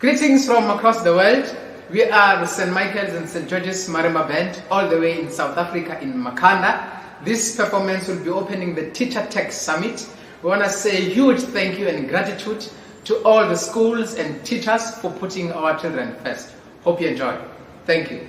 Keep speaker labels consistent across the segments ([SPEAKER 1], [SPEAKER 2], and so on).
[SPEAKER 1] Greetings from across the world. We are the St. Michael's and St. George's Marimba Band, all the way in South Africa in Makhanda. This performance will be opening the Teacher Tech Summit. We want to say a huge thank you and gratitude to all the schools and teachers for putting our children first. Hope you enjoy. Thank you.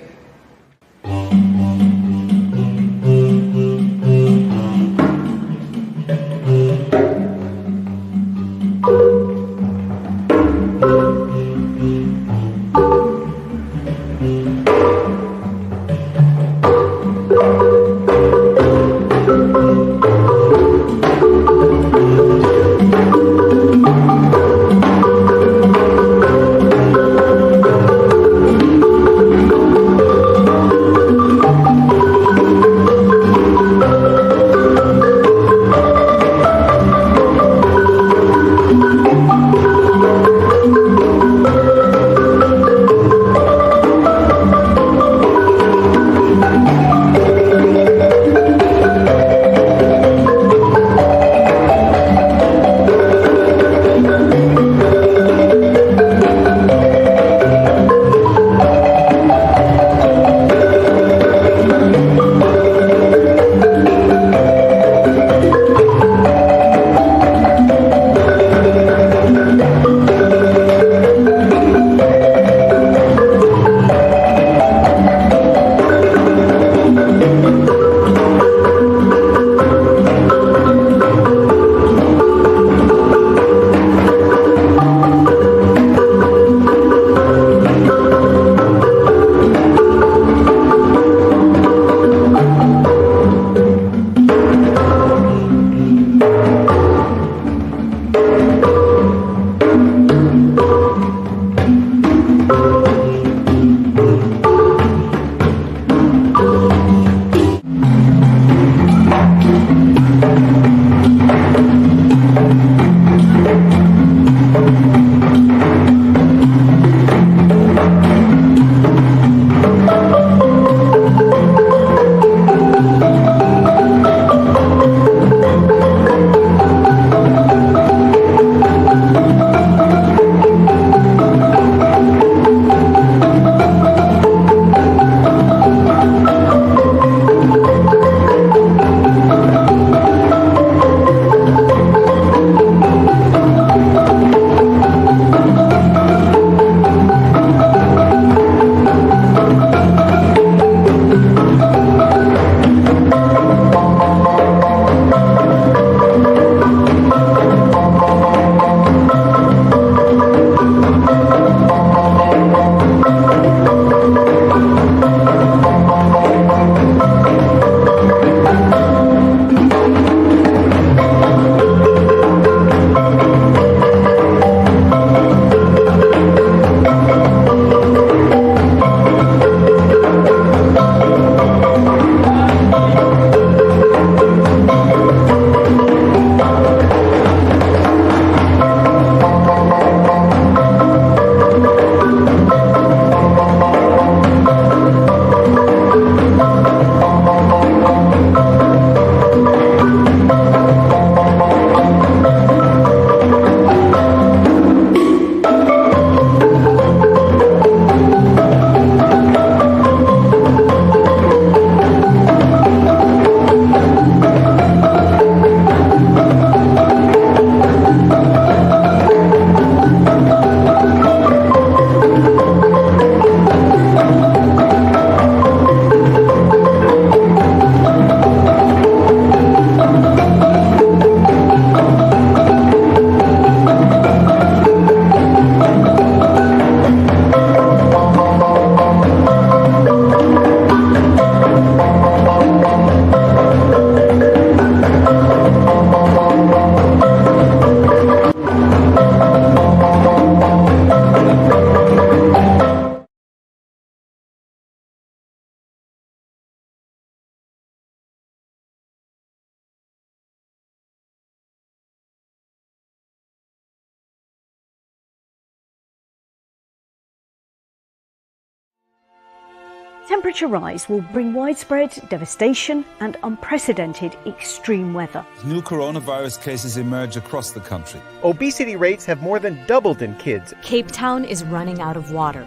[SPEAKER 2] Temperature rise will bring widespread devastation and unprecedented extreme weather.
[SPEAKER 3] New coronavirus cases emerge across the country.
[SPEAKER 4] Obesity rates have more than doubled in kids.
[SPEAKER 5] Cape Town is running out of water.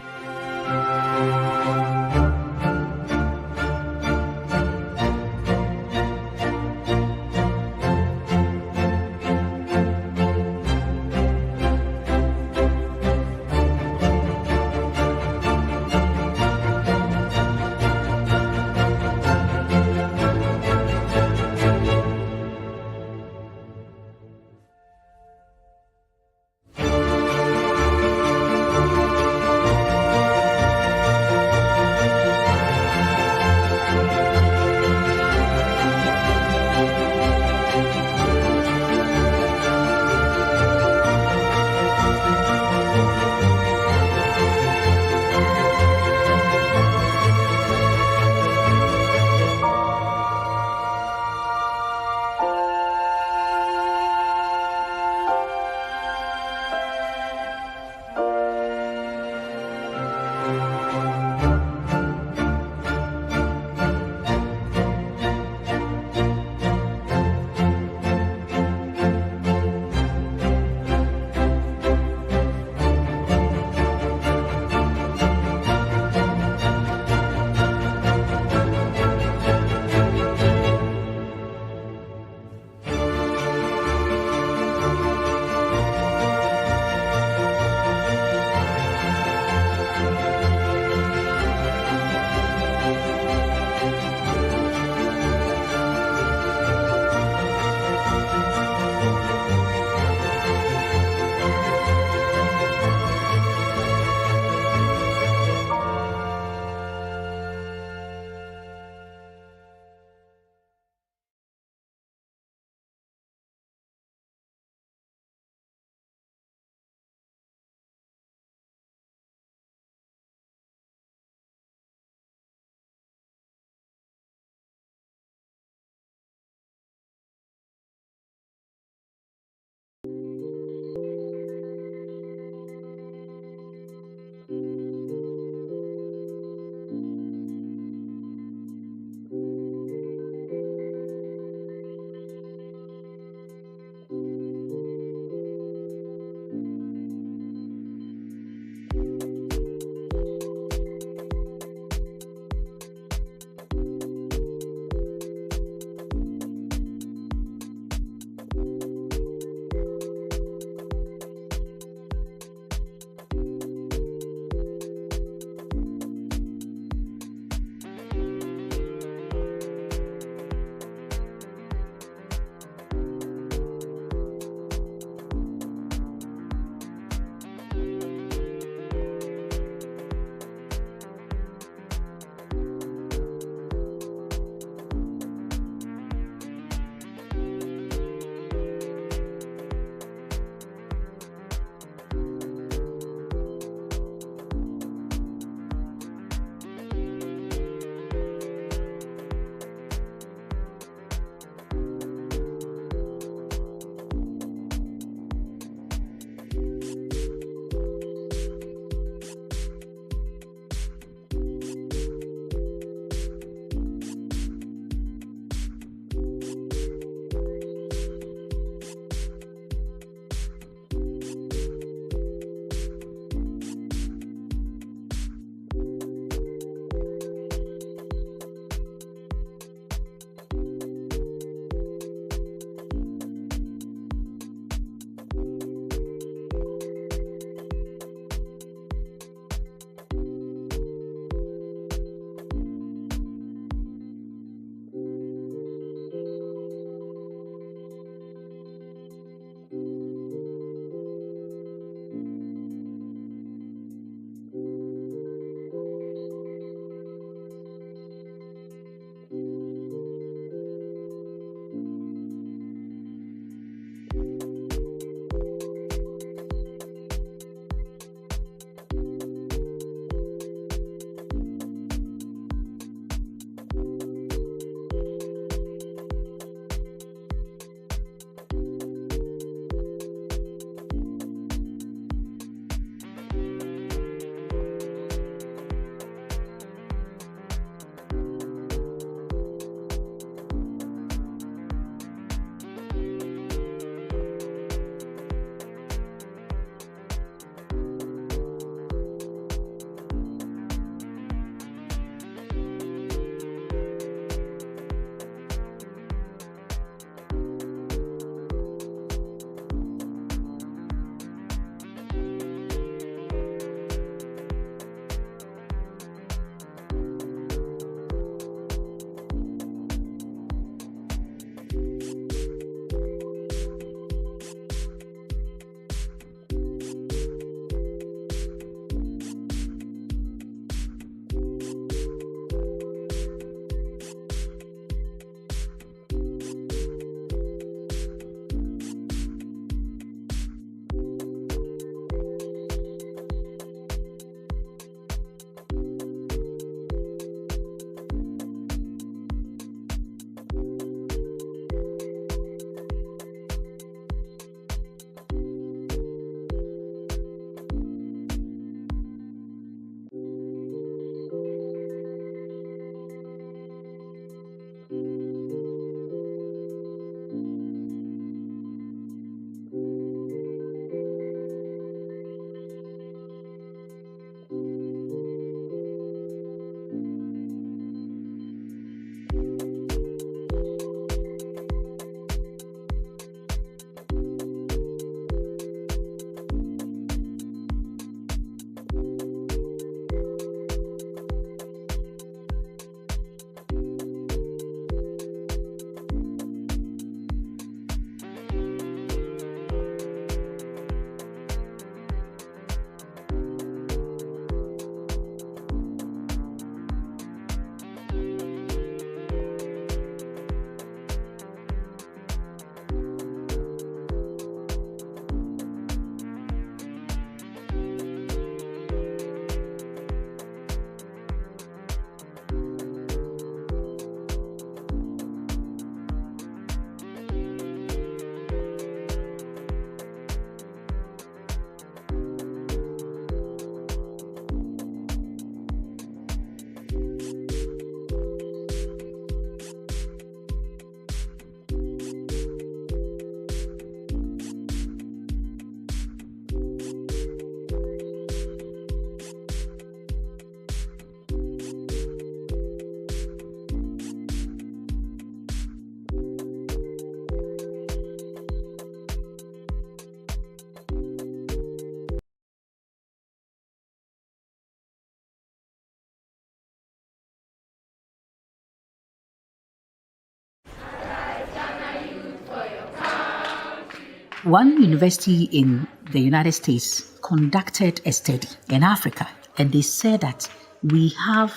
[SPEAKER 6] One university in the United States conducted a study in Africa, and they said that we have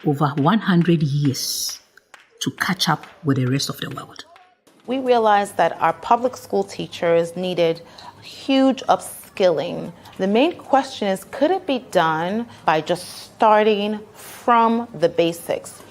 [SPEAKER 6] over 100 years to catch up with the rest of the world.
[SPEAKER 7] We realized that our public school teachers needed huge upskilling. The main question is, could it be done by just starting from the basics?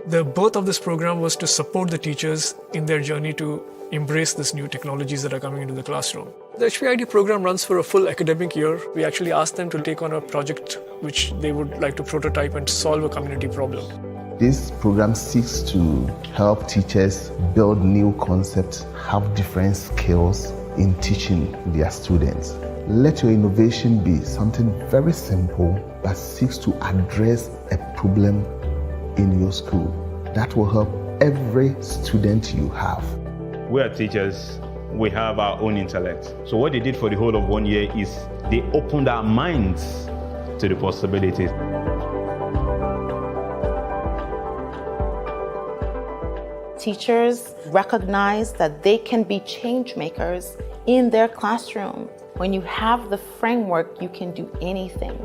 [SPEAKER 8] The birth of this program was to support the teachers in their journey to embrace these new technologies that are coming into the classroom. The HPID program runs for a full academic year. We actually asked them to take on a project which they would like to prototype and solve a community problem.
[SPEAKER 9] This program seeks to help teachers build new concepts, have different skills in teaching their students. Let your innovation be something very simple that seeks to address a problem in your school. That will help every student you have.
[SPEAKER 10] We are teachers, we have our own intellect. So what they did for the whole of 1 year is they opened our minds to the possibilities.
[SPEAKER 7] Teachers recognize that they can be change makers in their classroom. When you have the framework, you can do anything.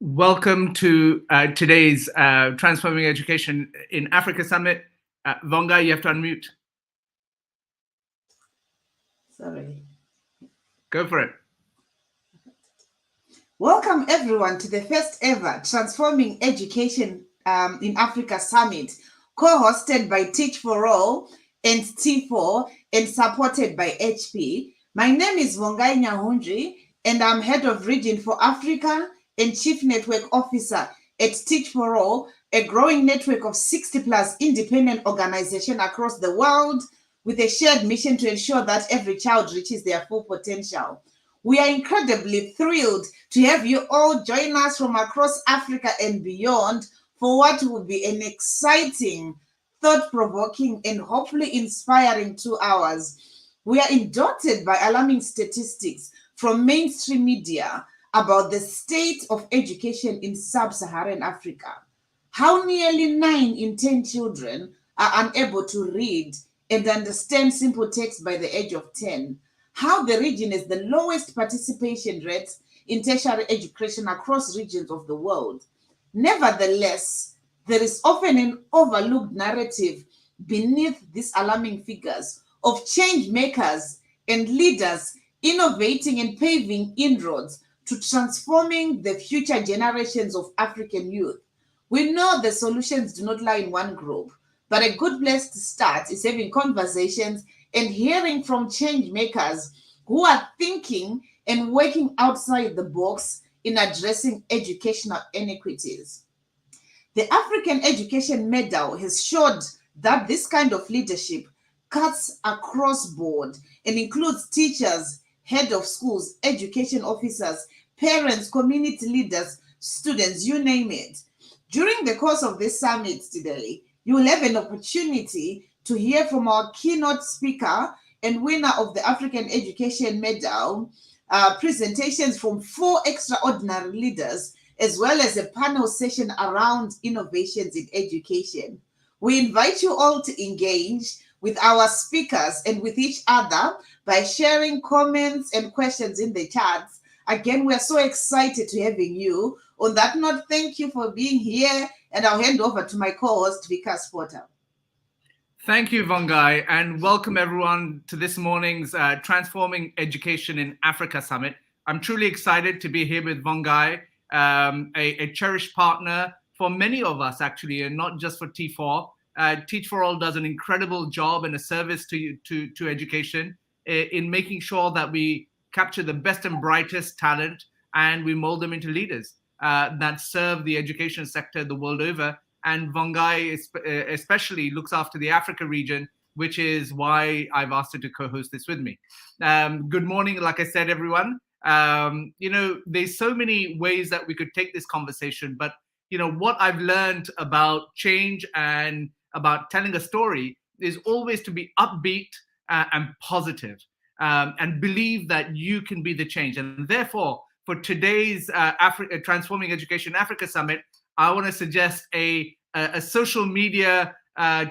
[SPEAKER 1] Welcome to today's Transforming Education in Africa Summit. Vonga, you have to unmute.
[SPEAKER 11] Sorry.
[SPEAKER 1] Go for it.
[SPEAKER 11] Welcome everyone to the first ever Transforming Education in Africa Summit, co-hosted by Teach for All and T4 and supported by HP. My name is Vongai Nyahundri and I'm Head of Region for Africa and Chief Network Officer at Teach for All, a growing network of 60 plus independent organizations across the world with a shared mission to ensure that every child reaches their full potential. We are incredibly thrilled to have you all join us from across Africa and beyond for what will be an exciting, thought-provoking, and hopefully inspiring 2 hours. We are indebted by alarming statistics from mainstream media about the state of education in sub-Saharan Africa. How nearly 9 in 10 children are unable to read and understand simple text by the age of 10. How the region has the lowest participation rates in tertiary education across regions of the world. Nevertheless, there is often an overlooked narrative beneath these alarming figures of change makers and leaders innovating and paving inroads to transforming the future generations of African youth. We know the solutions do not lie in one group, but a good place to start is having conversations and hearing from change makers who are thinking and working outside the box in addressing educational inequities. The African Education Medal has showed that this kind of leadership cuts across board and includes teachers, head of schools, education officers, parents, community leaders, students, you name it. During the course of this summit today, you will have an opportunity to hear from our keynote speaker and winner of the African Education Medal, presentations from 4 extraordinary leaders, as well as a panel session around innovations in education. We invite you all to engage with our speakers and with each other by sharing comments and questions in the chats. Again, we're so excited to having you. On that note, thank you for being here, and I'll hand over to my co-host, Vikas Porter.
[SPEAKER 12] Thank you, Vongai, and welcome everyone to this morning's Transforming Education in Africa Summit. I'm truly excited to be here with Vongai, a cherished partner for many of us, actually, and not just for T4. Teach for All does an incredible job and a service to education in making sure that we capture the best and brightest talent and we mold them into leaders that serve the education sector the world over. And Vongai especially looks after the Africa region, which is why I've asked her to co-host this with me. Good morning, like I said, everyone. There's so many ways that we could take this conversation, but what I've learned about change and about telling a story is always to be upbeat and positive, and believe that you can be the change. And therefore, for today's Transforming Education Africa Summit, I want to suggest a social media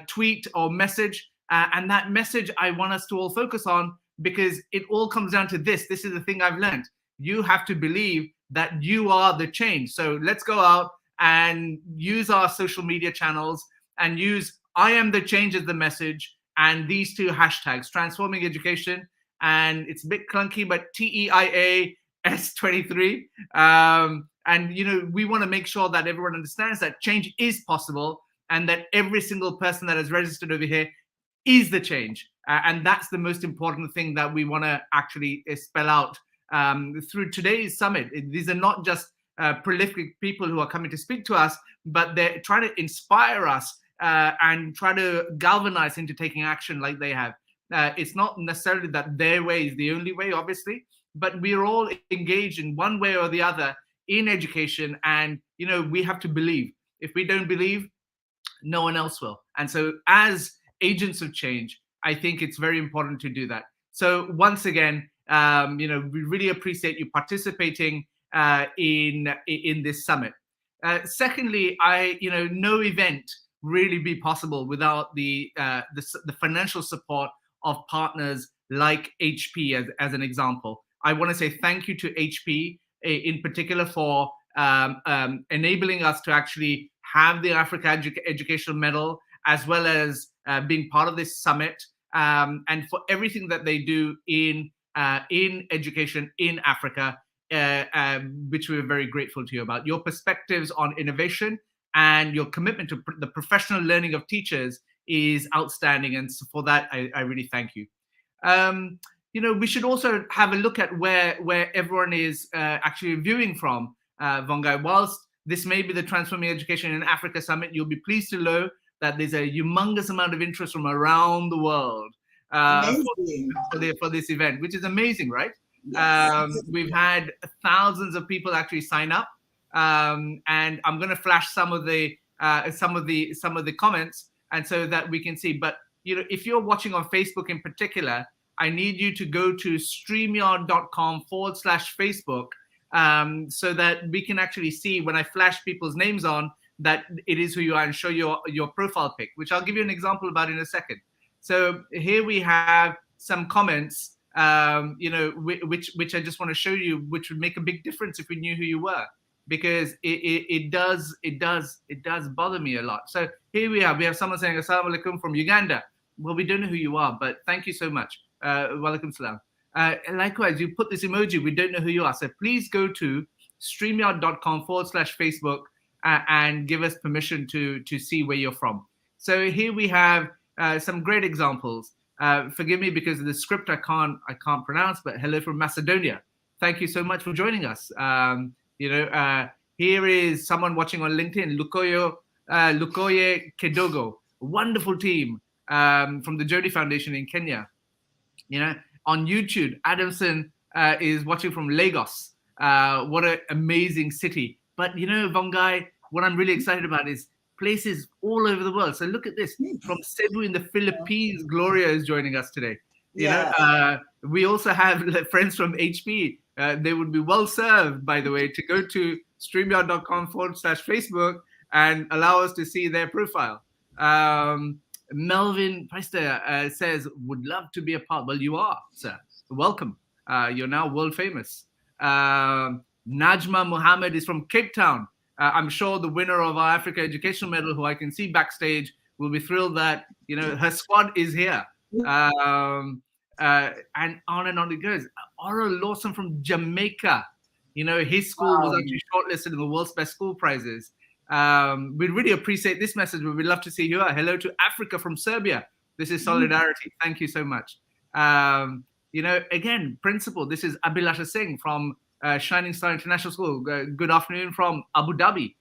[SPEAKER 12] tweet or message, and that message I want us to all focus on, because it all comes down to this. This is the thing I've learned. You have to believe that you are the change. So let's go out and use our social media channels and use I am the change as the message, and these two hashtags, Transforming Education, and it's a bit clunky, but TEIAS23. And we want to make sure that everyone understands that change is possible, and that every single person that has registered over here is the change. And that's the most important thing that we want to actually spell out through today's summit. These are not just prolific people who are coming to speak to us, but they're trying to inspire us and try to galvanize into taking action like they have. It's not necessarily that their way is the only way, obviously, but we're all engaged in one way or the other in education, and we have to believe. If we don't believe, no one else will. And so as agents of change, I think it's very important to do that. So once again, we really appreciate you participating in this summit. Secondly, no event really be possible without the financial support of partners like HP as an example. I want to say thank you to HP in particular for enabling us to actually have the Africa Educational Medal, as well as being part of this summit, and for everything that they do in education in Africa, which we're very grateful to you about. Your perspectives on innovation and your commitment to the professional learning of teachers is outstanding, and so for that, I really thank you. We should also have a look at where everyone is actually viewing from, Vongai. Whilst this may be the Transforming Education in Africa Summit, you'll be pleased to know that there's a humongous amount of interest from around the world for this event, which is amazing, right? Yes. We've had thousands of people actually sign up, and I'm going to flash some of the comments, and so that we can see. But if you're watching on Facebook in particular, I need you to go to streamyard.com/Facebook, so that we can actually see when I flash people's names on that it is who you are, and show your profile pic, which I'll give you an example about in a second. So here we have some comments, which I just want to show you, which would make a big difference if we knew who you were, because it does bother me a lot. So here we have someone saying Assalamu alaikum from Uganda. Well, we don't know who you are, but thank you so much. Walaikum salam. Likewise, you put this emoji, we don't know who you are. So please go to streamyard.com/Facebook and give us permission to see where you're from. So here we have some great examples. Forgive me because of the script I can't pronounce, but hello from Macedonia. Thank you so much for joining us. Here is someone watching on LinkedIn, Lukoye Kedogo, wonderful team from the Jody Foundation in Kenya. On YouTube, Adamson is watching from Lagos. What an amazing city. But Vongai, what I'm really excited about is places all over the world. So look at this, from Cebu in the Philippines, Gloria is joining us today. We also have friends from HP. They would be well served, by the way, to go to streamyard.com/Facebook and allow us to see their profile. Melvin Preister says, would love to be a part. Well, you are, sir. Welcome. You're now world famous. Najma Mohammed is from Cape Town. I'm sure the winner of our Africa Education Medal, who I can see backstage, will be thrilled that her squad is here. And on it goes. Oro Lawson from Jamaica. His school was actually shortlisted in the World's Best School Prizes. We really appreciate this message. We'd love to see you. Hello to Africa from Serbia. This is solidarity. Thank you so much. Again, principal. This is Abhilasha Singh from Shining Star International School. Good afternoon from Abu Dhabi.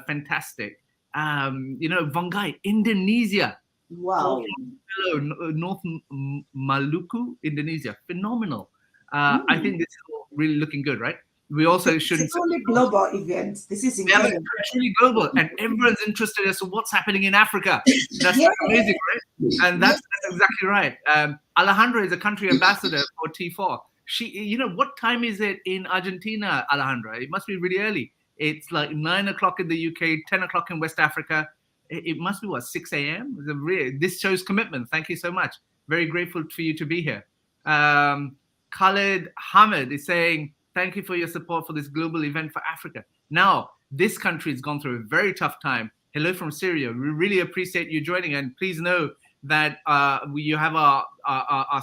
[SPEAKER 12] Fantastic. Vangai, Indonesia.
[SPEAKER 11] Wow.
[SPEAKER 12] North Maluku, Indonesia. Phenomenal. I think this is really looking good, right? We also shouldn't.
[SPEAKER 11] It's only global event. This is incredible.
[SPEAKER 12] Yeah, it's truly global, and everyone's interested as to what's happening in Africa. That's amazing, right? And that's exactly right. Alejandra is a country ambassador for T4. She, what time is it in Argentina, Alejandra? It must be really early. It's like 9 o'clock in the UK, 10 o'clock in West Africa. It must be 6 a.m. This shows commitment. Thank you so much. Very grateful for you to be here. Khaled Hamid is saying, thank you for your support for this global event for Africa. Now, this country has gone through a very tough time. Hello from Syria. We really appreciate you joining, and please know that you have our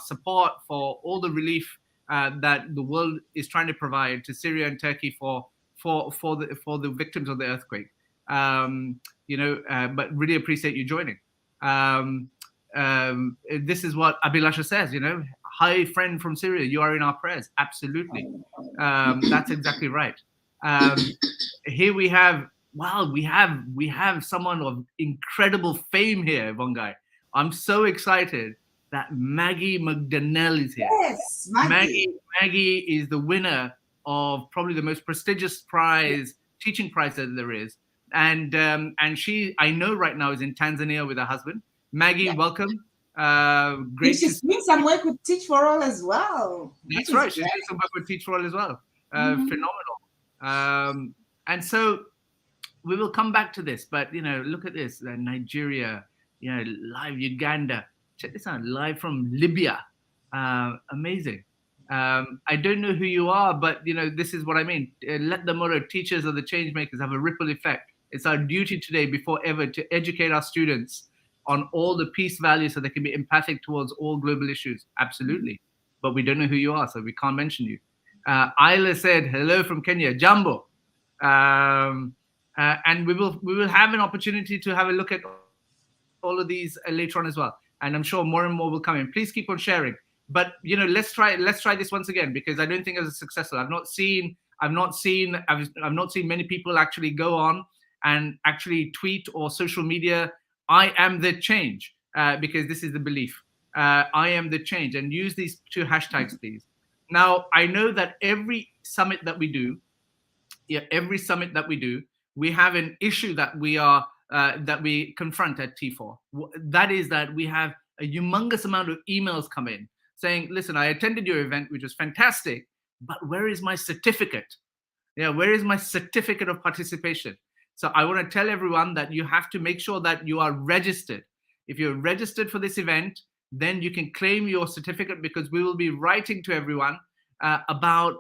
[SPEAKER 12] support for all the relief that the world is trying to provide to Syria and Turkey for the victims of the earthquake. But really appreciate you joining. This is what Abhilasha says. Hi, friend from Syria, you are in our prayers. Absolutely. That's exactly right. Here we have, we have someone of incredible fame here, Vangai. I'm so excited that Maggie McDonnell is here.
[SPEAKER 11] Yes,
[SPEAKER 12] Maggie is the winner of probably the most prestigious teaching prize that there is. And she, I know right now, is in Tanzania with her husband. Maggie, welcome. Great.
[SPEAKER 11] She's doing some work with Teach for All as well.
[SPEAKER 12] That's right. She's doing some work with Teach for All as well. Phenomenal. And so we will come back to this, but look at this: Nigeria, live Uganda. Check this out, live from Libya. Amazing. I don't know who you are, but this is what I mean. Let the motto, teachers are the change makers, have a ripple effect. It's our duty today, before ever, to educate our students on all the peace values so they can be empathic towards all global issues. Absolutely. But we don't know who you are, so we can't mention you. Isla said, hello from Kenya, Jambo. And we will have an opportunity to have a look at all of these later on as well. And I'm sure more and more will come in. Please keep on sharing. But let's try this once again, because I don't think it was successful. I've not seen many people actually go on and actually tweet or social media, I am the change, because this is the belief. I am the change, and use these 2 hashtags, please. Now, I know that every summit that we do, we have an issue that we confront at T4. That is that we have a humongous amount of emails come in saying, listen, I attended your event, which was fantastic, but where is my certificate? Where is my certificate of participation? So I want to tell everyone that you have to make sure that you are registered. If you're registered for this event, then you can claim your certificate, because we will be writing to everyone about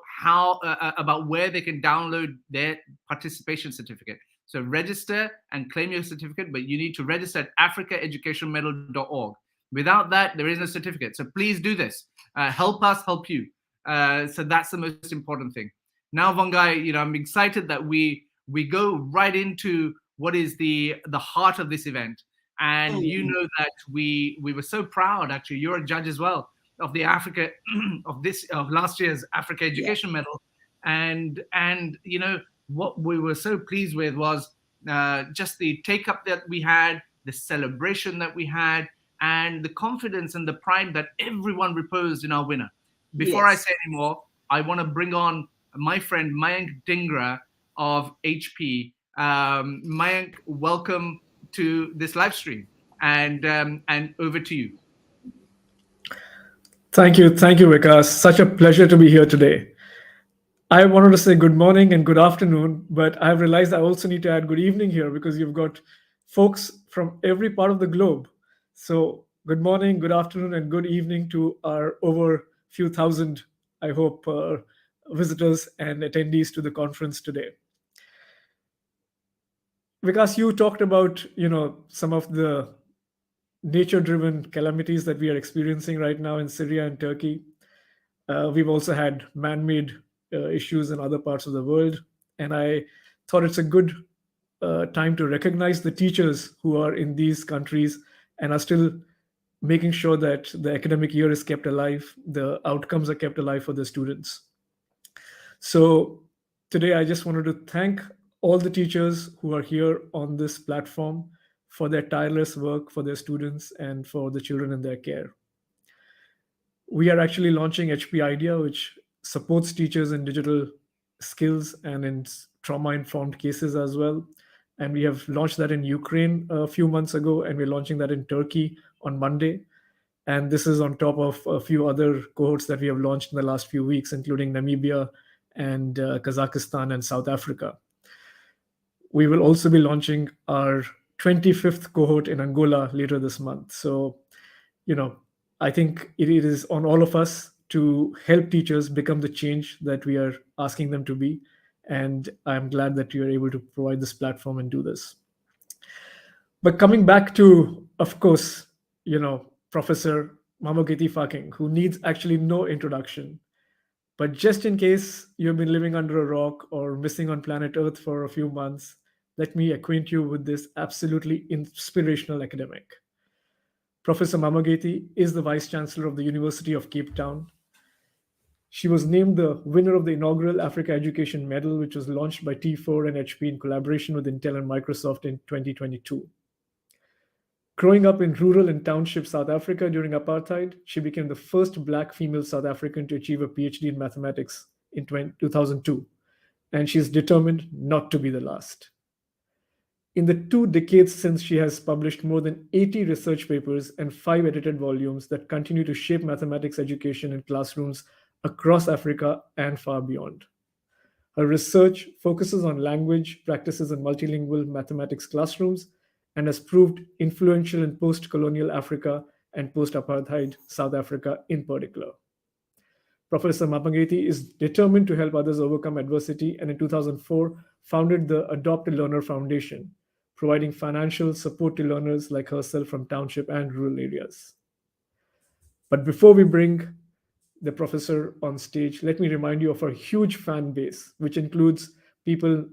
[SPEAKER 12] where they can download their participation certificate. So register and claim your certificate, but you need to register at africaeducationmedal.org. Without that, there is no certificate. So please do this. Help us help you. So that's the most important thing. Now, Vangai, I'm excited that we go right into what is the heart of this event. And you know that we were so proud, actually, you're a judge as well, of the Africa of last year's Africa Education Medal. And what we were so pleased with was just the take up that we had, the celebration that we had, and the confidence and the pride that everyone reposed in our winner. Before I say any more, I want to bring on my friend Mayank Dhingra of HP. Mayank, welcome to this live stream, and over to you.
[SPEAKER 8] Thank you, Vikas. Such a pleasure to be here today. I wanted to say good morning and good afternoon, but I've realized I also need to add good evening here, because you've got folks from every part of the globe So good morning, good afternoon, and good evening to our over few thousand, I hope, visitors and attendees to the conference today. Vikas, you talked about, some of the nature-driven calamities that we are experiencing right now in Syria and Turkey. We've also had man-made issues in other parts of the world. And I thought it's a good time to recognize the teachers who are in these countries and are still making sure that the academic year is kept alive, the outcomes are kept alive for the students. So today I just wanted to thank all the teachers who are here on this platform for their tireless work for their students and for the children in their care. We are actually launching HP Idea, which supports teachers in digital skills and in trauma-informed cases as well. And we have launched that in Ukraine a few months ago, and we're launching that in Turkey on Monday. And this is on top of a few other cohorts that we have launched in the last few weeks, including Namibia and Kazakhstan and South Africa. We will also be launching our 25th cohort in Angola later this month. So, I think it is on all of us to help teachers become the change that we are asking them to be. And I'm glad that you are able to provide this platform and do this. But coming back to, of course, Professor Mamokgethi Phakeng, who needs actually no introduction. But just in case you've been living under a rock or missing on planet Earth for a few months, let me acquaint you with this absolutely inspirational academic. Professor Mamokgethi is the Vice Chancellor of the University of Cape Town. She was named the winner of the inaugural Africa Education Medal, which was launched by T4 and HP in collaboration with Intel and Microsoft in 2022. Growing up in rural and township South Africa during apartheid, she became the first Black female South African to achieve a PhD in mathematics in 2002, and she is determined not to be the last. In the 2 decades since, she has published more than 80 research papers and 5 edited volumes that continue to shape mathematics education in classrooms across Africa and far beyond. Her research focuses on language practices in multilingual mathematics classrooms and has proved influential in post-colonial Africa and post-apartheid South Africa in particular. Professor Mamokgethi is determined to help others overcome adversity, and in 2004 founded the Adopt a Learner Foundation, providing financial support to learners like herself from township and rural areas. But before we bring the professor on stage, let me remind you of our huge fan base, which includes people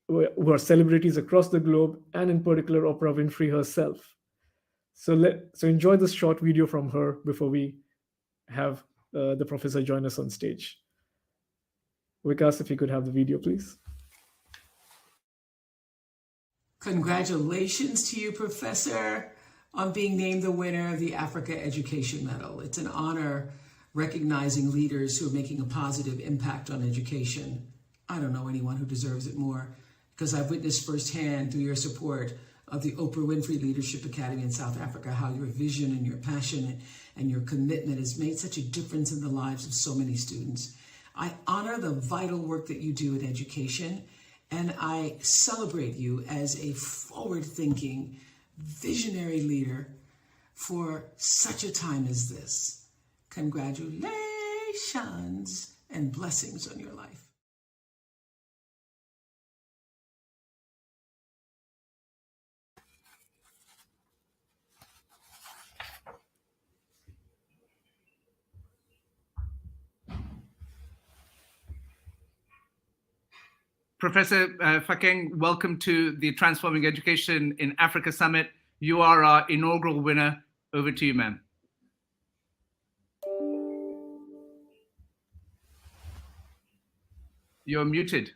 [SPEAKER 8] who are celebrities across the globe, and in particular Oprah Winfrey herself. So enjoy this short video from her before we have the professor join us on stage. Vikas, if you could have the video, please.
[SPEAKER 13] Congratulations to you, Professor, on being named the winner of the Africa Education Medal. It's an honor recognizing leaders who are making a positive impact on education. I don't know anyone who deserves it more, because I've witnessed firsthand through your support of the Oprah Winfrey Leadership Academy in South Africa, how your vision and your passion and your commitment has made such a difference in the lives of so many students. I honor the vital work that you do in education, and I celebrate you as a forward-thinking, visionary leader for such a time as this. Congratulations and blessings on your life.
[SPEAKER 12] Professor Phakeng, welcome to the Transforming Education in Africa Summit. You are our inaugural winner. Over to you, ma'am. You're muted.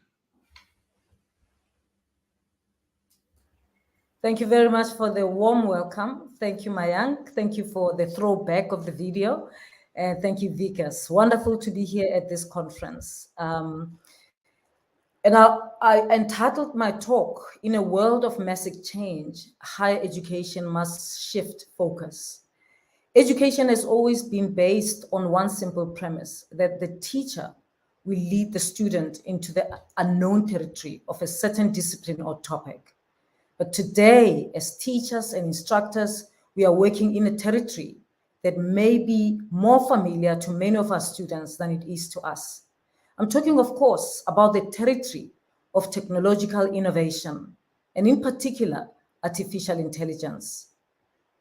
[SPEAKER 14] Thank you very much for the warm welcome. Thank you, Mayank. Thank you for the throwback of the video. And thank you, Vikas. Wonderful to be here at this conference. And I entitled my talk, "In a World of Massive Change, Higher Education Must Shift Focus." Education has always been based on one simple premise, that the teacher will lead the student into the unknown territory of a certain discipline or topic. But today, as teachers and instructors, we are working in a territory that may be more familiar to many of our students than it is to us. I'm talking, of course, about the territory of technological innovation, and in particular, artificial intelligence.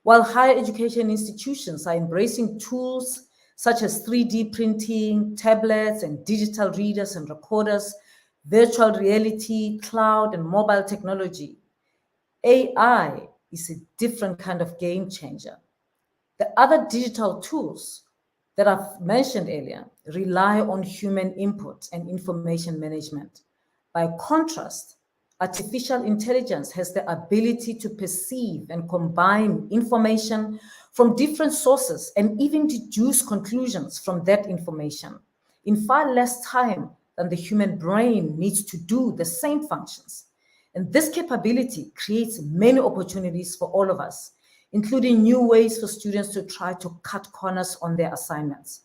[SPEAKER 14] While higher education institutions are embracing tools such as 3D printing, tablets, and digital readers and recorders, virtual reality, cloud, and mobile technology, AI is a different kind of game changer. The other digital tools that I've mentioned earlier rely on human input and information management. By contrast, artificial intelligence has the ability to perceive and combine information from different sources and even deduce conclusions from that information in far less time than the human brain needs to do the same functions. And this capability creates many opportunities for all of us, including new ways for students to try to cut corners on their assignments.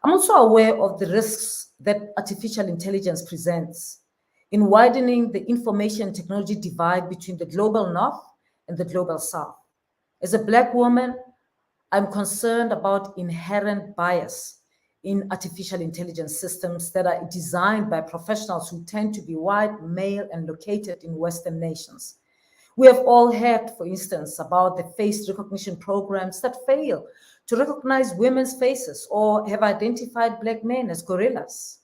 [SPEAKER 14] I'm also aware of the risks that artificial intelligence presents in widening the information technology divide between the global North and the global South. As a Black woman, I'm concerned about inherent bias in artificial intelligence systems that are designed by professionals who tend to be white, male, and located in Western nations. We have all heard, for instance, about the face recognition programs that fail to recognize women's faces or have identified Black men as gorillas.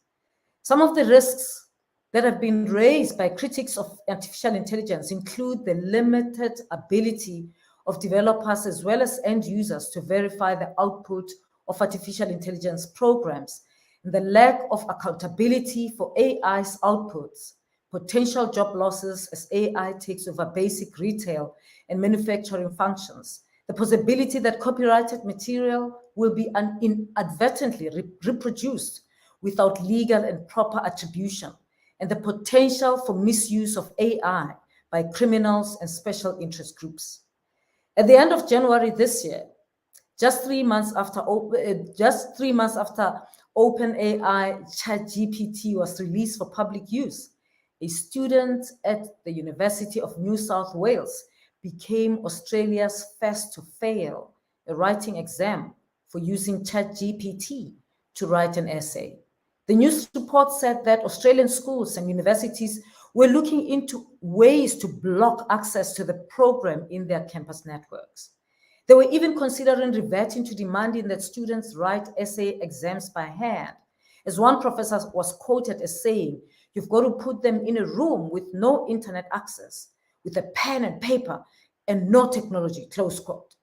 [SPEAKER 14] Some of the risks that have been raised by critics of artificial intelligence include the limited ability of developers as well as end users to verify the output of artificial intelligence programs, and the lack of accountability for AI's outputs, potential job losses as AI takes over basic retail and manufacturing functions, the possibility that copyrighted material will be inadvertently reproduced without legal and proper attribution, and the potential for misuse of AI by criminals and special interest groups. At the end of January this year, just 3 months after OpenAI ChatGPT was released for public use, a student at the University of New South Wales became Australia's first to fail a writing exam for using ChatGPT to write an essay. The news report said that Australian schools and universities were looking into ways to block access to the program in their campus networks. They were even considering reverting to demanding that students write essay exams by hand. As one professor was quoted as saying, "You've got to put them in a room with no internet access, with a pen and paper and no technology," close quote.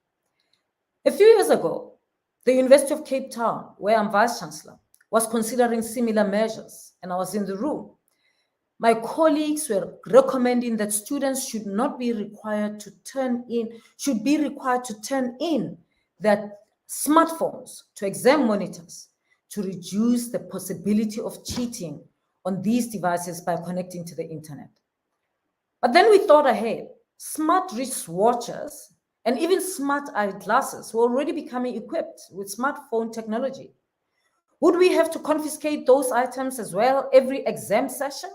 [SPEAKER 14] A few years ago, the University of Cape Town, where I'm Vice Chancellor, was considering similar measures, and I was in the room. My colleagues were recommending that students should be required to turn in their smartphones to exam monitors to reduce the possibility of cheating on these devices by connecting to the internet. But then we thought ahead. Smart wristwatches and even smart eyeglasses were already becoming equipped with smartphone technology. Would we have to confiscate those items as well every exam session?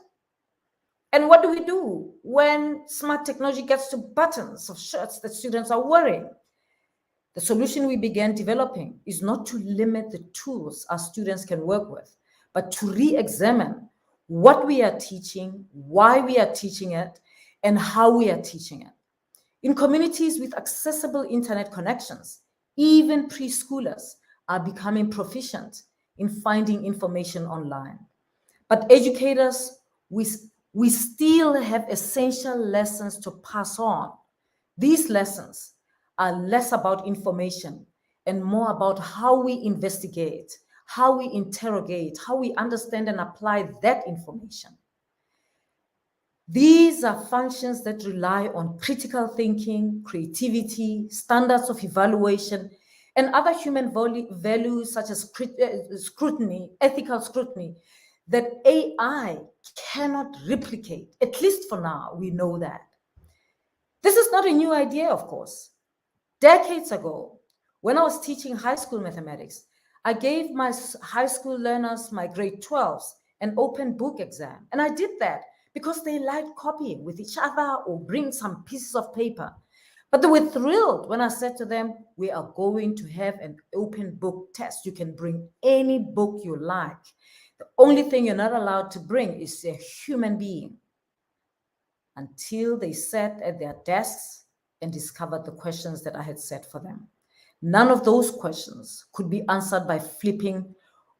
[SPEAKER 14] And what do we do when smart technology gets to buttons of shirts that students are wearing? The solution we began developing is not to limit the tools our students can work with, but to re-examine what we are teaching, why we are teaching it, and how we are teaching it. In communities with accessible internet connections, even preschoolers are becoming proficient in finding information online. But educators, we still have essential lessons to pass on. These lessons are less about information and more about how we investigate, how we interrogate, how we understand and apply that information. These are functions that rely on critical thinking, creativity, standards of evaluation, and other human values such as scrutiny, ethical scrutiny, that AI cannot replicate. At least for now, we know that. This is not a new idea, of course. Decades ago, when I was teaching high school mathematics, I gave my high school learners, my grade 12s, an open book exam. And I did that because they liked copying with each other or bring some pieces of paper. But they were thrilled when I said to them, we are going to have an open book test. You can bring any book you like. The only thing you're not allowed to bring is a human being. Until they sat at their desks and discovered the questions that I had set for them. None of those questions could be answered by flipping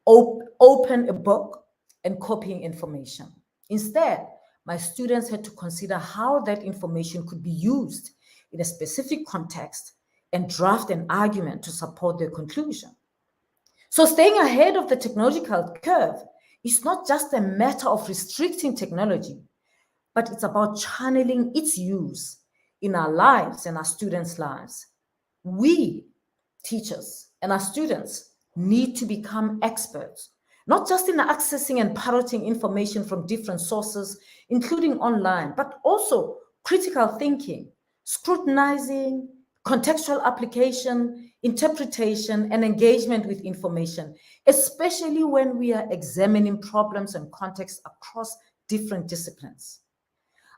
[SPEAKER 14] open a book and copying information. Instead, my students had to consider how that information could be used in a specific context and draft an argument to support their conclusion. So staying ahead of the technological curve is not just a matter of restricting technology, but it's about channeling its use in our lives and our students' lives. We, teachers, and our students need to become experts, not just in accessing and parroting information from different sources, including online, but also critical thinking, scrutinizing, contextual application, interpretation, and engagement with information, especially when we are examining problems and contexts across different disciplines.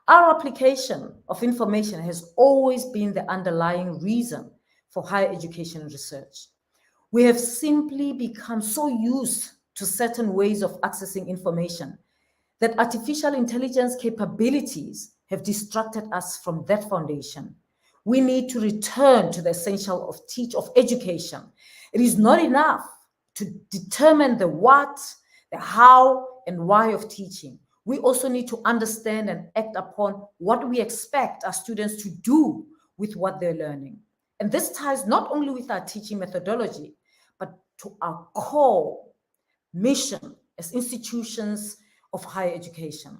[SPEAKER 14] Our application of information has always been the underlying reason for higher education research. We have simply become so used to certain ways of accessing information that artificial intelligence capabilities have distracted us from that foundation. We need to return to the essential of education. It is not enough to determine the what, the how, and why of teaching. We also need to understand and act upon what we expect our students to do with what they're learning. And this ties not only with our teaching methodology, but to our core mission as institutions of higher education.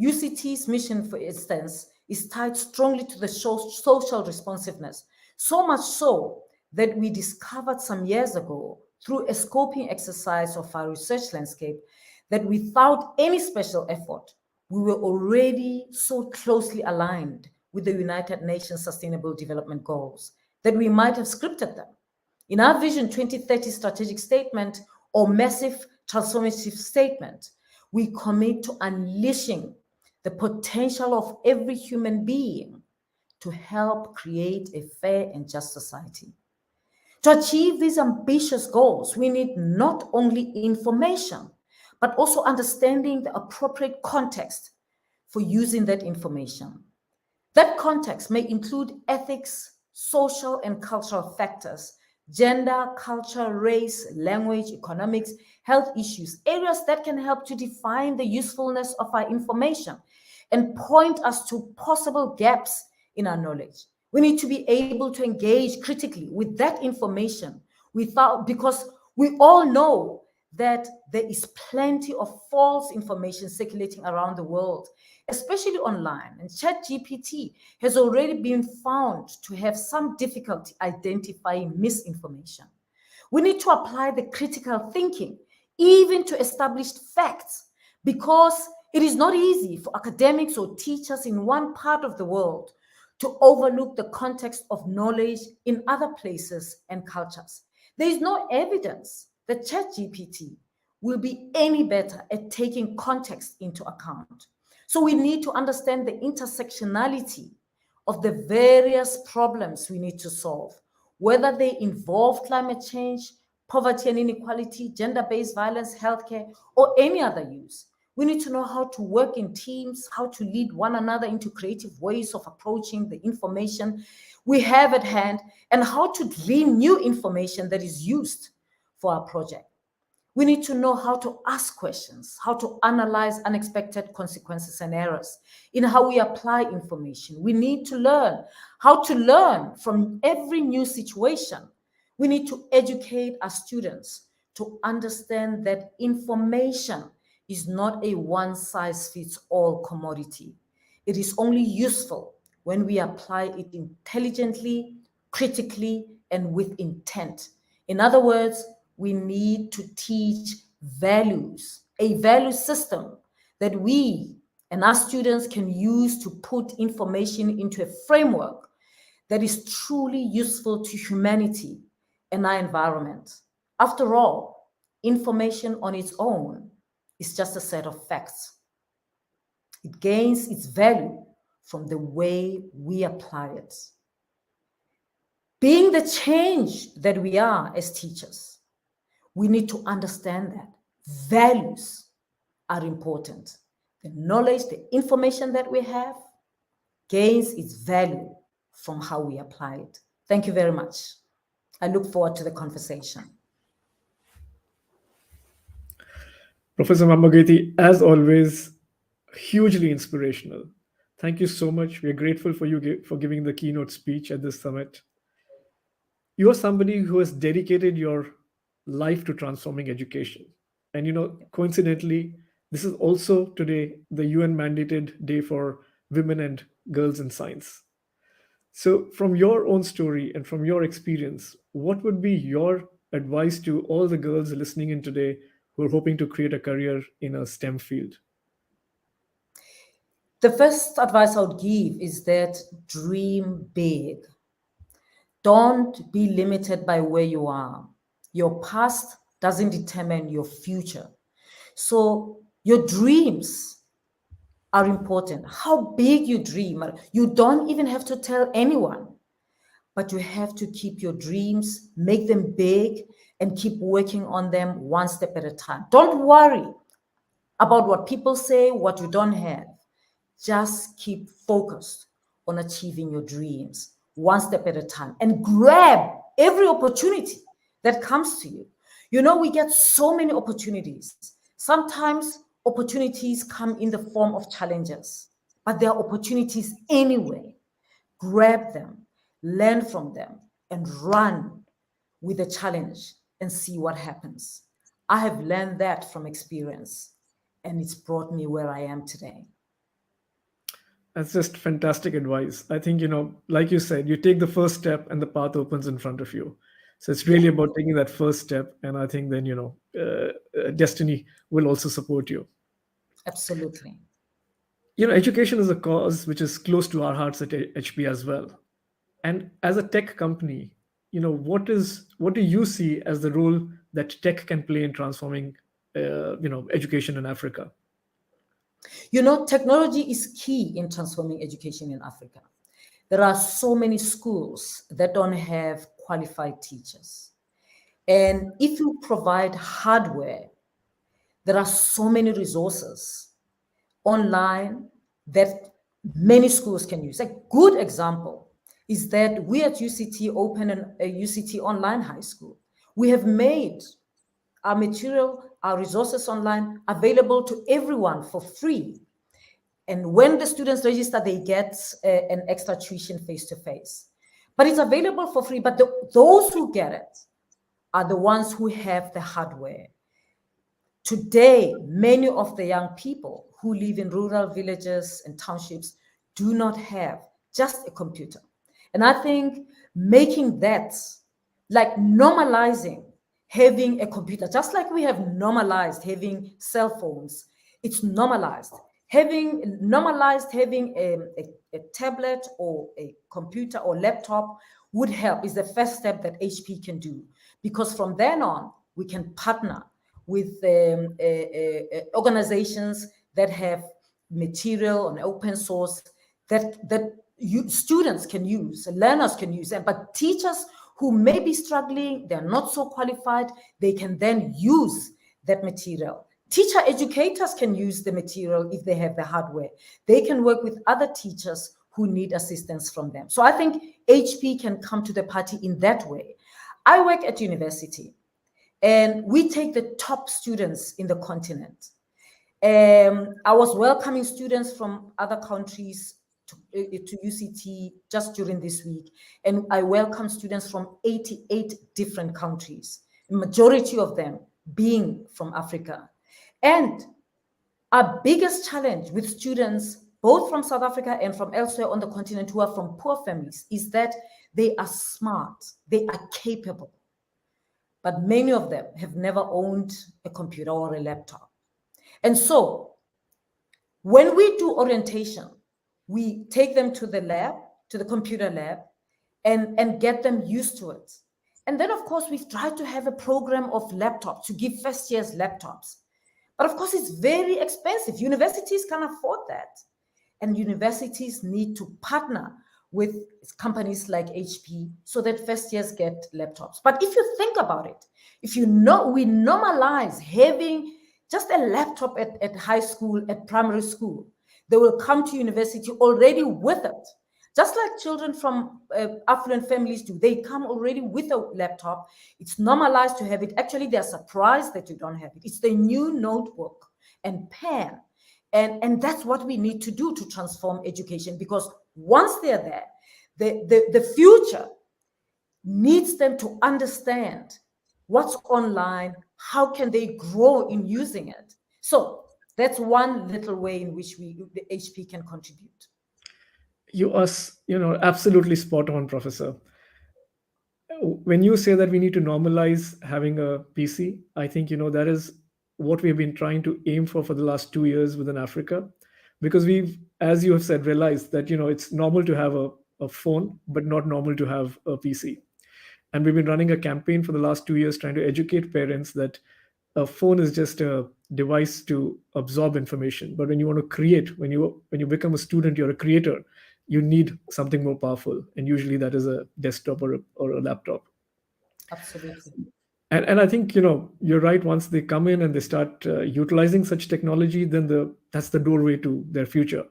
[SPEAKER 14] UCT's mission, for instance, is tied strongly to the social responsiveness, so much so that we discovered some years ago through a scoping exercise of our research landscape that without any special effort, we were already so closely aligned with the United Nations Sustainable Development Goals that we might have scripted them. In our Vision 2030 strategic statement or massive transformative statement, we commit to unleashing the potential of every human being to help create a fair and just society. To achieve these ambitious goals, we need not only information, but also understanding the appropriate context for using that information. That context may include ethics, social and cultural factors, gender, culture, race, language, economics, health issues, areas that can help to define the usefulness of our information and point us to possible gaps in our knowledge. We need to be able to engage critically with that information because we all know that there is plenty of false information circulating around the world, especially online. And ChatGPT has already been found to have some difficulty identifying misinformation. We need to apply the critical thinking, even to established facts, because it is not easy for academics or teachers in one part of the world to overlook the context of knowledge in other places and cultures. There is no evidence that ChatGPT will be any better at taking context into account. So we need to understand the intersectionality of the various problems we need to solve, whether they involve climate change, poverty and inequality, gender-based violence, healthcare, or any other use. We need to know how to work in teams, how to lead one another into creative ways of approaching the information we have at hand, and how to glean new information that is used for our project. We need to know how to ask questions, how to analyze unexpected consequences and errors in how we apply information. We need to learn how to learn from every new situation. We need to educate our students to understand that information is not a one-size-fits-all commodity. It is only useful when we apply it intelligently, critically, and with intent. In other words, we need to teach values, a value system that we and our students can use to put information into a framework that is truly useful to humanity and our environment. After all, information on its own is just a set of facts. It gains its value from the way we apply it. Being the change that we are as teachers, we need to understand that values are important. The knowledge, the information that we have gains its value from how we apply it. Thank you very much. I look forward to the conversation.
[SPEAKER 8] Professor Mamokgethi, as always, hugely inspirational. Thank you so much. We are grateful for you for giving the keynote speech at this summit. You are somebody who has dedicated your life to transforming education. And, coincidentally, this is also today the UN mandated day for women and girls in science. So from your own story and from your experience, what would be your advice to all the girls listening in today who are hoping to create a career in a STEM field?
[SPEAKER 14] The first advice I would give is that dream big. Don't be limited by where you are. Your past doesn't determine your future. So your dreams are important. How big you dream, you don't even have to tell anyone, but you have to keep your dreams, make them big, and keep working on them one step at a time. Don't worry about what people say, what you don't have. Just keep focused on achieving your dreams one step at a time and grab every opportunity that comes to you. We get so many opportunities. Sometimes opportunities come in the form of challenges, but there are opportunities anyway. Grab them, learn from them, and run with the challenge and see what happens. I have learned that from experience, and it's brought me where I am today.
[SPEAKER 8] That's just fantastic advice. I think, like you said, you take the first step and the path opens in front of you. So it's really about taking that first step. And I think then, destiny will also support you.
[SPEAKER 14] Absolutely.
[SPEAKER 8] Education is a cause which is close to our hearts at HP as well. And as a tech company, what do you see as the role that tech can play in transforming, education in Africa?
[SPEAKER 14] Technology is key in transforming education in Africa. There are so many schools that don't have qualified teachers. And if you provide hardware, there are so many resources online that many schools can use. A good example is that we at UCT opened a UCT online high school. We have made our material, our resources online available to everyone for free. And when the students register, they get an extra tuition face-to-face. But it's available for free, but those who get it are the ones who have the hardware. Today, many of the young people who live in rural villages and townships do not have just a computer. And I think making that, like normalizing having a computer, just like we have normalized having cell phones, it's normalized. Having a tablet or a computer or laptop would help, is the first step that HP can do. Because from then on, we can partner with organizations that have material on open source that students can use, learners can use, but teachers who may be struggling, they're not so qualified, they can then use that material. Teacher educators can use the material if they have the hardware. They can work with other teachers who need assistance from them. So I think HP can come to the party in that way. I work at university and we take the top students in the continent. I was welcoming students from other countries to UCT just during this week. And I welcome students from 88 different countries, the majority of them being from Africa. And our biggest challenge with students, both from South Africa and from elsewhere on the continent who are from poor families, is that they are smart, they are capable, but many of them have never owned a computer or a laptop. And so when we do orientation, we take them to the lab, to the computer lab, and get them used to it. And then, of course, we've tried to have a program of laptops to give first years laptops. But of course, it's very expensive. Universities can't afford that. And universities need to partner with companies like HP so that first years get laptops. But if you think about it, if you know, we normalize having just a laptop at high school, at primary school, they will come to university already with it. Just like children from affluent families do, they come already with a laptop. It's normalized to have it. Actually, they're surprised that you don't have it. It's the new notebook and pen. And that's what we need to do to transform education, because once they're there, the future needs them to understand what's online, how can they grow in using it. So that's one little way in which the HP can contribute.
[SPEAKER 8] You are, absolutely spot on, Professor. When you say that we need to normalize having a PC, I think, that is what we've been trying to aim for the last 2 years within Africa, because we've, as you have said, realized that, it's normal to have a phone, but not normal to have a PC. And we've been running a campaign for the last 2 years trying to educate parents that a phone is just a device to absorb information. But when you want to create, when you become a student, you're a creator, you need something more powerful. And usually that is a desktop or a laptop.
[SPEAKER 14] Absolutely.
[SPEAKER 8] And I think, you're right. Once they come in and they start utilizing such technology, then that's the doorway to their future.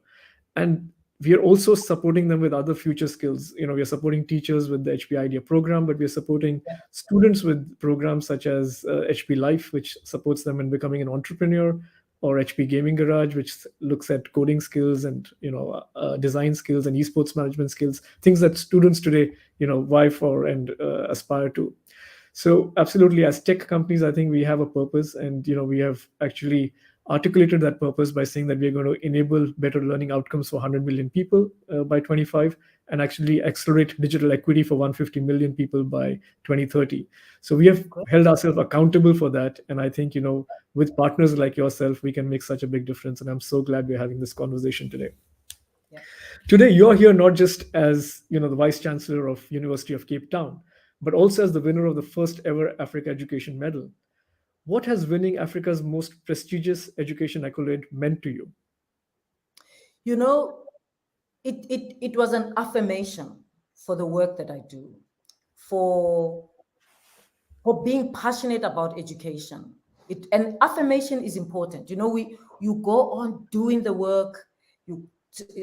[SPEAKER 8] And we are also supporting them with other future skills. We are supporting teachers with the HP Idea program, but we are supporting students with programs such as HP Life, which supports them in becoming an entrepreneur, or HP Gaming Garage, which looks at coding skills and, design skills and esports management skills, things that students today, vie for and aspire to. So absolutely, as tech companies, I think we have a purpose, and we have actually articulated that purpose by saying that we are going to enable better learning outcomes for 100 million people by 25, and actually accelerate digital equity for 150 million people by 2030. So we have held ourselves accountable for that, and I think with partners like yourself, we can make such a big difference. And I'm so glad we're having this conversation today.
[SPEAKER 14] Yeah.
[SPEAKER 8] Today, you're here not just as the Vice Chancellor of University of Cape Town, but also as the winner of the first ever Africa Education Medal. What has winning Africa's most prestigious education accolade meant to you?
[SPEAKER 14] It was an affirmation for the work that I do, for being passionate about education. And affirmation is important. You go on doing the work, you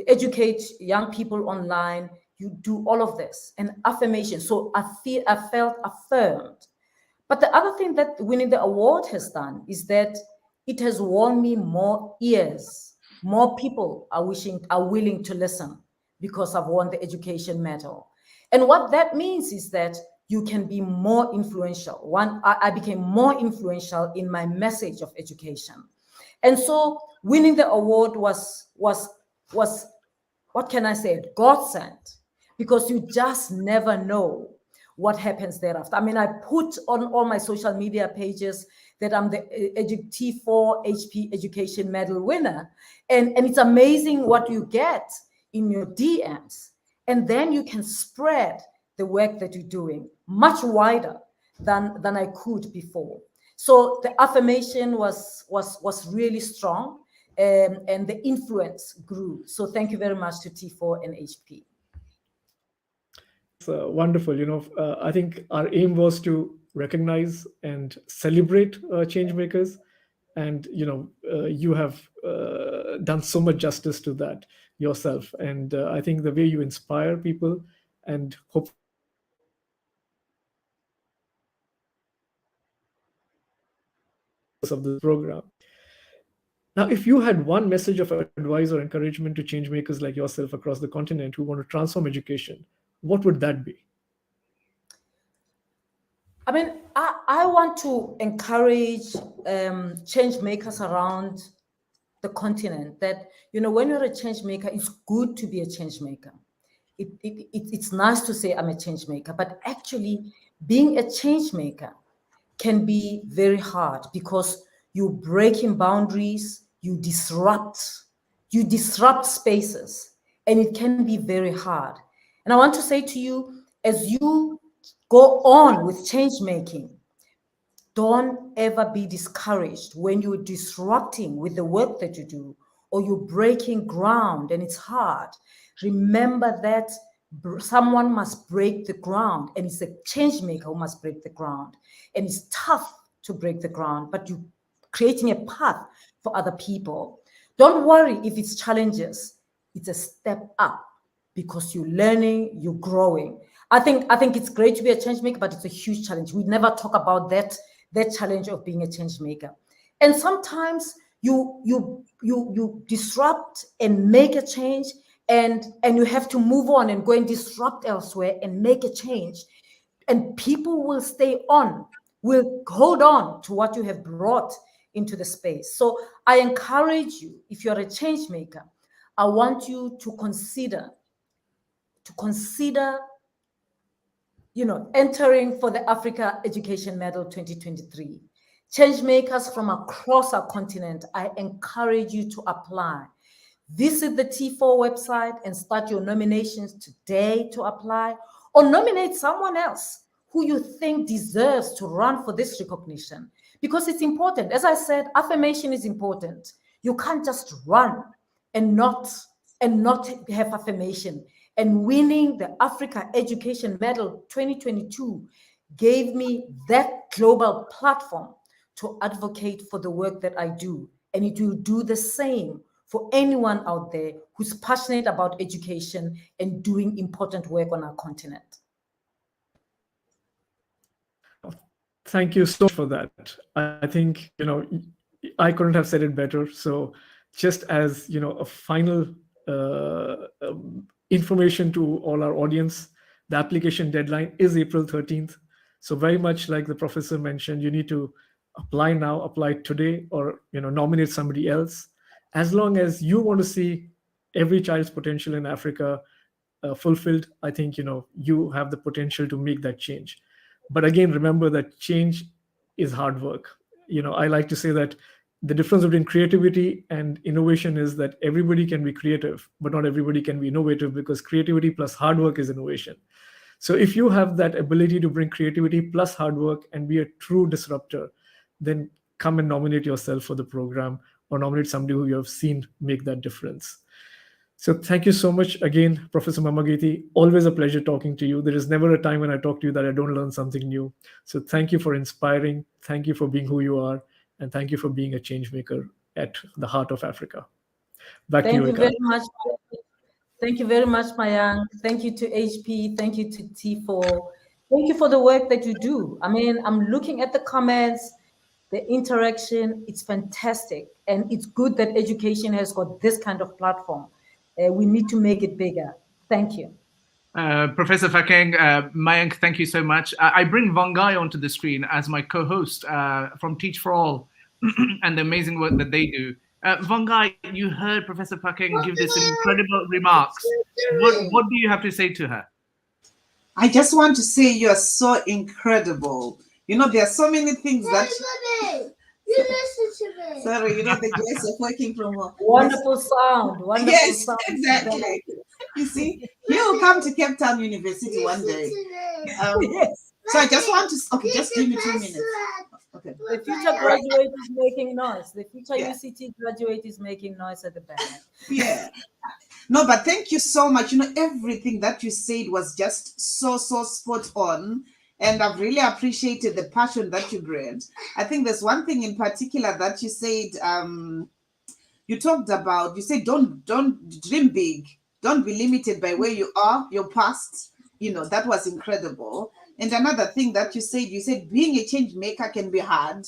[SPEAKER 14] educate young people online, you do all of this, and affirmation. So I felt affirmed. But the other thing that winning the award has done is that it has won me more ears. More people are willing to listen because I've won the education medal. And what that means is that you can be more influential. I became more influential in my message of education. And so winning the award was what can I say, godsend, because you just never know what happens thereafter. I mean, I put on all my social media pages that I'm the T4 HP Education Medal winner. And it's amazing what you get in your DMs. And then you can spread the work that you're doing much wider than I could before. So the affirmation was really strong, and the influence grew. So thank you very much to T4 and HP.
[SPEAKER 8] Wonderful. I think our aim was to recognize and celebrate change makers, and you have done so much justice to that yourself. And I think the way you inspire people and hope of the program. Now, if you had one message of advice or encouragement to change makers like yourself across the continent who want to transform education, what would that be?
[SPEAKER 14] I mean, I want to encourage change makers around the continent that, when you're a change maker, it's good to be a change maker. It's nice to say I'm a change maker, but actually being a change maker can be very hard because you're breaking boundaries, you disrupt spaces, and it can be very hard. And I want to say to you, as you go on with change making, don't ever be discouraged when you're disrupting with the work that you do, or you're breaking ground and it's hard. Remember that someone must break the ground, and it's a change maker who must break the ground. And it's tough to break the ground, but you're creating a path for other people. Don't worry if it's challenges. It's a step up because you're learning, you're growing. I think it's great to be a change maker, but it's a huge challenge. We never talk about that challenge of being a change maker. And sometimes you disrupt and make a change, and you have to move on and go and disrupt elsewhere and make a change. And people will stay on, will hold on to what you have brought into the space. So I encourage you, if you're a change maker, I want you to consider, entering for the Africa Education Medal 2023. Change makers from across our continent, I encourage you to apply. Visit the T4 website and start your nominations today to apply, or nominate someone else who you think deserves to run for this recognition, because it's important. As I said, affirmation is important. You can't just run and not have affirmation. And winning the Africa Education Medal 2022 gave me that global platform to advocate for the work that I do. And it will do the same for anyone out there who's passionate about education and doing important work on our continent.
[SPEAKER 8] Thank you so much for that. I think, I couldn't have said it better. So just as, a final information to all our audience, the application deadline is April 13th. So very much like the professor mentioned, you need to apply now, apply today, or, nominate somebody else. As long as you want to see every child's potential in Africa fulfilled, I think, you have the potential to make that change. But again, remember that change is hard work. I like to say that the difference between creativity and innovation is that everybody can be creative, but not everybody can be innovative, because creativity plus hard work is innovation. So if you have that ability to bring creativity plus hard work and be a true disruptor, then come and nominate yourself for the program, or nominate somebody who you have seen make that difference. So thank you so much again, Professor Mamokgethi. Always a pleasure talking to you. There is never a time when I talk to you that I don't learn something new. So thank you for inspiring. Thank you for being who you are. And thank you for being a change maker at the heart of Africa. Back to you,
[SPEAKER 14] Thank you very much. Thank you very much, Mayank. Thank you to HP. Thank you to T4. Thank you for the work that you do. I mean, I'm looking at the comments, the interaction. It's fantastic. And it's good that education has got this kind of platform. We need to make it bigger. Thank you.
[SPEAKER 12] Professor Phakeng, Mayank, thank you so much. I bring Vangai onto the screen as my co-host from Teach for All and the amazing work that they do. Vangai, you heard Professor Phakeng give this incredible remarks. What do you have to say to her?
[SPEAKER 11] I just want to say you are so incredible. There are so many things that... You listen to me. Sorry, the guys are working from home.
[SPEAKER 14] Wonderful sound. Wonderful
[SPEAKER 11] yes,
[SPEAKER 14] sound.
[SPEAKER 11] Exactly. You see, he'll come to Cape Town University one day.
[SPEAKER 14] Yes.
[SPEAKER 11] So I just want to... Okay, just give me 2 minutes. Okay.
[SPEAKER 14] The future graduate is making noise. The future UCT graduate is making noise at the back.
[SPEAKER 11] Yeah. No, but thank you so much. Everything that you said was just so spot on. And I've really appreciated the passion that you brought. I think there's one thing in particular that you said, you talked about, you said, don't dream big. Don't be limited by where you are, your past. That was incredible. And another thing that you said being a change maker can be hard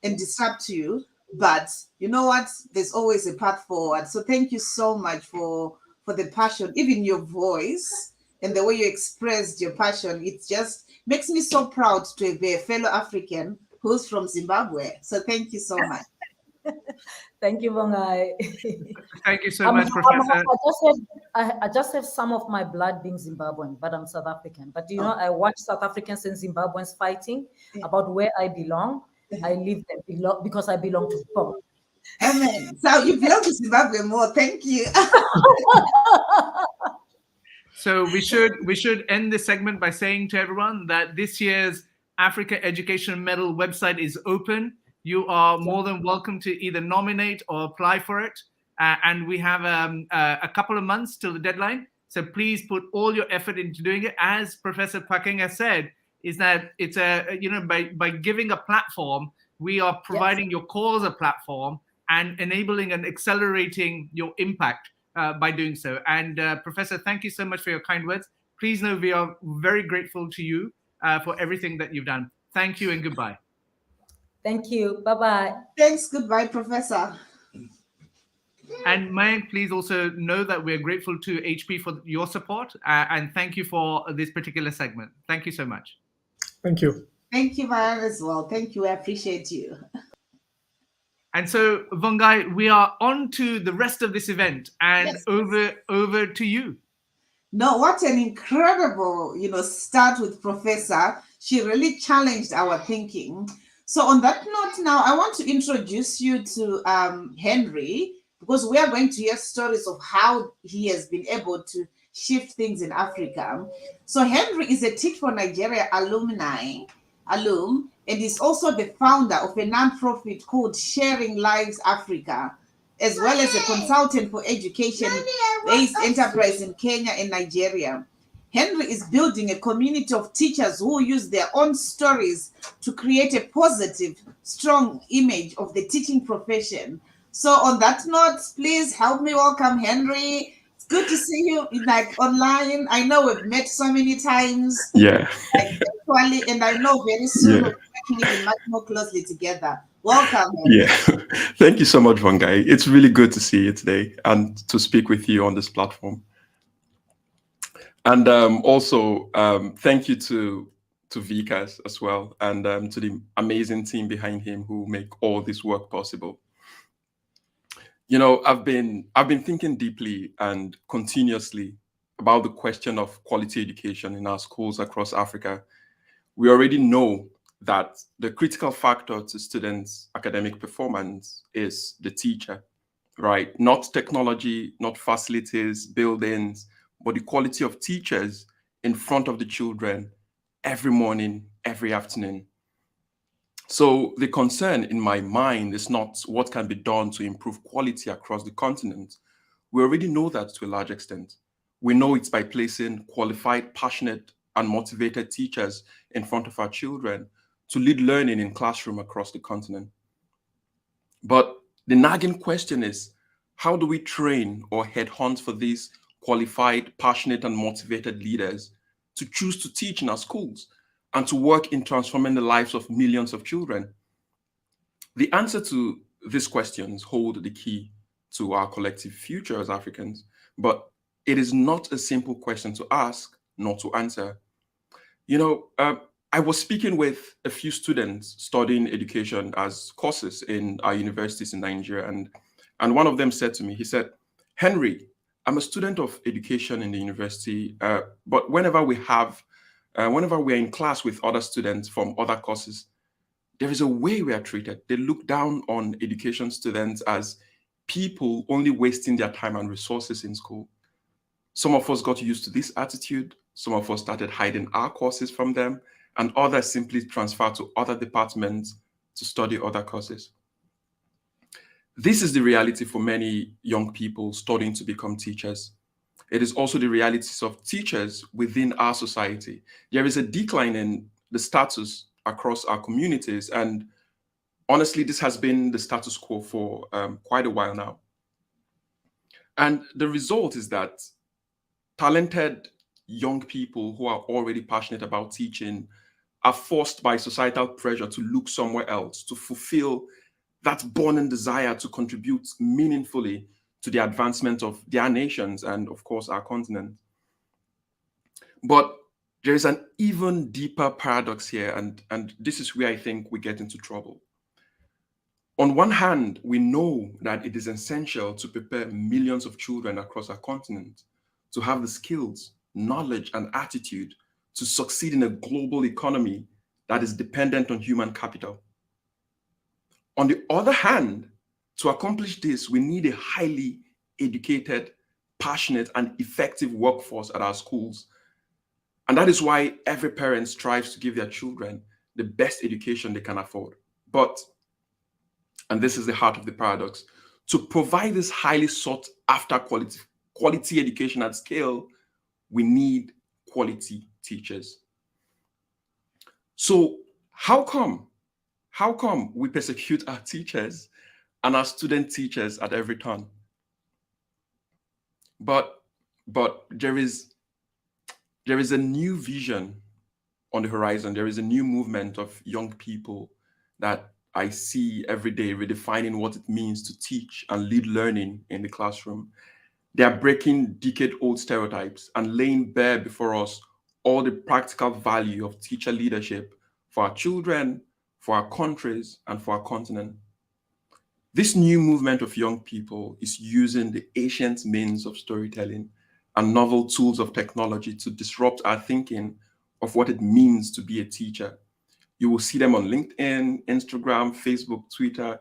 [SPEAKER 11] and disrupt you. But you know what? There's always a path forward. So thank you so much for the passion, even your voice and the way you expressed your passion. It just makes me so proud to be a fellow African who's from Zimbabwe. So thank you so much.
[SPEAKER 14] Thank you, Vangai.
[SPEAKER 12] Thank you so much, Professor.
[SPEAKER 14] I just have some of my blood being Zimbabwean, but I'm South African. But I watch South Africans and Zimbabweans fighting about where I belong. I live there because I belong to both.
[SPEAKER 11] Amen. So you belong to Zimbabwe more. Thank you.
[SPEAKER 12] So we should end this segment by saying to everyone that this year's Africa Education Medal website is open. You are more than welcome to either nominate or apply for it. And we have a couple of months till the deadline. So please put all your effort into doing it. As Professor Phakeng has said, is that it's by giving a platform, we are providing your cause a platform and enabling and accelerating your impact by doing so. And Professor, thank you so much for your kind words. Please know we are very grateful to you for everything that you've done. Thank you and goodbye.
[SPEAKER 14] Thank you. Bye-bye.
[SPEAKER 11] Thanks. Goodbye, Professor.
[SPEAKER 12] And Mayank, please also know that we're grateful to HP for your support and thank you for this particular segment. Thank you so much.
[SPEAKER 8] Thank you.
[SPEAKER 11] Thank you, Mayank, as well. Thank you. I appreciate you.
[SPEAKER 12] And so, Vongai, we are on to the rest of this event, and over to you.
[SPEAKER 11] No, what an incredible, start with Professor. She really challenged our thinking. So on that note now, I want to introduce you to Henry, because we are going to hear stories of how he has been able to shift things in Africa. So Henry is a Teach for Nigeria alum, and is also the founder of a nonprofit called Sharing Lives Africa, as well as a consultant for education-based enterprise in Kenya and Nigeria. Henry is building a community of teachers who use their own stories to create a positive, strong image of the teaching profession. So on that note, please help me welcome Henry. It's good to see you online. I know we've met so many times.
[SPEAKER 15] Yeah.
[SPEAKER 11] Virtually, and I know very soon we'll be working even much more closely together. Welcome, Henry.
[SPEAKER 15] Yeah. Thank you so much, Vongai. It's really good to see you today and to speak with you on this platform. And also, thank you to Vikas as well, and to the amazing team behind him who make all this work possible. I've been thinking deeply and continuously about the question of quality education in our schools across Africa. We already know that the critical factor to students' academic performance is the teacher, right? Not technology, not facilities, buildings, but the quality of teachers in front of the children every morning, every afternoon. So the concern in my mind is not what can be done to improve quality across the continent. We already know that to a large extent. We know it's by placing qualified, passionate, and motivated teachers in front of our children to lead learning in classroom across the continent. But the nagging question is, how do we train or headhunt for these qualified, passionate, and motivated leaders to choose to teach in our schools and to work in transforming the lives of millions of children? The answer to these questions hold the key to our collective future as Africans, but it is not a simple question to ask, nor to answer. I was speaking with a few students studying education as courses in our universities in Nigeria, and one of them said to me, he said, "Henry, I'm a student of education in the university, but whenever we're in class with other students from other courses, there is a way we are treated. They look down on education students as people only wasting their time and resources in school. Some of us got used to this attitude. Some of us started hiding our courses from them, and others simply transferred to other departments to study other courses." This is the reality for many young people studying to become teachers. It is also the realities of teachers within our society. There is a decline in the status across our communities, and honestly, this has been the status quo for quite a while now. And the result is that talented young people who are already passionate about teaching are forced by societal pressure to look somewhere else to fulfill that burning desire to contribute meaningfully to the advancement of their nations and, of course, our continent. But there is an even deeper paradox here, and this is where I think we get into trouble. On one hand, we know that it is essential to prepare millions of children across our continent to have the skills, knowledge, and attitude to succeed in a global economy that is dependent on human capital. On the other hand, to accomplish this, we need a highly educated, passionate, and effective workforce at our schools. And that is why every parent strives to give their children the best education they can afford. But, and this is the heart of the paradox, to provide this highly sought after quality education at scale We need quality teachers. So how come we persecute our teachers and our student teachers at every turn? But there is a new vision on the horizon. There is a new movement of young people that I see every day redefining what it means to teach and lead learning in the classroom. They are breaking decade-old stereotypes and laying bare before us all the practical value of teacher leadership for our children, for our countries, and for our continent. This new movement of young people is using the ancient means of storytelling and novel tools of technology to disrupt our thinking of what it means to be a teacher. You will see them on LinkedIn, Instagram, Facebook, Twitter,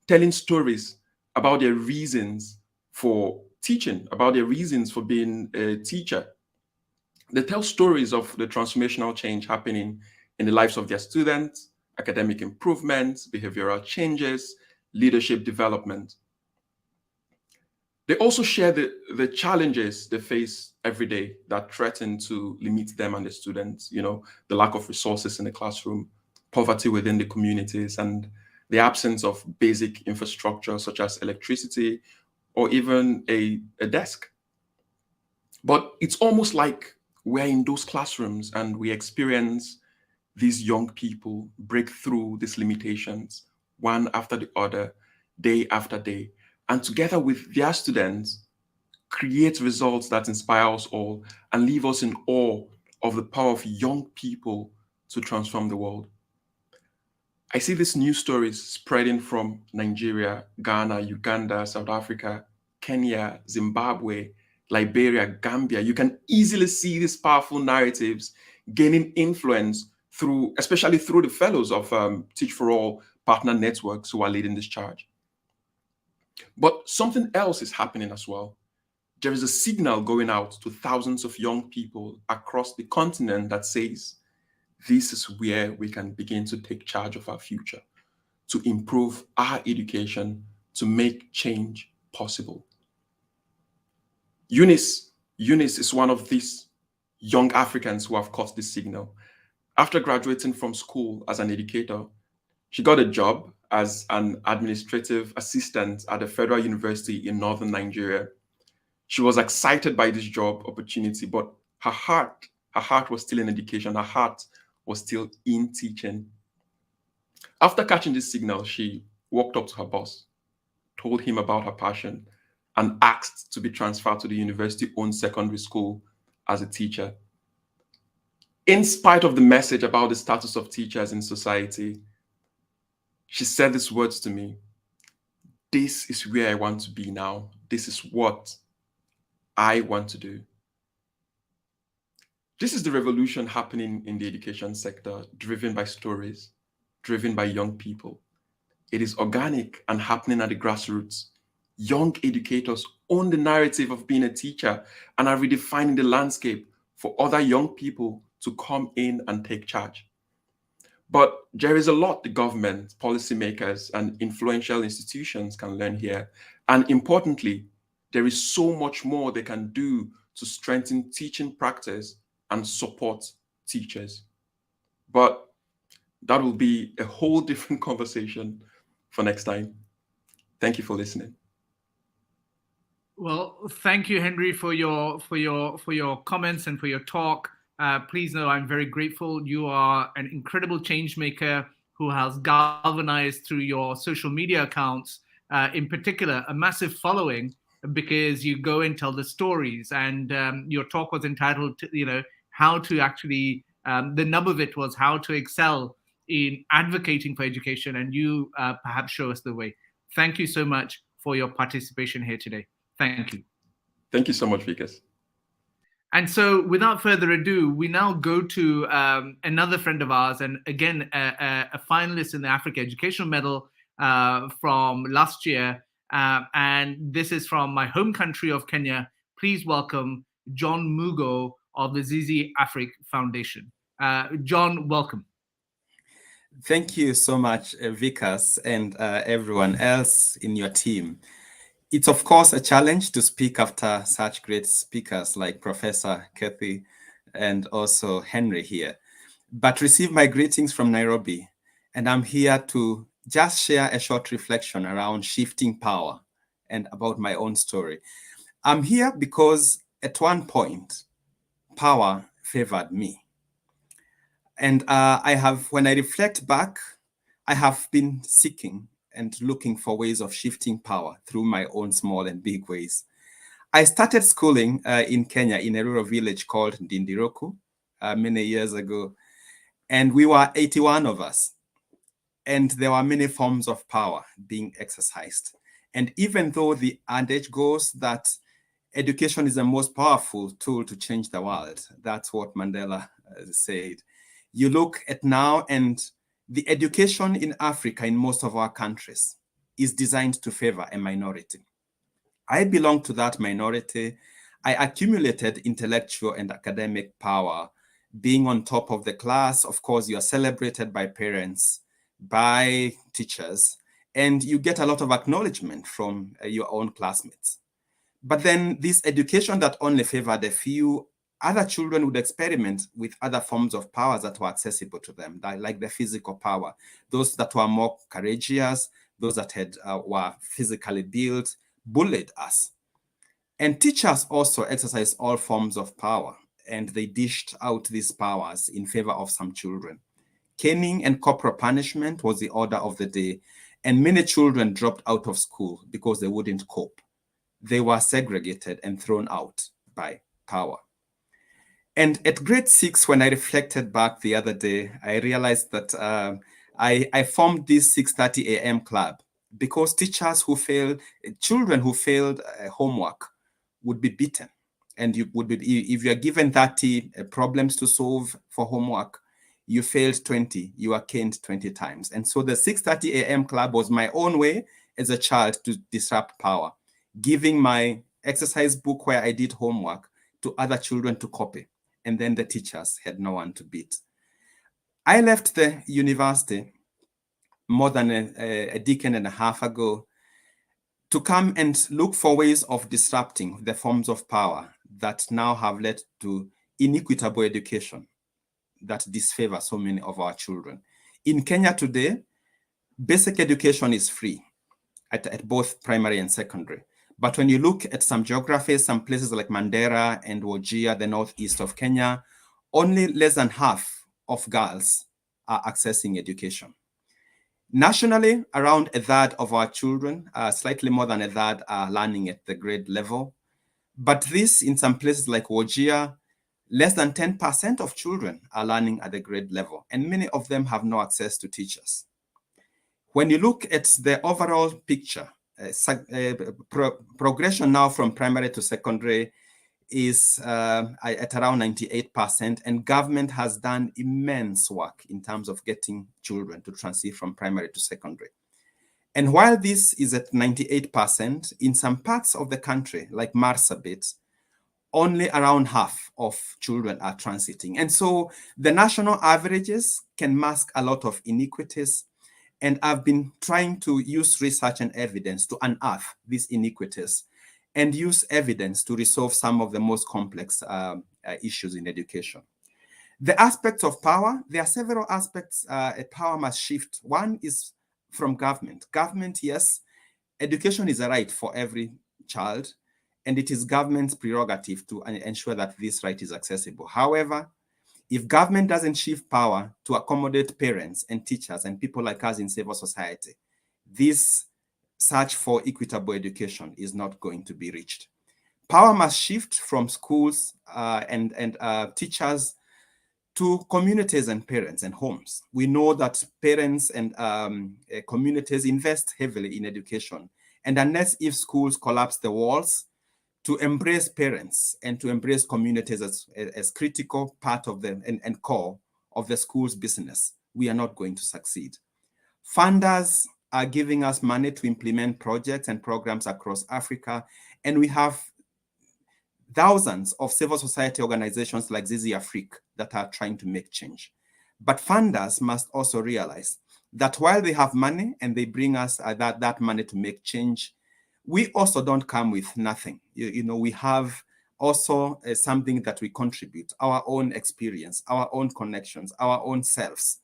[SPEAKER 15] telling stories about their reasons for teaching, about their reasons for being a teacher. They tell stories of the transformational change happening in the lives of their students, academic improvements, behavioral changes, leadership development. They also share the challenges they face every day that threaten to limit them and the students, you know, the lack of resources in the classroom, poverty within the communities, and the absence of basic infrastructure such as electricity or even a desk. But it's almost like we're in those classrooms and we experience these young people break through these limitations one after the other, day after day, and together with their students, create results that inspire us all and leave us in awe of the power of young people to transform the world. I see these news stories spreading from Nigeria, Ghana, Uganda, South Africa, Kenya, Zimbabwe, Liberia, Gambia. You can easily see these powerful narratives gaining influence through, especially through the fellows of Teach for All partner networks who are leading this charge. But something else is happening as well. There is a signal going out to thousands of young people across the continent that says, this is where we can begin to take charge of our future, to improve our education, to make change possible. Eunice is one of these young Africans who have caught this signal. After graduating from school as an educator, she got a job as an administrative assistant at a federal university in northern Nigeria. She was excited by this job opportunity, but her heart was still in education. Her heart was still in teaching. After catching this signal, she walked up to her boss, told him about her passion, and asked to be transferred to the university-owned secondary school as a teacher. In spite of the message about the status of teachers in society, she said these words to me: this is where I want to be now. This is what I want to do. This is the revolution happening in the education sector, driven by stories, driven by young people. It is organic and happening at the grassroots. Young educators own the narrative of being a teacher and are redefining the landscape for other young people to come in and take charge. But there is a lot the government, policymakers, and influential institutions can learn here. And importantly, there is so much more they can do to strengthen teaching practice and support teachers. But that will be a whole different conversation for next time. Thank you for listening.
[SPEAKER 12] Well, thank you, Henry, for your comments and for your talk. Please know I'm very grateful. You are an incredible change maker who has galvanized through your social media accounts, in particular, a massive following, because you go and tell the stories. And your talk was entitled, how to actually, the nub of it was how to excel in advocating for education, and you perhaps show us the way. Thank you so much for your participation here today. Thank you.
[SPEAKER 15] Thank you so much, Vikas.
[SPEAKER 12] And so without further ado, we now go to another friend of ours, and again, a finalist in the Africa Educational Medal from last year. And this is from my home country of Kenya. Please welcome John Mugo of the Zizi Afrique Foundation. John, welcome.
[SPEAKER 16] Thank you so much, Vikas, and everyone else in your team. It's of course a challenge to speak after such great speakers like Professor Gethi and also Henry here. But receive my greetings from Nairobi, and I'm here to just share a short reflection around shifting power and about my own story. I'm here because at one point, power favored me. And when I reflect back, I have been seeking and looking for ways of shifting power through my own small and big ways. I started schooling in Kenya in a rural village called Ndindiroku many years ago. And we were 81 of us. And there were many forms of power being exercised. And even though the adage goes that education is the most powerful tool to change the world, that's what Mandela said. You look at now, and the education in Africa, in most of our countries, is designed to favor a minority. I belong to that minority. I accumulated intellectual and academic power. Being on top of the class, of course, you are celebrated by parents, by teachers, and you get a lot of acknowledgement from your own classmates. But then this education that only favored a few, other children would experiment with other forms of powers that were accessible to them, like the physical power, those that were more courageous, those that were physically built, bullied us. And teachers also exercised all forms of power, and they dished out these powers in favor of some children. Caning and corporal punishment was the order of the day, and many children dropped out of school because they wouldn't cope. They were segregated and thrown out by power. And at grade 6, when I reflected back the other day, I realized that I formed this 6:30 a.m. club because teachers who failed, children who failed homework would be beaten. And you would be, if you are given 30 problems to solve for homework, you failed 20, you are caned 20 times. And so the 6:30 a.m. club was my own way as a child to disrupt power, giving my exercise book where I did homework to other children to copy. And then the teachers had no one to beat. I left the university more than a decade and a half ago to come and look for ways of disrupting the forms of power that now have led to inequitable education that disfavor so many of our children. In Kenya today, basic education is free at both primary and secondary. But when you look at some geographies, some places like Mandera and Wajir, the northeast of Kenya, only less than half of girls are accessing education. Nationally, around a third of our children, slightly more than a third, are learning at the grade level. But this, in some places like Wajir, less than 10% of children are learning at the grade level, and many of them have no access to teachers. When you look at the overall picture, progression now from primary to secondary is at around 98%, and government has done immense work in terms of getting children to transit from primary to secondary. And while this is at 98%, in some parts of the country, like Marsabit, only around half of children are transiting. And so the national averages can mask a lot of inequities. And I've been trying to use research and evidence to unearth these inequities and use evidence to resolve some of the most complex issues in education. The aspects of power, there are several aspects power must shift. One is from government. Government, yes, education is a right for every child, and it is government's prerogative to ensure that this right is accessible. However, if government doesn't shift power to accommodate parents and teachers and people like us in civil society, this search for equitable education is not going to be reached. Power must shift from schools and teachers to communities and parents and homes. We know that parents and communities invest heavily in education. And unless if schools collapse the walls, to embrace parents and to embrace communities as critical part of them and core of the school's business, we are not going to succeed. Funders are giving us money to implement projects and programs across Africa, and we have thousands of civil society organizations like Zizi Afrique that are trying to make change. But funders must also realize that while they have money and they bring us that money to make change, we also don't come with nothing. You know, we have also something that we contribute, our own experience, our own connections, our own selves.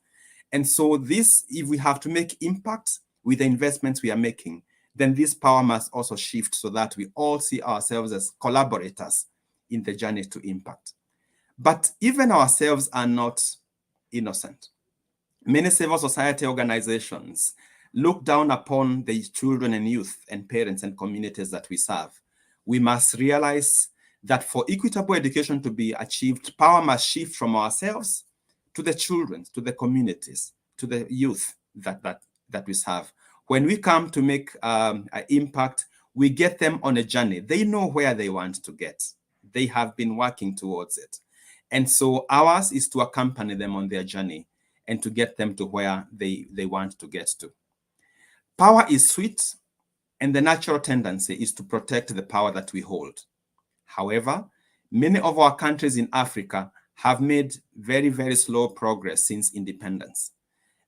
[SPEAKER 16] And so this, if we have to make impact with the investments we are making, then this power must also shift so that we all see ourselves as collaborators in the journey to impact. But even ourselves are not innocent. Many civil society organizations look down upon the children and youth and parents and communities that we serve. We must realize that for equitable education to be achieved, power must shift from ourselves to the children, to the communities, to the youth that we serve. When we come to make an impact, we get them on a journey. They know where they want to get. They have been working towards it. And so ours is to accompany them on their journey and to get them to where they want to get to. Power is sweet, and the natural tendency is to protect the power that we hold. However, many of our countries in Africa have made very, very slow progress since independence.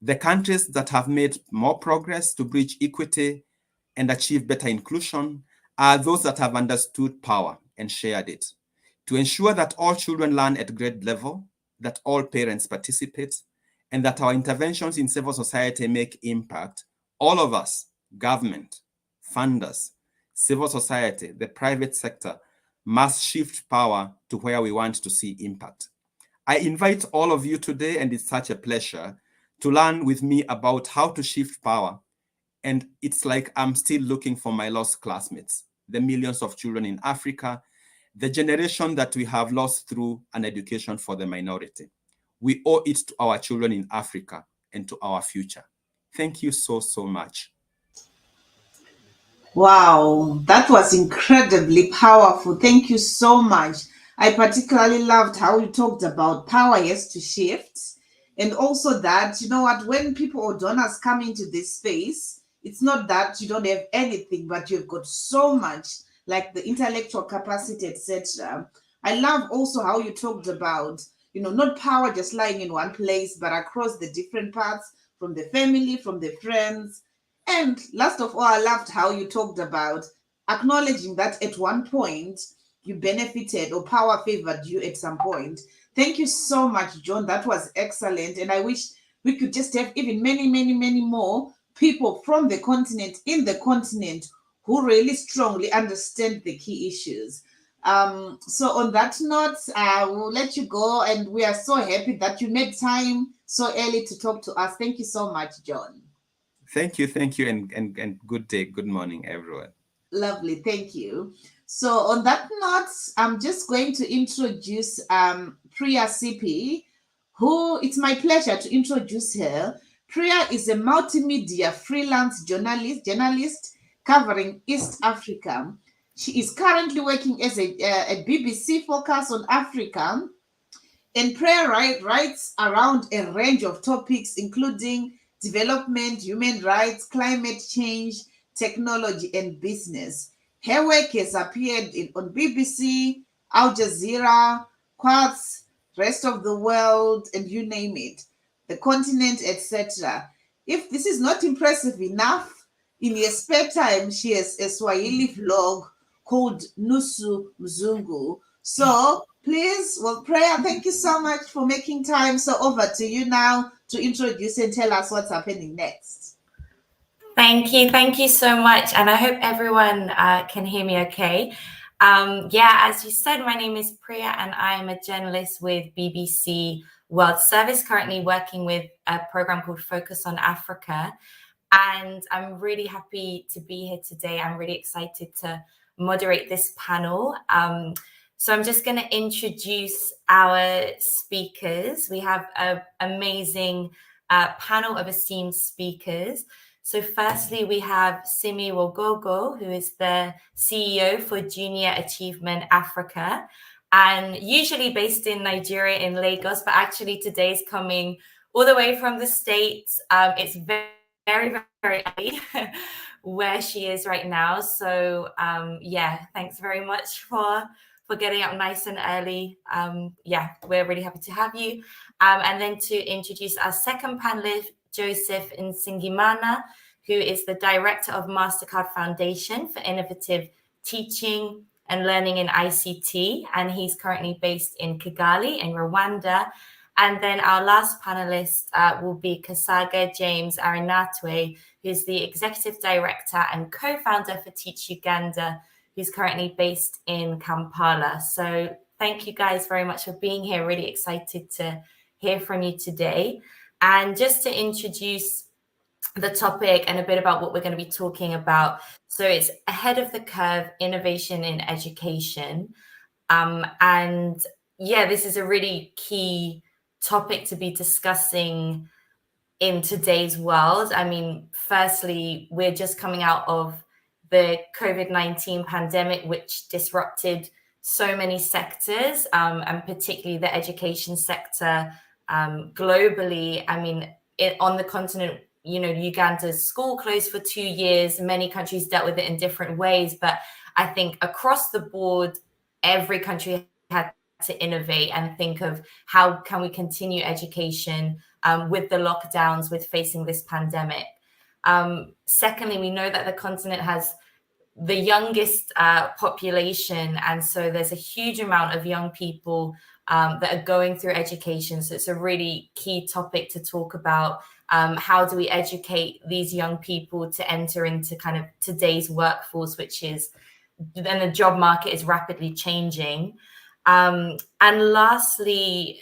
[SPEAKER 16] The countries that have made more progress to bridge equity and achieve better inclusion are those that have understood power and shared it. To ensure that all children learn at grade level, that all parents participate, and that our interventions in civil society make impact, all of us, government, funders, civil society, the private sector, must shift power to where we want to see impact. I invite all of you today, and it's such a pleasure, to learn with me about how to shift power. And it's like I'm still looking for my lost classmates, the millions of children in Africa, the generation that we have lost through an education for the minority. We owe it to our children in Africa and to our future. Thank you so, so much.
[SPEAKER 11] Wow, that was incredibly powerful. Thank you so much. I particularly loved how you talked about power has to shift. And also that, you know what, when people or donors come into this space, it's not that you don't have anything, but you've got so much, like the intellectual capacity, etc. I love also how you talked about, you know, not power just lying in one place, but across the different paths, from the family, from the friends. And last of all, I loved how you talked about acknowledging that at one point you benefited or power favored you at some point. Thank you so much, John. That was excellent. And I wish we could just have even many, many, many more people from the continent, in the continent, who really strongly understand the key issues. So on that note, I will let you go. And we are so happy that you made time so early to talk to us. Thank you so much, John.
[SPEAKER 16] Thank you, and good day, good morning, everyone.
[SPEAKER 11] Lovely, thank you. So on that note, I'm just going to introduce Priya CP, who it's my pleasure to introduce her. Priya is a multimedia freelance journalist covering East Africa. She is currently working as a BBC focus on Africa, and Priya writes around a range of topics, including development, human rights, climate change, technology, and business. Her work has appeared on BBC, Al Jazeera, Quartz, Rest of the World, and you name it, The Continent, etc. If this is not impressive enough, in her spare time, she has a Swahili vlog called Nusu Mzungu. So please, well, Priya, thank you so much for making time. So over to you now to introduce and tell us what's happening next.
[SPEAKER 17] Thank you so much. And I hope everyone can hear me okay. As you said, my name is Priya and I'm a journalist with BBC World Service, currently working with a program called Focus on Africa. And I'm really happy to be here today. I'm really excited to moderate this panel. So I'm just going to introduce our speakers. We have an amazing panel of esteemed speakers. So firstly, we have Simi Wogogo, who is the CEO for Junior Achievement Africa, and usually based in Nigeria, in Lagos, but actually today is coming all the way from the States. It's very, very, very early where she is right now. So thanks very much for getting up nice and early. We're really happy to have you. And then to introduce our second panelist, Joseph Nsingimana, who is the Director of MasterCard Foundation for Innovative Teaching and Learning in ICT, and he's currently based in Kigali in Rwanda. And then our last panelist will be Kasaga James Arinatwe, who's the Executive Director and Co-founder for Teach Uganda, who's currently based in Kampala. So thank you guys very much for being here. Really excited to hear from you today. And just to introduce the topic and a bit about what we're going to be talking about. So it's ahead of the curve, innovation in education. And yeah, this is a really key topic to be discussing in today's world. I mean, firstly, we're just coming out of the COVID-19 pandemic, which disrupted so many sectors, and particularly the education sector globally. I mean, on the continent, you know, Uganda's school closed for 2 years. Many countries dealt with it in different ways, but I think across the board, every country had to innovate and think of how can we continue education with the lockdowns, with facing this pandemic. Secondly, we know that the continent has the youngest population, and so there's a huge amount of young people that are going through education. So it's a really key topic to talk about. How do we educate these young people to enter into kind of today's workforce, which is, then the job market is rapidly changing. And lastly,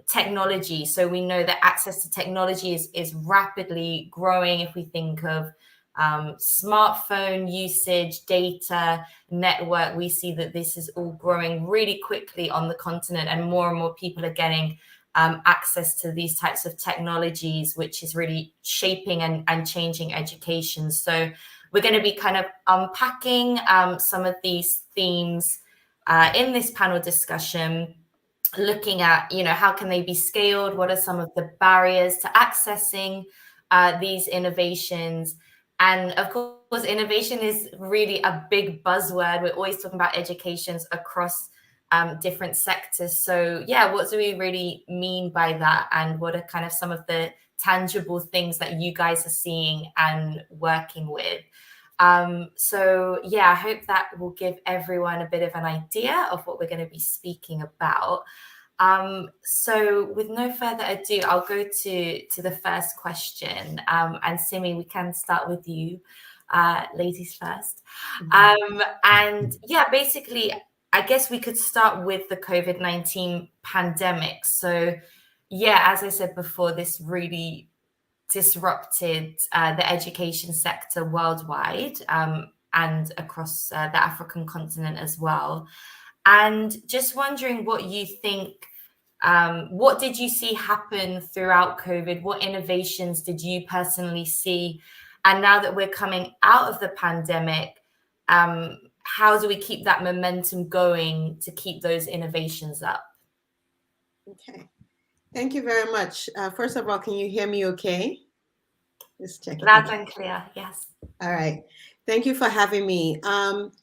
[SPEAKER 17] technology. So we know that access to technology is rapidly growing. If we think of smartphone usage, data, network, we see that this is all growing really quickly on the continent, and more people are getting access to these types of technologies, which is really shaping and changing education. So we're going to be kind of unpacking some of these themes in this panel discussion, looking at, you know, how can they be scaled? What are some of the barriers to accessing these innovations? And of course, innovation is really a big buzzword. We're always talking about educations across different sectors. So yeah, what do we really mean by that? And what are kind of some of the tangible things that you guys are seeing and working with? So yeah, I hope that will give everyone a bit of an idea of what we're going to be speaking about. So with no further ado, I'll go to the first question. And Simi, we can start with you, ladies first. And yeah, basically, I guess we could start with the COVID-19 pandemic. So yeah, as I said before, this really disrupted the education sector worldwide and across the African continent as well. And just wondering what you think, what did you see happen throughout COVID? What innovations did you personally see? And now that we're coming out of the pandemic, how do we keep that momentum going to keep those innovations up?
[SPEAKER 18] Okay, thank you very much. First of all, can you hear me okay? Just checking.
[SPEAKER 17] Loud and clear, yes.
[SPEAKER 18] All right. Thank you for having me.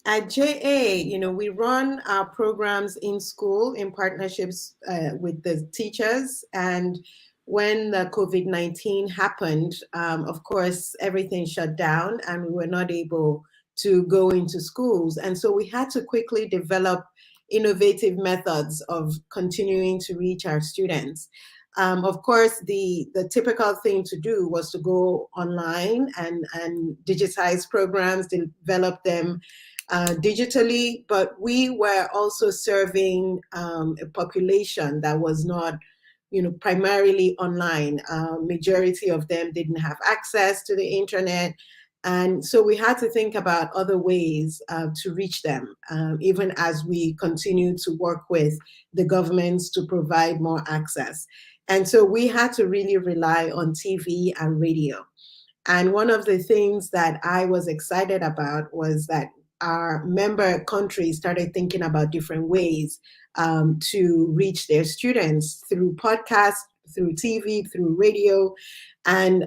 [SPEAKER 18] At JA, you know, we run our programs in school in partnerships with the teachers. And when the COVID-19 happened, of course, everything shut down and we were not able to go into schools. And so we had to quickly develop innovative methods of continuing to reach our students. Of course, the typical thing to do was to go online and digitize programs, develop them digitally, but we were also serving a population that was not, you know, primarily online. Majority of them didn't have access to the internet. And so we had to think about other ways to reach them, even as we continue to work with the governments to provide more access. And so we had to really rely on TV and radio. And one of the things that I was excited about was that our member countries started thinking about different ways to reach their students through podcasts, through TV, through radio. And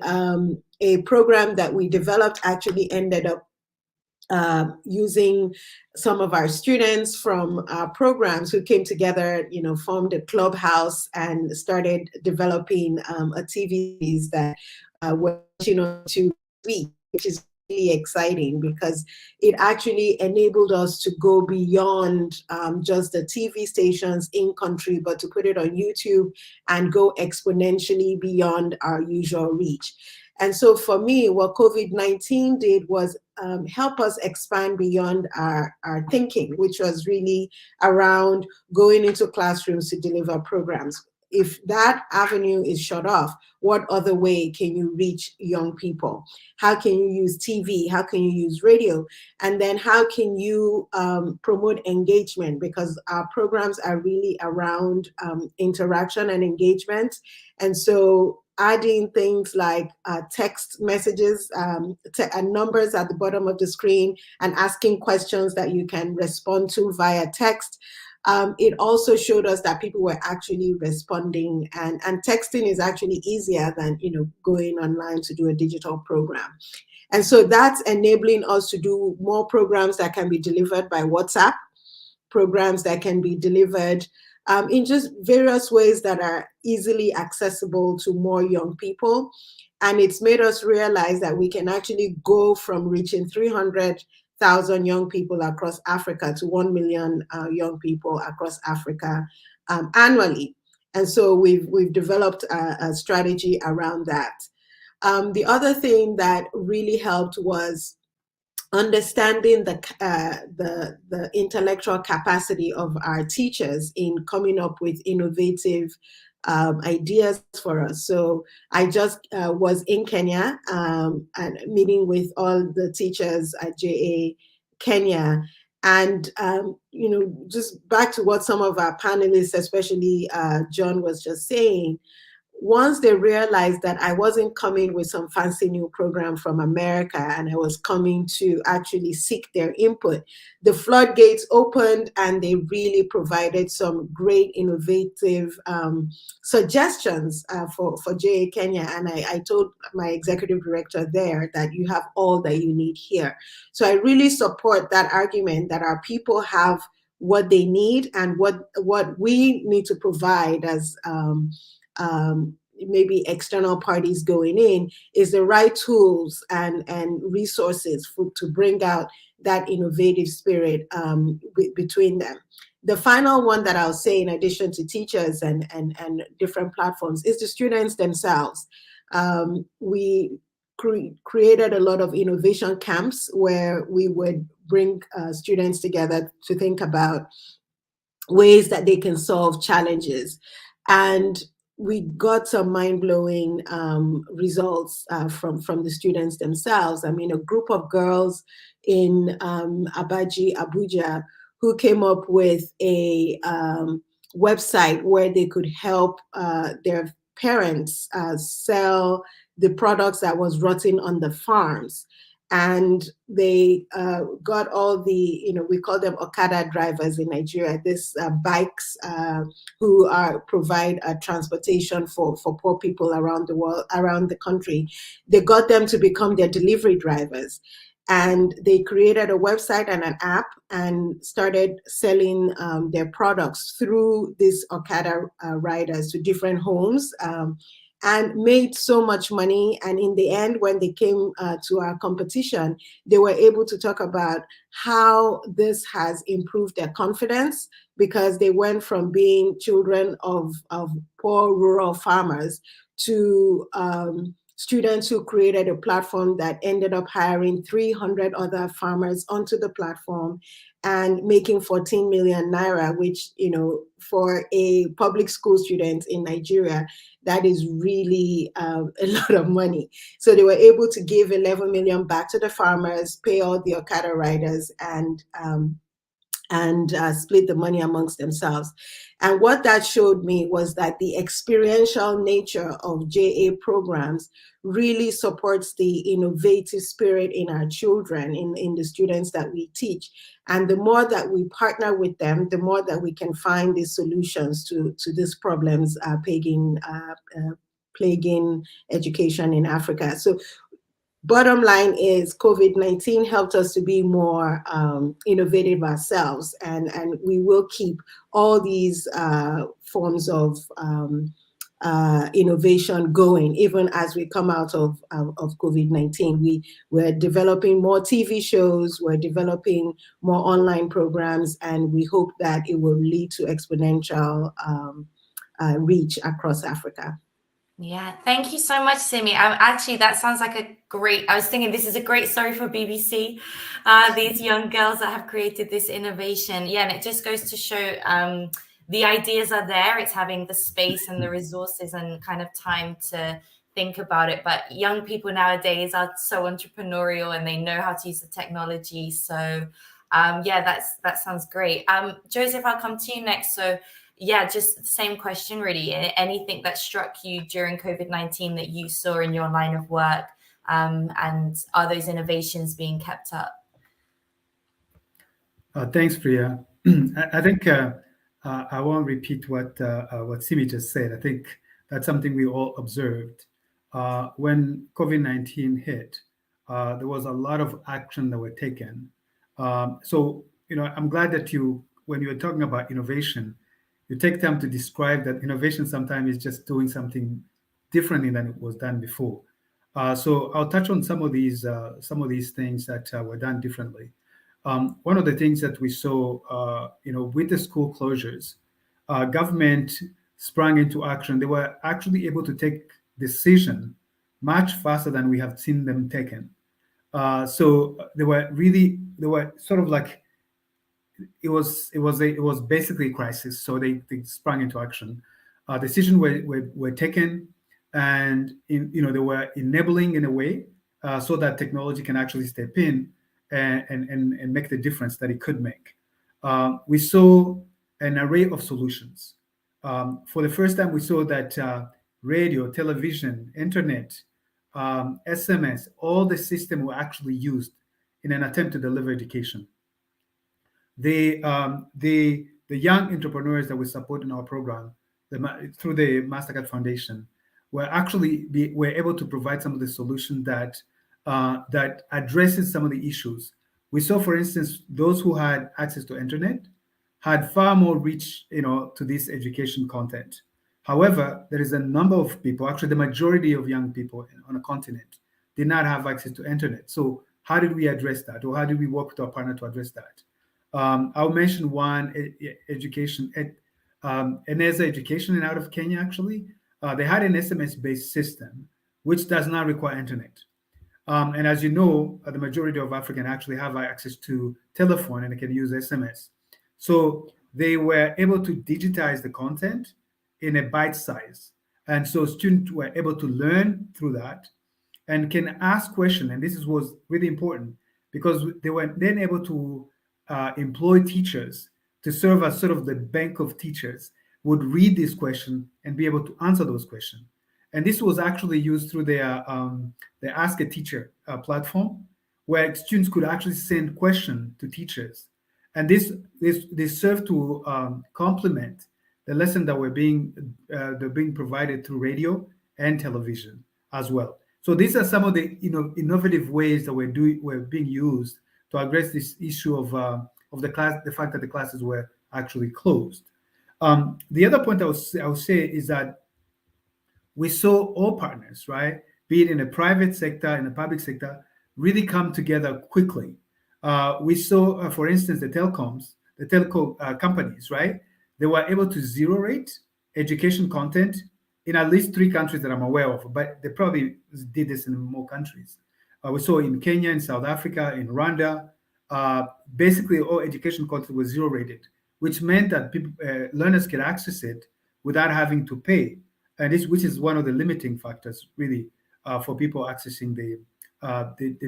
[SPEAKER 18] a program that we developed actually ended up using some of our students from our programs who came together, you know, formed a clubhouse and started developing a TV series that were, you know, to week. which is really exciting because it actually enabled us to go beyond just the TV stations in country, but to put it on YouTube and go exponentially beyond our usual reach. And so for me, what COVID-19 did was help us expand beyond our thinking, which was really around going into classrooms to deliver programs. If that avenue is shut off, what other way can you reach young people? How can you use TV? How can you use radio? And then how can you promote engagement? Because our programs are really around interaction and engagement. And so adding things like text messages and numbers at the bottom of the screen and asking questions that you can respond to via text. It also showed us that people were actually responding, and texting is actually easier than going online to do a digital program. And so that's enabling us to do more programs that can be delivered by WhatsApp, programs that can be delivered in just various ways that are easily accessible to more young people. And it's made us realize that we can actually go from reaching 300,000 young people across Africa to 1 million young people across Africa annually. And so we've developed a strategy around that. The other thing that really helped was understanding the intellectual capacity of our teachers in coming up with innovative ideas for us. So I just was in Kenya and meeting with all the teachers at JA Kenya. And, just back to what some of our panelists, especially John, was just saying, once they realized that I wasn't coming with some fancy new program from America and I was coming to actually seek their input, the floodgates opened and they really provided some great innovative suggestions for JA Kenya. And I told my executive director there that you have all that you need here. So I really support that argument that our people have what they need, and what we need to provide as maybe external parties going in is the right tools and resources to bring out that innovative spirit between them. The final one that I'll say, in addition to teachers and different platforms, is the students themselves. We created a lot of innovation camps where we would bring students together to think about ways that they can solve challenges. And we got some mind-blowing results from the students themselves. I mean, a group of girls in Abuja, who came up with a website where they could help their parents sell the products that was rotting on the farms. And they got all the, we call them Okada drivers in Nigeria, these bikes who provide transportation for poor people around the world, around the country. They got them to become their delivery drivers. And they created a website and an app and started selling their products through these Okada riders to different homes. And made so much money. And in the end, when they came to our competition, they were able to talk about how this has improved their confidence, because they went from being children of poor rural farmers to students who created a platform that ended up hiring 300 other farmers onto the platform and making 14 million naira, which, for a public school student in Nigeria, that is really a lot of money. So they were able to give 11 million back to the farmers, pay all the Okada riders, and split the money amongst themselves. And what that showed me was that the experiential nature of JA programs really supports the innovative spirit in our children, in the students that we teach. And the more that we partner with them, the more that we can find these solutions to these problems plaguing education in Africa. So bottom line is COVID-19 helped us to be more innovative ourselves, and we will keep all these forms of innovation going, even as we come out of COVID-19. We're developing more TV shows, we're developing more online programs, and we hope that it will lead to exponential reach across Africa.
[SPEAKER 17] Yeah, thank you so much, Simi. Actually, that sounds like a great, I was thinking this is a great story for BBC, these young girls that have created this innovation. Yeah, and it just goes to show the ideas are there. It's having the space and the resources and kind of time to think about it. But young people nowadays are so entrepreneurial and they know how to use the technology. So yeah, that sounds great. Joseph, I'll come to you next. So yeah, just the same question really. Anything that struck you during COVID-19 that you saw in your line of work, and are those innovations being kept up?
[SPEAKER 19] Thanks, Priya. I think I won't repeat what Simi just said. I think that's something we all observed. When COVID-19 hit, there was a lot of action that were taken. So, I'm glad that when you were talking about innovation, you take time to describe that innovation sometimes is just doing something differently than it was done before. So I'll touch on some of these things that were done differently. One of the things that we saw, with the school closures, government sprang into action. They were actually able to take decision much faster than we have seen them taken. So they were sort of like, it was basically a crisis. So they sprang into action. Decisions were taken, and they were enabling in a way so that technology can actually step in and make the difference that it could make. We saw an array of solutions. For the first time, we saw that radio, television, internet, SMS, all the systems were actually used in an attempt to deliver education. The young entrepreneurs that we support in our program through the Mastercard Foundation were able to provide some of the solutions that addresses some of the issues. We saw, for instance, those who had access to internet had far more reach, to this education content. However, there is a number of people, actually the majority of young people on a continent, did not have access to internet. So how did we address that, or how did we work with our partner to address that? I'll mention one education, Eneza Education out of Kenya, actually. They had an SMS-based system, which does not require internet. And as you know, the majority of Africans actually have access to telephone and they can use SMS. So they were able to digitize the content in a bite size. And so students were able to learn through that and can ask questions. And this was really important because they were then able to employ teachers to serve as sort of the bank of teachers who would read this question and be able to answer those questions. And this was actually used through their Ask a Teacher platform, where students could actually send questions to teachers. And this served to complement the lesson that were being provided through radio and television as well. So these are some of the innovative ways that were being used to address this issue of the fact that the classes were actually closed. The other point I would say is that we saw all partners, right, be it in the private sector, in the public sector, really come together quickly. We saw, for instance, the telco companies, right? They were able to zero rate education content in at least 3 countries that I'm aware of, but they probably did this in more countries. We saw in Kenya, in South Africa, in Rwanda, basically all education content was zero rated, which meant that learners could access it without having to pay. And which is one of the limiting factors, really, for people accessing the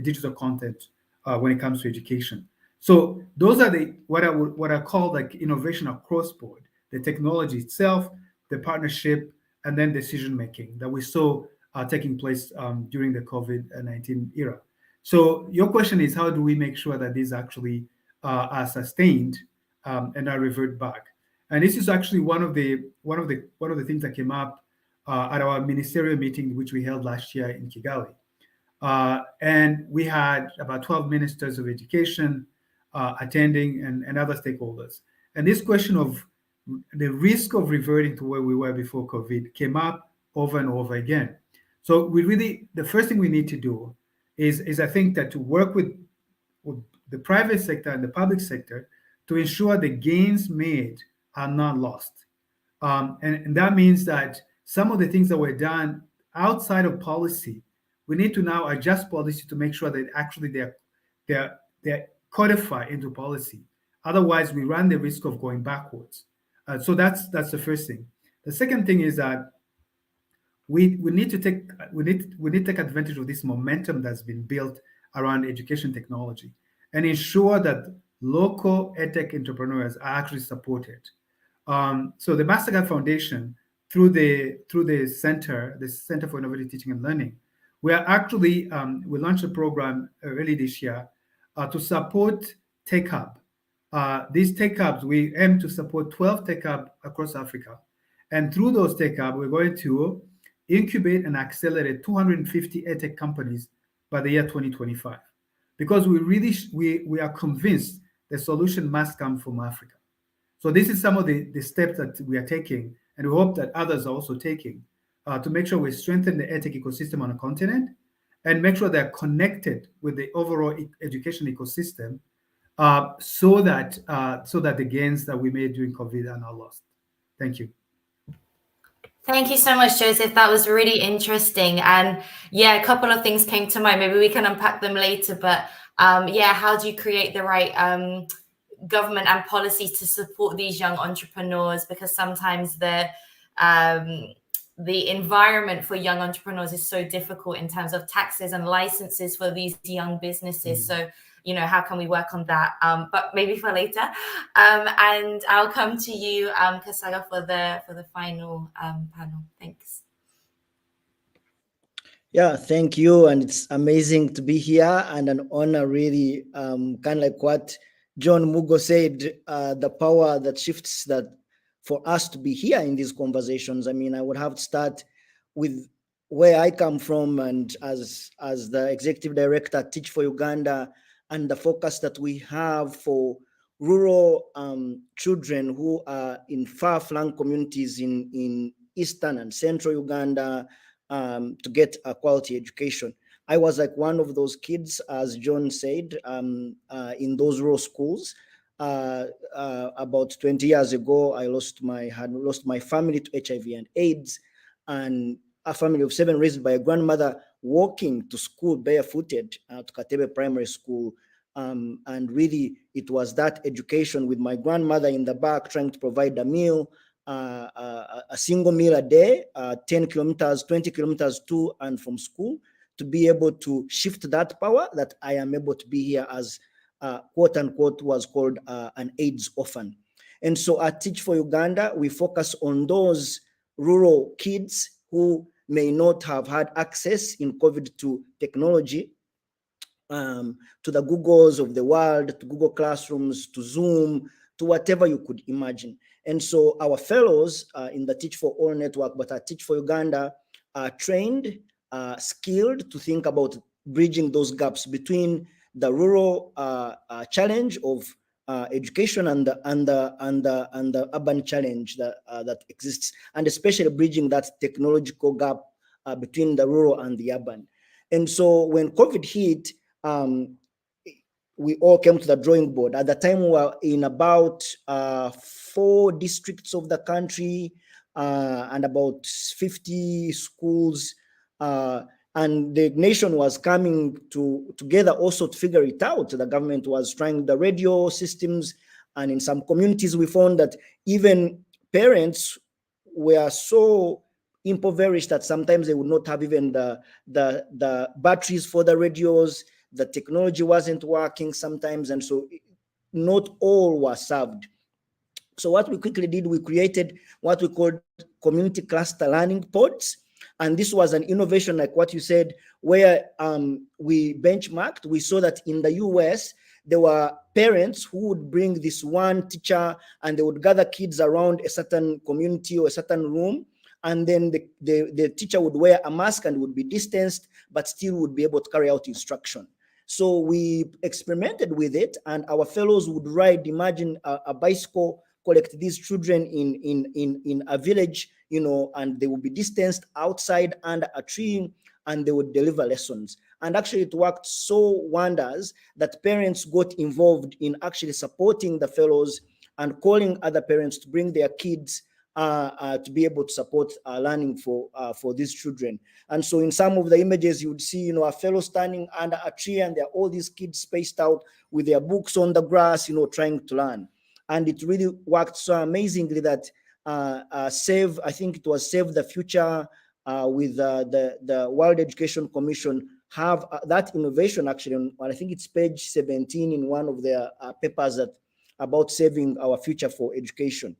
[SPEAKER 19] digital content when it comes to education. So those are what I call like innovation across board: the technology itself, the partnership, and then decision making that we saw taking place during the COVID-19 era. So your question is, how do we make sure that these actually are sustained and are revert back? And this is actually one of the things that came up at our ministerial meeting, which we held last year in Kigali. And we had about 12 ministers of education attending and other stakeholders. And this question of the risk of reverting to where we were before COVID came up over and over again. So the first thing we need to do is I think that to work with the private sector and the public sector to ensure the gains made are not lost. And that means that some of the things that were done outside of policy, we need to now adjust policy to make sure that actually they're codified into policy. Otherwise, we run the risk of going backwards. So that's the first thing. The second thing is that we need to take advantage of this momentum that's been built around education technology and ensure that local edtech entrepreneurs are actually supported. So the Mastercard Foundation, through the Center for Innovative Teaching and Learning, we are actually we launched a program early this year to support Tech Hub. These Tech Hubs, we aim to support 12 Tech Hubs across Africa. And through those Tech Hubs, we're going to incubate and accelerate 250 edtech companies by the year 2025. Because we are convinced the solution must come from Africa. So this is some of the steps that we are taking, and we hope that others are also taking to make sure we strengthen the edtech ecosystem on the continent and make sure they're connected with the overall education ecosystem so that the gains that we made during COVID are not lost. Thank you.
[SPEAKER 17] Thank you so much, Joseph. That was really interesting. And yeah, a couple of things came to mind. Maybe we can unpack them later. But yeah, how do you create the right government and policies to support these young entrepreneurs? Because sometimes the environment for young entrepreneurs is so difficult in terms of taxes and licenses for these young businesses. So, you know, how can we work on that? But maybe for later. And I'll come to you, Kasaga, for the final panel. Thanks.
[SPEAKER 20] Yeah, thank you. And it's amazing to be here and an honor, really, kind of like what John Mugo said, the power that shifts that for us to be here in these conversations. I mean, I would have to start with where I come from, and as the executive director at Teach for Uganda, and the focus that we have for rural children who are in far-flung communities in eastern and central Uganda to get a quality education. I was like one of those kids, as John said, in those rural schools. About 20 years ago, I had lost my family to HIV and AIDS, and a family of 7 raised by a grandmother walking to school barefooted to Katebe Primary School. And really, it was that education with my grandmother in the back trying to provide a meal, a single meal a day, 10 kilometers, 20 kilometers to and from school, to be able to shift that power that I am able to be here as quote unquote was called an AIDS orphan. And so at Teach for Uganda, we focus on those rural kids who may not have had access in COVID to technology, to the Googles of the world, to Google Classrooms, to Zoom, to whatever you could imagine. And so our fellows in the Teach for All network, but at Teach for Uganda, are trained, skilled to think about bridging those gaps between the rural challenge of education and the urban challenge that exists, and especially bridging that technological gap between the rural and the urban. And so when COVID hit, we all came to the drawing board. At the time, we were in about 4 districts of the country and about 50 schools. And the nation was coming together also to figure it out. The government was trying the radio systems, and in some communities we found that even parents were so impoverished that sometimes they would not have even the batteries for the radios. The technology wasn't working sometimes, and so not all were served. So what we quickly did, we created what we called community cluster learning pods. And this was an innovation, like what you said, where we benchmarked. We saw that in the US, there were parents who would bring this one teacher, and they would gather kids around a certain community or a certain room. And then the teacher would wear a mask and would be distanced, but still would be able to carry out instruction. So we experimented with it, and our fellows would ride, imagine a bicycle collect these children in a village, you know, and they will be distanced outside under a tree, and they would deliver lessons. And actually it worked so wonders that parents got involved in actually supporting the fellows and calling other parents to bring their kids to be able to support learning for these children. And so in some of the images, you would see, you know, a fellow standing under a tree, and there are all these kids spaced out with their books on the grass, you know, trying to learn. And it really worked so amazingly that I think it was Save the Future with the World Education Commission have that innovation actually on, I think it's page 17 in one of their papers that about saving our future for education.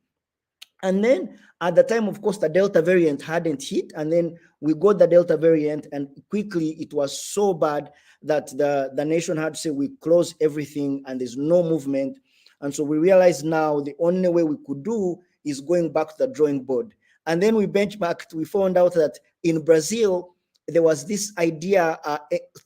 [SPEAKER 20] And then at the time, of course, the Delta variant hadn't hit, and then we got the Delta variant, and quickly it was so bad that the nation had to say we close everything and there's no movement. And so we realized now the only way we could do is going back to the drawing board. And then we benchmarked, we found out that in Brazil, there was this idea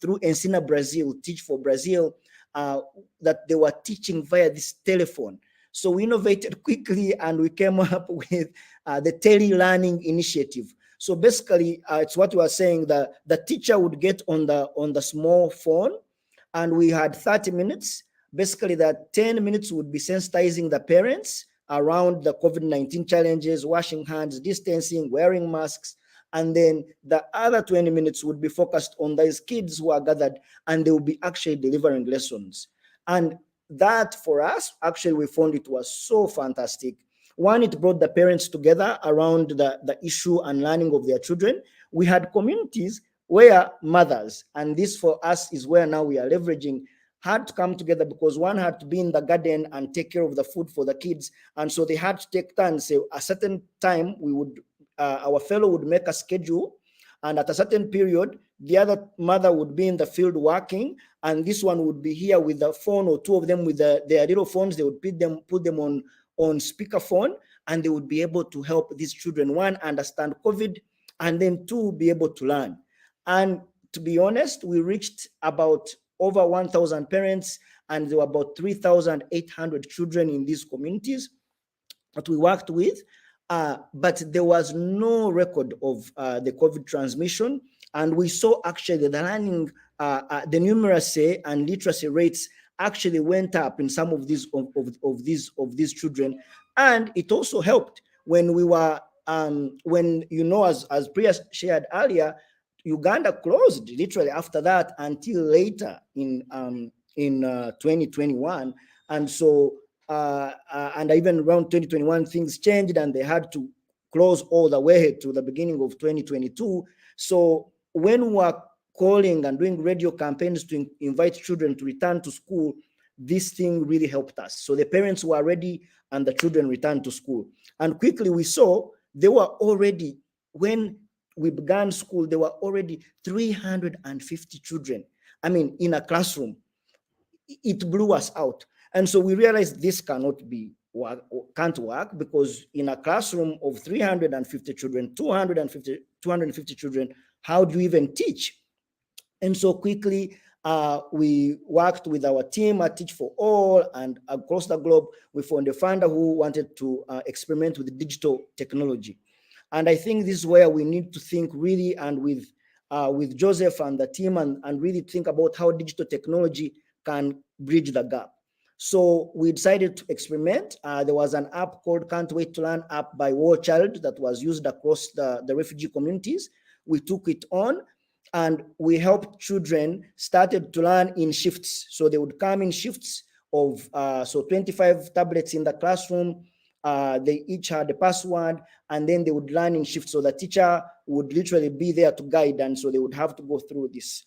[SPEAKER 20] through Ensina Brazil, Teach for Brazil, that they were teaching via this telephone. So we innovated quickly and we came up with the tele-learning initiative. So basically, it's what you are saying, that the teacher would get on the small phone, and we had 30 minutes. Basically, that 10 minutes would be sensitizing the parents around the COVID-19 challenges, washing hands, distancing, wearing masks. And then the other 20 minutes would be focused on those kids who are gathered, and they will be actually delivering lessons. And that for us, actually, we found it was so fantastic. One, it brought the parents together around the issue and learning of their children. We had communities where mothers, and this for us is where now we are leveraging, had to come together because one had to be in the garden and take care of the food for the kids. And so they had to take turns. So a certain time we would, our fellow would make a schedule, and at a certain period, the other mother would be in the field working, and this one would be here with the phone, or two of them with their little phones. They would put them on speakerphone, and they would be able to help these children, one, understand COVID, and then two, be able to learn. And to be honest, we reached about over 1,000 parents, and there were about 3,800 children in these communities that we worked with. But there was no record of the COVID transmission. And we saw actually the learning, the numeracy and literacy rates actually went up in some of these these children. And it also helped when we were, when, you know, as Priya shared earlier, Uganda closed literally after that until later in 2021. And so, and even around 2021, things changed and they had to close all the way to the beginning of 2022. So when we were calling and doing radio campaigns to invite children to return to school, this thing really helped us. So the parents were ready and the children returned to school. And quickly we saw there were already, when we began school, there were already 350 children. I mean, in a classroom. It blew us out. And so we realized this cannot be, can't work, because in a classroom of 350 children, 250 children, how do you even teach? And so quickly, we worked with our team at Teach for All, and across the globe, we found a funder who wanted to experiment with digital technology. And I think this is where we need to think really, and with Joseph and the team, and really think about how digital technology can bridge the gap. So we decided to experiment. There was an app called Can't Wait to Learn app by War Child that was used across the refugee communities. We took it on and we helped children started to learn in shifts. So they would come in shifts of, so 25 tablets in the classroom. They each had a password, and then they would learn in shifts. So the teacher would literally be there to guide, and so they would have to go through this.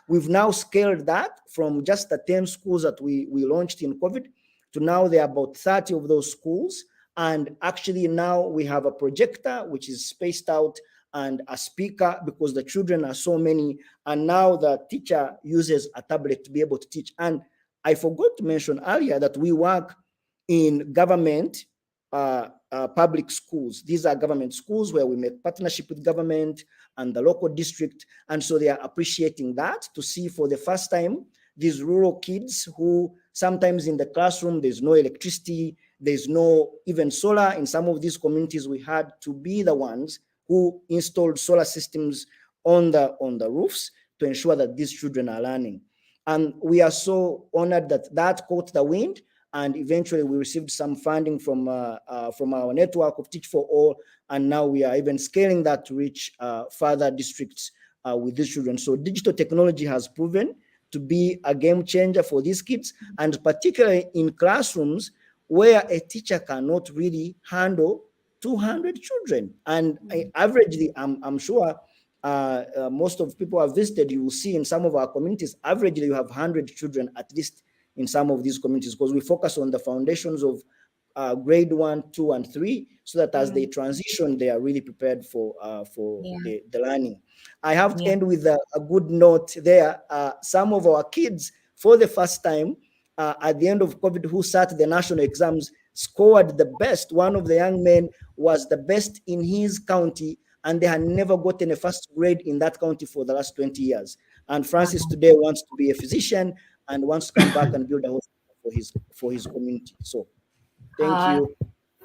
[SPEAKER 20] We've now scaled that from just the 10 schools that we launched in COVID to now there are about 30 of those schools. And actually now we have a projector, which is spaced out, and a speaker, because the children are so many. And now the teacher uses a tablet to be able to teach. And I forgot to mention earlier that we work in government public schools. These are government schools where we make partnership with government and the local district. And so they are appreciating that, to see for the first time these rural kids who sometimes in the classroom, there's no electricity, There's no even solar. In some of these communities, we had to be the ones who installed solar systems on the roofs to ensure that these children are learning. And we are so honored that caught the wind, and eventually we received some funding from our network of Teach for All, and now we are even scaling that to reach further districts with these children. So digital technology has proven to be a game changer for these kids, and particularly in classrooms where a teacher cannot really handle 200 children. And averagely, I'm sure most of people have visited, you will see in some of our communities, averagely you have 100 children at least in some of these communities, because we focus on the foundations of grade 1, 2, and 3, so that as they transition, they are really prepared for the learning. I have to end with a good note there. Some of our kids, for the first time, at the end of COVID, who sat the national exams, scored the best. One of the young men was the best in his county, and they had never gotten a first grade in that county for the last 20 years. And Francis today wants to be a physician and wants to come back and build a hospital for his community. So thank you.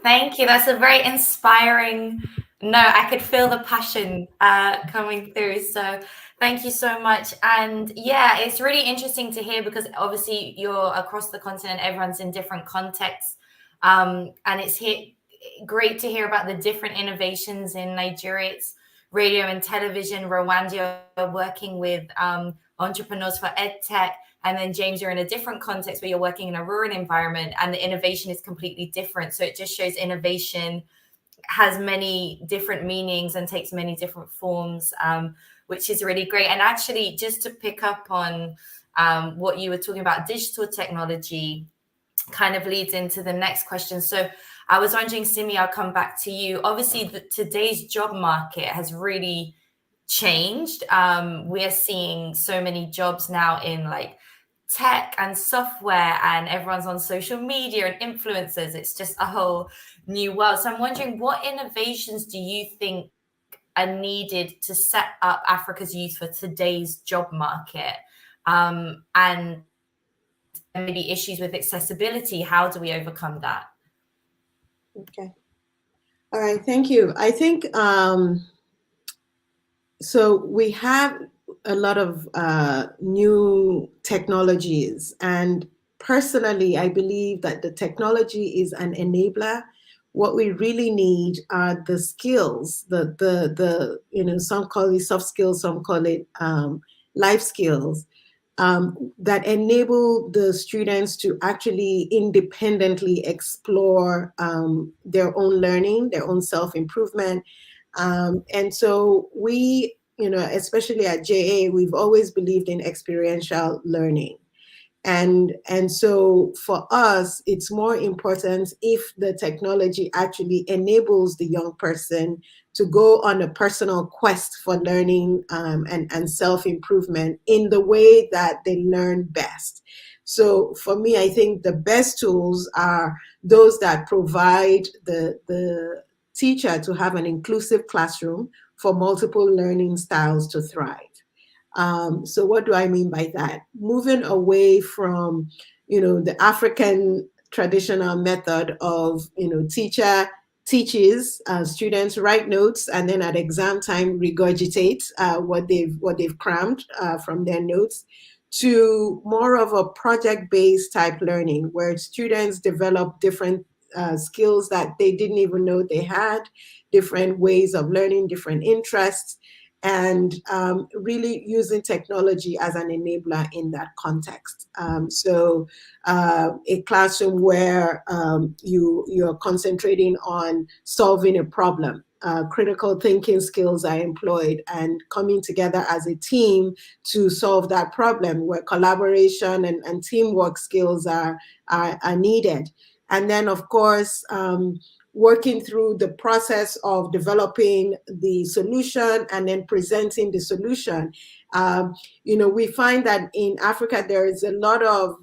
[SPEAKER 17] Thank you. That's a very inspiring note. I could feel the passion coming through. So thank you so much. And yeah, it's really interesting to hear, because obviously you're across the continent, everyone's in different contexts. And it's great to hear about the different innovations in Nigeria. It's radio and television. Rwanda are working with entrepreneurs for EdTech. And then James, you're in a different context where you're working in a rural environment and the innovation is completely different. So it just shows innovation has many different meanings and takes many different forms, which is really great. And actually, just to pick up on what you were talking about, digital technology kind of leads into the next question. So I was wondering, Simi, I'll come back to you. Obviously, today's job market has really changed. We're seeing so many jobs now in like tech and software, and everyone's on social media and influencers. It's just a whole new world. So I'm wondering, what innovations do you think are needed to set up Africa's youth for today's job market? And maybe issues with accessibility, how do we overcome that?
[SPEAKER 18] Okay. All right, thank you. I think, so we have a lot of new technologies, and personally, I believe that the technology is an enabler. What we really need are the skills, the some call it soft skills, some call it life skills, that enable the students to actually independently explore their own learning, their own self-improvement. And so we, especially at JA, we've always believed in experiential learning. And so for us, it's more important if the technology actually enables the young person to go on a personal quest for learning and self-improvement in the way that they learn best. So for me, I think the best tools are those that provide the teacher to have an inclusive classroom for multiple learning styles to thrive. So what do I mean by that? Moving away from, the African traditional method of, teacher teaches, students write notes, and then at exam time regurgitate what they've crammed from their notes, to more of a project-based type learning, where students develop different skills that they didn't even know they had, different ways of learning, different interests, and really using technology as an enabler in that context. So a classroom where you're concentrating on solving a problem, critical thinking skills are employed, and coming together as a team to solve that problem, where collaboration and teamwork skills are needed. And then, of course, working through the process of developing the solution and then presenting the solution. We find that in Africa, there is a lot of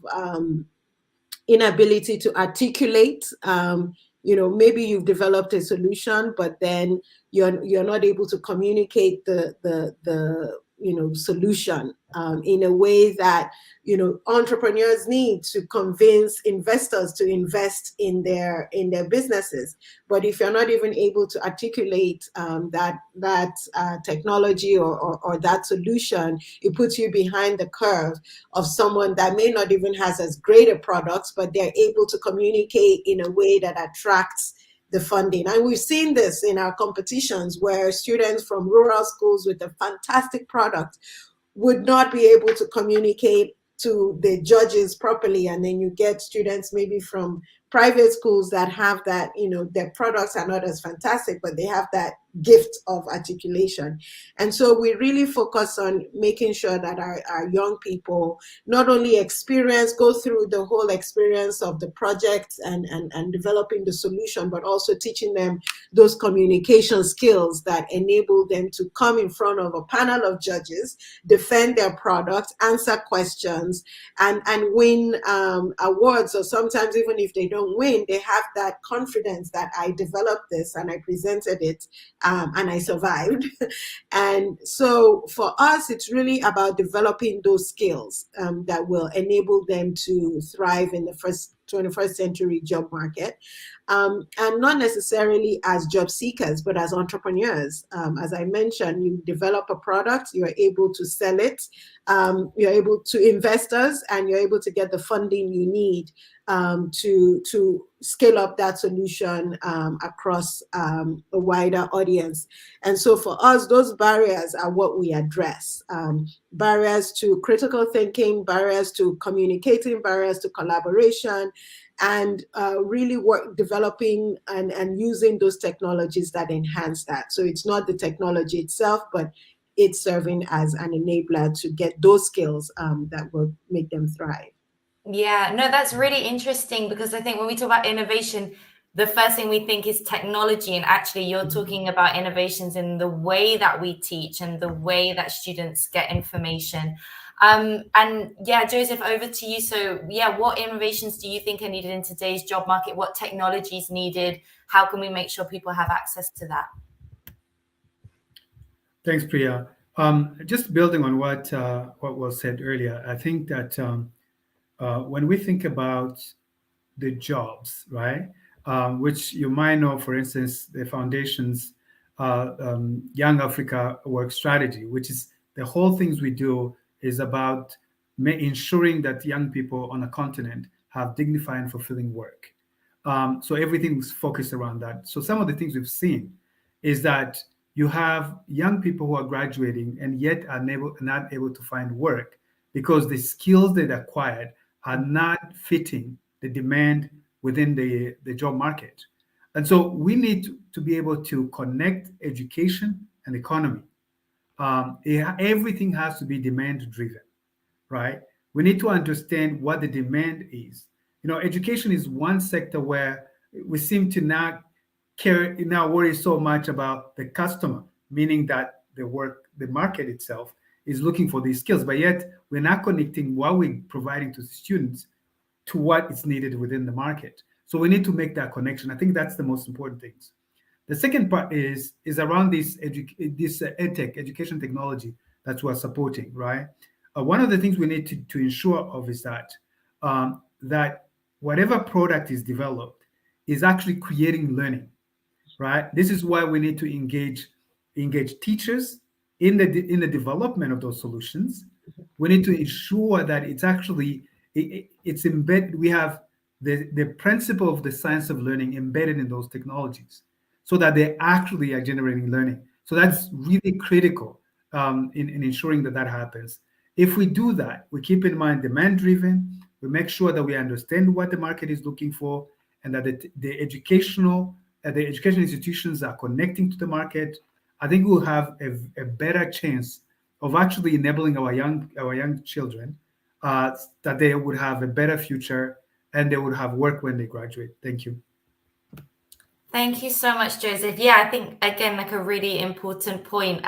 [SPEAKER 18] inability to articulate. Maybe you've developed a solution, but then you're not able to communicate the solution in a way that entrepreneurs need to convince investors to invest in their businesses. But if you're not even able to articulate that technology or that solution, it puts you behind the curve of someone that may not even has as great a product, but they're able to communicate in a way that attracts the funding. And we've seen this in our competitions where students from rural schools with a fantastic product would not be able to communicate to the judges properly. And then you get students maybe from private schools that have that, their products are not as fantastic, but they have that gift of articulation. And so we really focus on making sure that our young people not only go through the whole experience of the project and developing the solution, but also teaching them those communication skills that enable them to come in front of a panel of judges, defend their product, answer questions, and win awards. Or sometimes even if they don't win, they have that confidence that I developed this and I presented it and I survived. And so for us, it's really about developing those skills that will enable them to thrive in the 21st century job market. And not necessarily as job seekers, but as entrepreneurs. As I mentioned, you develop a product, you're able to sell it, you're able to investors, and you're able to get the funding you need to scale up that solution across a wider audience. And so for us, those barriers are what we address. Barriers to critical thinking, barriers to communicating, barriers to collaboration, and really developing and using those technologies that enhance that. So it's not the technology itself, but it's serving as an enabler to get those skills that will make them thrive.
[SPEAKER 17] Yeah, no, that's really interesting, because I think when we talk about innovation, the first thing we think is technology, and actually you're talking about innovations in the way that we teach and the way that students get information. And yeah, Joseph, over to you. So yeah, what innovations do you think are needed in today's job market? What technology is needed? How can we make sure people have access to that?
[SPEAKER 19] Thanks, Priya. Just building on what was said earlier, I think that when we think about the jobs, right, which you might know, for instance, the foundation's Young Africa Work Strategy, which is the whole things we do is about ensuring that young people on a continent have dignified and fulfilling work. So everything's focused around that. So some of the things we've seen is that you have young people who are graduating and yet are not able to find work because the skills they acquired are not fitting the demand within the job market. And so we need to be able to connect education and economy. Everything has to be demand driven, right? We need to understand what the demand is. Education is one sector where we seem to not worry so much about the customer, meaning that the market itself is looking for these skills, but yet we're not connecting what we're providing to the students to what is needed within the market. So we need to make that connection. I think that's the most important things. The second part is around this edtech, education technology that we're supporting, right? One of the things we need to ensure of is that that whatever product is developed is actually creating learning, right? This is why we need to engage teachers in the development of those solutions. We need to ensure that it's actually it's embedded. We have the principle of the science of learning embedded in those technologies, so that they actually are generating learning. So that's really critical in ensuring that happens. If we do that, we keep in mind demand-driven. We make sure that we understand what the market is looking for, and that the education institutions are connecting to the market. I think we'll have a better chance of actually enabling our young children that they would have a better future and they would have work when they graduate. Thank you.
[SPEAKER 17] Thank you so much, Joseph. Yeah, I think, again, like a really important point.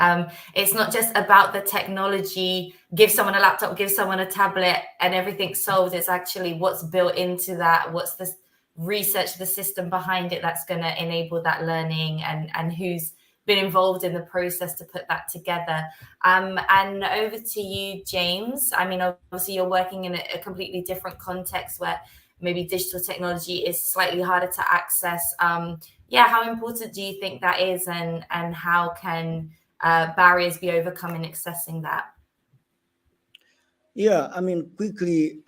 [SPEAKER 17] It's not just about the technology, give someone a laptop, give someone a tablet, and everything's solved. It's actually what's built into that, what's the research, the system behind it that's going to enable that learning, and who's been involved in the process to put that together. And over to you, James. I mean, obviously you're working in a completely different context where maybe digital technology is slightly harder to access. Yeah, how important do you think that is, and how can barriers be overcome in accessing that?
[SPEAKER 20] Yeah, I mean, quickly,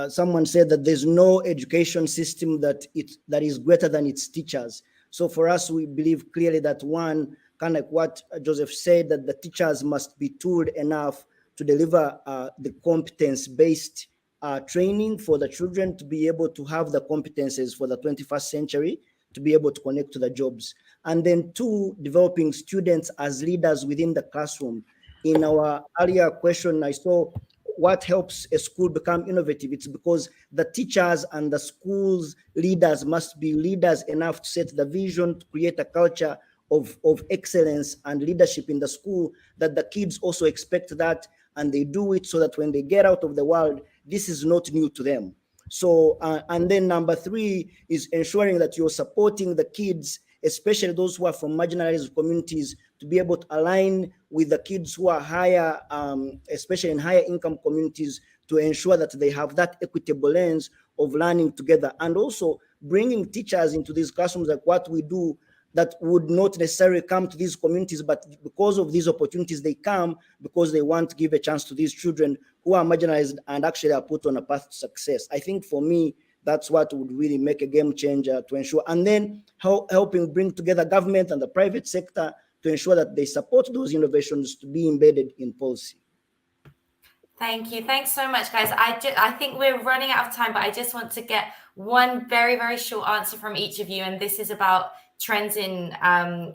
[SPEAKER 20] someone said that there's no education system that is greater than its teachers. So for us, we believe clearly that one, kind of like what Joseph said, that the teachers must be tooled enough to deliver the competence-based training for the children to be able to have the competences for the 21st century, to be able to connect to the jobs. And then two, developing students as leaders within the classroom. In our earlier question, I saw what helps a school become innovative. It's because the teachers and the school's leaders must be leaders enough to set the vision, to create a culture of excellence and leadership in the school, that the kids also expect that, and they do it so that when they get out of the world, this is not new to them. So, and then number three is ensuring that you're supporting the kids, especially those who are from marginalized communities, to be able to align with the kids who are higher, especially in higher income communities, to ensure that they have that equitable lens of learning together. And also bringing teachers into these classrooms, like what we do, that would not necessarily come to these communities, but because of these opportunities, they come because they want to give a chance to these children who are marginalized and actually are put on a path to success. I think for me, that's what would really make a game changer to ensure. And then helping bring together government and the private sector to ensure that they support those innovations to be embedded in policy.
[SPEAKER 17] Thank you. Thanks so much, guys. I think we're running out of time, but I just want to get one very, very short answer from each of you. And this is about trends in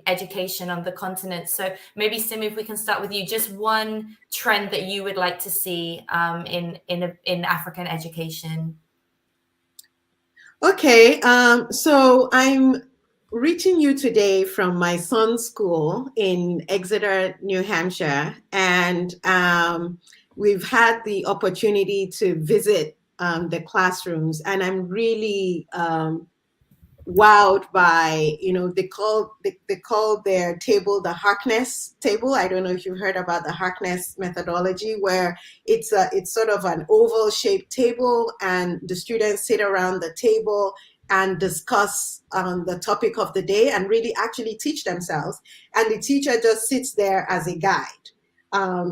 [SPEAKER 17] education on the continent. So maybe, Simi, if we can start with you, just one trend that you would like to see in African education.
[SPEAKER 18] Okay, so I'm reaching you today from my son's school in Exeter, New Hampshire, and we've had the opportunity to visit the classrooms, and I'm really wowed by, they call their table the Harkness table. I don't know if you've heard about the Harkness methodology, where it's sort of an oval shaped table, and the students sit around the table and discuss the topic of the day and really actually teach themselves. And the teacher just sits there as a guide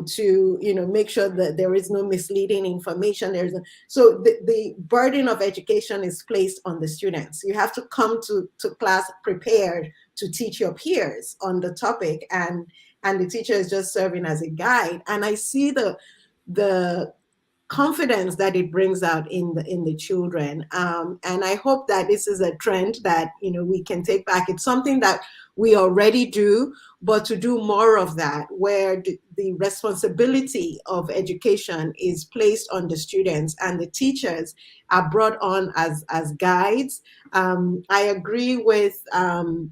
[SPEAKER 18] to make sure that there is no misleading information. So the burden of education is placed on the students. You have to come to class prepared to teach your peers on the topic, and the teacher is just serving as a guide. And I see the confidence that it brings out in the children, and I hope that this is a trend that we can take back. It's something that we already do, but to do more of that, where the responsibility of education is placed on the students and the teachers are brought on as guides. I agree with Kasaga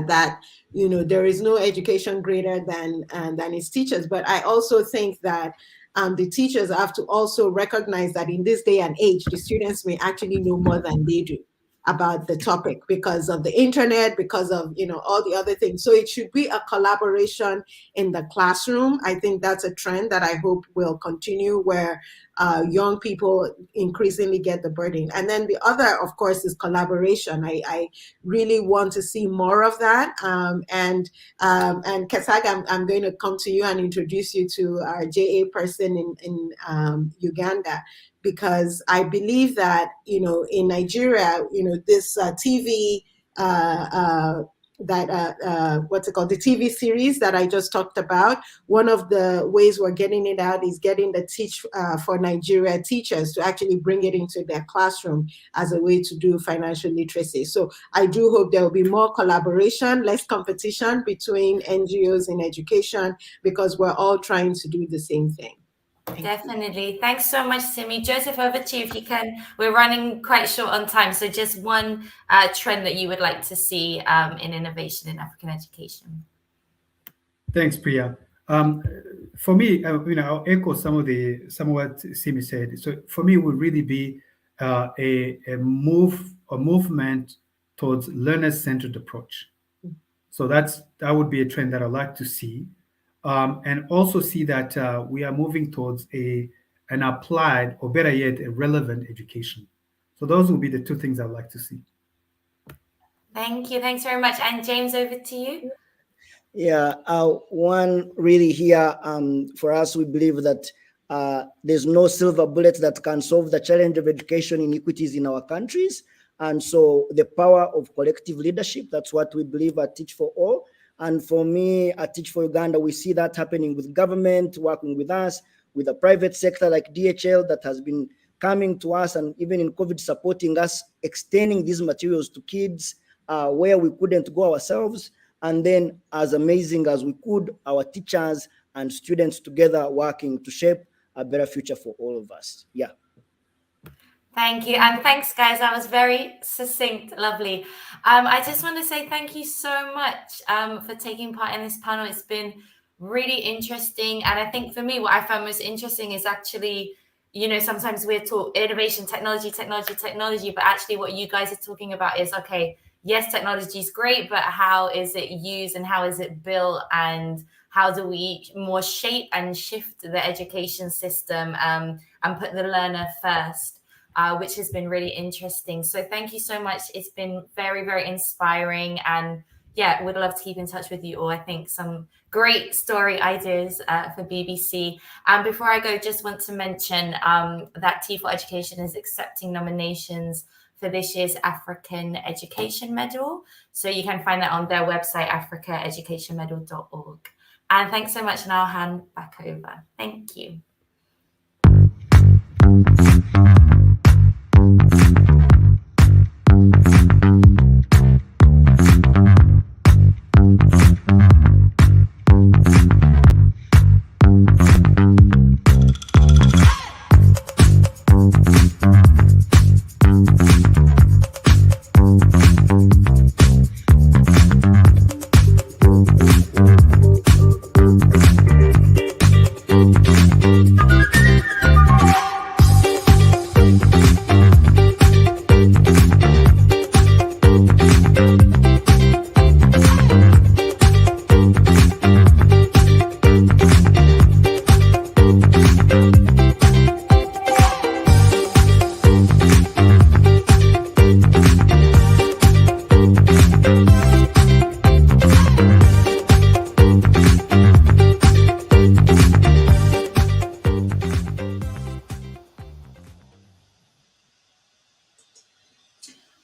[SPEAKER 18] that there is no education greater than its teachers, but I also think that the teachers have to also recognize that in this day and age, the students may actually know more than they do about the topic because of the internet, because of all the other things. So it should be a collaboration in the classroom. I think that's a trend that I hope will continue, where young people increasingly get the burden. And then the other, of course, is collaboration. I really want to see more of that. And Kasaga, I'm going to come to you and introduce you to our JA person in Uganda, because I believe that, in Nigeria, this TV, the TV series that I just talked about, one of the ways we're getting it out is getting the Teach for Nigeria teachers to actually bring it into their classroom as a way to do financial literacy. So I do hope there will be more collaboration, less competition between NGOs in education, because we're all trying to do the same thing.
[SPEAKER 17] Definitely. Thanks so much, Simi. Joseph, over to you if you can. We're running quite short on time, so just one trend that you would like to see in innovation in African education.
[SPEAKER 19] Thanks, Priya. For me, I'll echo some of what Simi said. So for me, it would really be a movement towards learner-centered approach. So that would be a trend that I'd like to see. And also see that we are moving towards an applied, or better yet, a relevant education. So those will be the two things I'd like to see.
[SPEAKER 17] Thank you. Thanks very much. And James, over to you.
[SPEAKER 20] Yeah, one really here for us, we believe that there's no silver bullet that can solve the challenge of education inequities in our countries. And so the power of collective leadership, that's what we believe at Teach for All. And for me, at Teach for Uganda, we see that happening with government working with us, with the private sector like DHL that has been coming to us, and even in COVID supporting us, extending these materials to kids where we couldn't go ourselves. And then as amazing as we could, our teachers and students together working to shape a better future for all of us. Yeah.
[SPEAKER 17] Thank you. And thanks, guys. That was very succinct. Lovely. I just want to say thank you so much for taking part in this panel. It's been really interesting. And I think for me, what I found most interesting is actually, you know, sometimes we're taught innovation, technology, but actually what you guys are talking about is, okay, yes, technology is great, but how is it used and how is it built, and how do we more shape and shift the education system and put the learner first? Which has been really interesting. So thank you so much. It's been very, very inspiring. And yeah, would love to keep in touch with you all. I think some great story ideas for BBC. And before I go, just want to mention that T4 Education is accepting nominations for this year's African Education Medal. So you can find that on their website, africaeducationmedal.org. And thanks so much. And I'll hand back over. Thank you.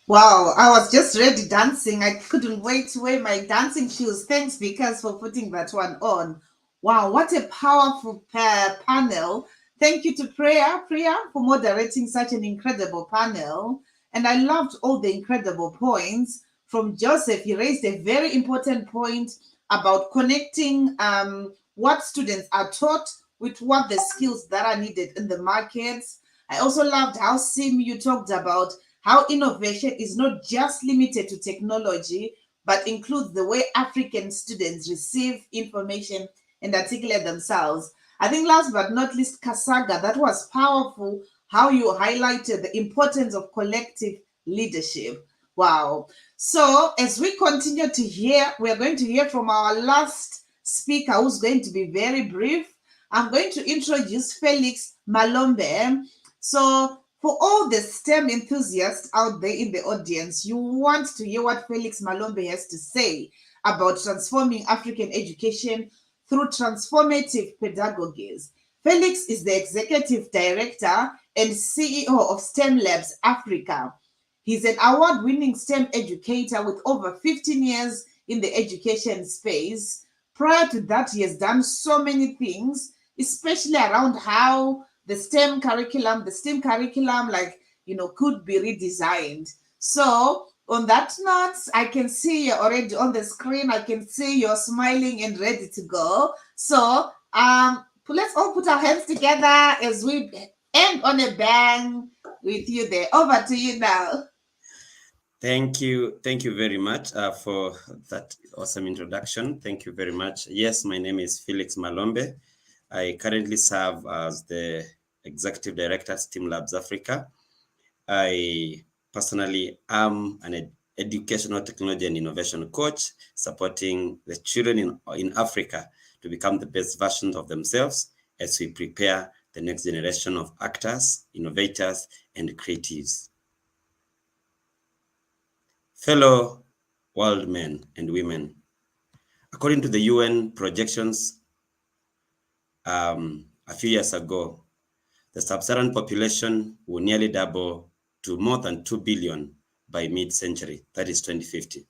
[SPEAKER 11] Wow, I was just ready dancing. I couldn't wait to wear my dancing shoes. Thanks, Speakers, for putting that one on. Wow, what a powerful panel. Thank you to Priya for moderating such an incredible panel. And I loved all the incredible points from Joseph. He raised a very important point about connecting what students are taught with what the skills that are needed in the markets. I also loved how, Sim, you talked about how innovation is not just limited to technology, but includes the way African students receive information and articulate themselves. I think last but not least, Kasaga, that was powerful, how you highlighted the importance of collective leadership. Wow. So as we continue to hear, we're going to hear from our last speaker, who's going to be very brief. I'm going to introduce Felix Malombe. So for all the STEM enthusiasts out there in the audience, you want to hear what Felix Malombe has to say about transforming African education through transformative pedagogies. Felix is the Executive Director and CEO of STEAMLabs Africa. He's an award-winning STEM educator with over 15 years in the education space. Prior to that, he has done so many things, especially around how the STEM curriculum, like, you know, could be redesigned. So on that note, I can see you already on the screen. I can see you're smiling and ready to go. So let's all put our hands together as we end on a bang with you there. Over to you now.
[SPEAKER 21] Thank you very much for that awesome introduction. Thank you very much. Yes, my name is Felix Malombe. I currently serve as the Executive Director at STEAMLabs Africa. I personally am an educational technology and innovation coach, supporting the children in Africa to become the best versions of themselves as we prepare the next generation of actors, innovators, and creatives. Fellow world men and women, according to the UN projections a few years ago, the sub-Saharan population will nearly double to more than 2 billion by mid-century, that is 2050.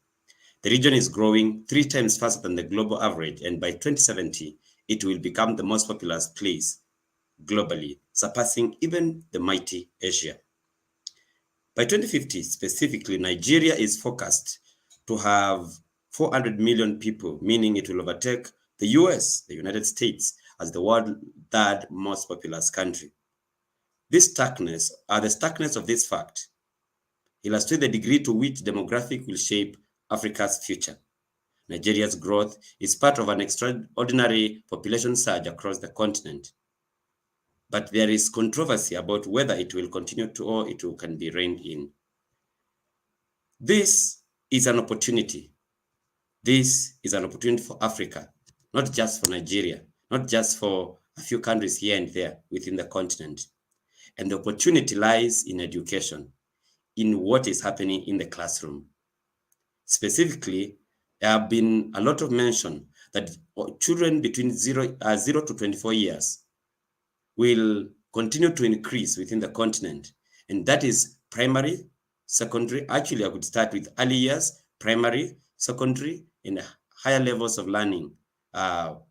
[SPEAKER 21] The region is growing 3 times faster than the global average, and by 2070, it will become the most populous place globally, surpassing even the mighty Asia. By 2050, specifically, Nigeria is forecast to have 400 million people, meaning it will overtake the US, the United States, as the world's third most populous country. The starkness of this fact illustrates the degree to which demographic will shape Africa's future. Nigeria's growth is part of an extraordinary population surge across the continent. But there is controversy about whether it will continue to or it can be reined in. This is an opportunity. This is an opportunity for Africa, not just for Nigeria, not just for a few countries here and there within the continent. And the opportunity lies in education, in what is happening in the classroom. Specifically, there have been a lot of mention that children between 0 to 24 years will continue to increase within the continent. And that is primary, secondary. Actually, I would start with early years, primary, secondary, and higher levels of learning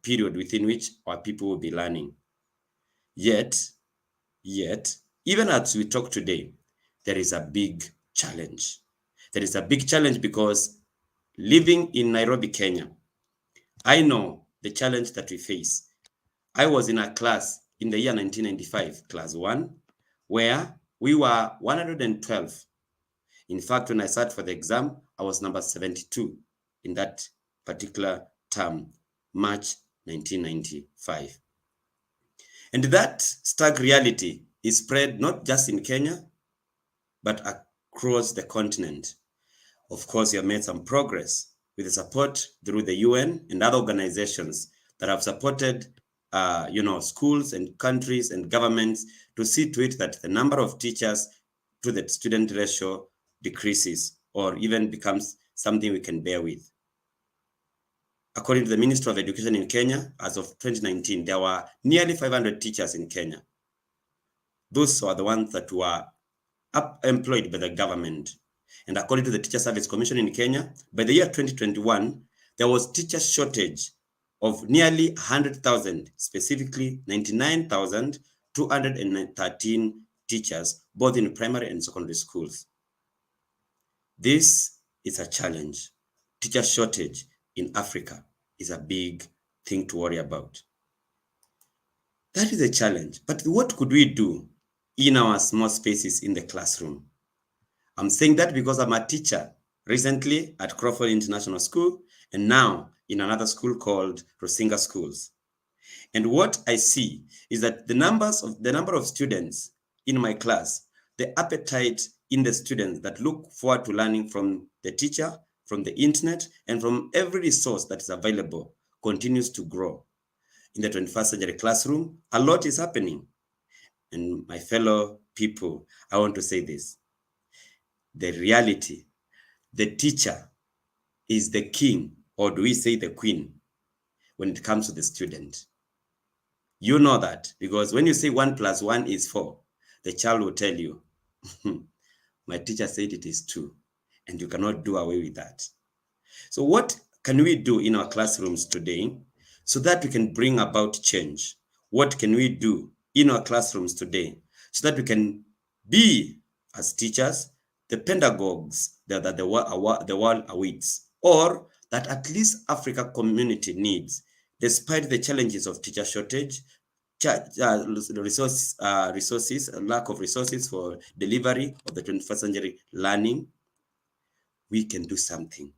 [SPEAKER 21] period within which our people will be learning. Yet, even as we talk today, there is a big challenge. There is a big challenge because living in Nairobi, Kenya, I know the challenge that we face. I was in a class in the year 1995, class 1, where we were 112. In fact, when I sat for the exam, I was number 72 in that particular term, March 1995. And that stark reality is spread not just in Kenya, but across the continent. Of course, we have made some progress with the support through the UN and other organizations that have supported schools and countries and governments to see to it that the number of teachers to the student ratio decreases or even becomes something we can bear with. According to the Ministry of Education in Kenya, as of 2019, there were nearly 500 teachers in Kenya. Those are the ones that were employed by the government. And according to the Teacher Service Commission in Kenya, by the year 2021, there was teacher shortage of nearly 100,000, specifically 99,213 teachers, both in primary and secondary schools. This is a challenge. Teacher shortage in Africa is a big thing to worry about. That is a challenge. But what could we do in our small spaces in the classroom? I'm saying that because I'm a teacher recently at Crawford International School and now in another school called Rusinga Schools. And what I see is that the number of students in my class, the appetite in the students that look forward to learning from the teacher, from the internet, and from every resource that is available continues to grow. In the 21st century classroom, a lot is happening. And my fellow people, I want to say this. The reality, the teacher is the king, or do we say the queen, when it comes to the student. You know that because when you say 1 + 1 is 4, the child will tell you, my teacher said it is 2, and you cannot do away with that. So what can we do in our classrooms today so that we can bring about change? What can we do in our classrooms today so that we can be, as teachers, the pedagogues that the world awaits, or that at least Africa community needs, despite the challenges of teacher shortage, resources, lack of resources for delivery of the 21st century learning. We can do something.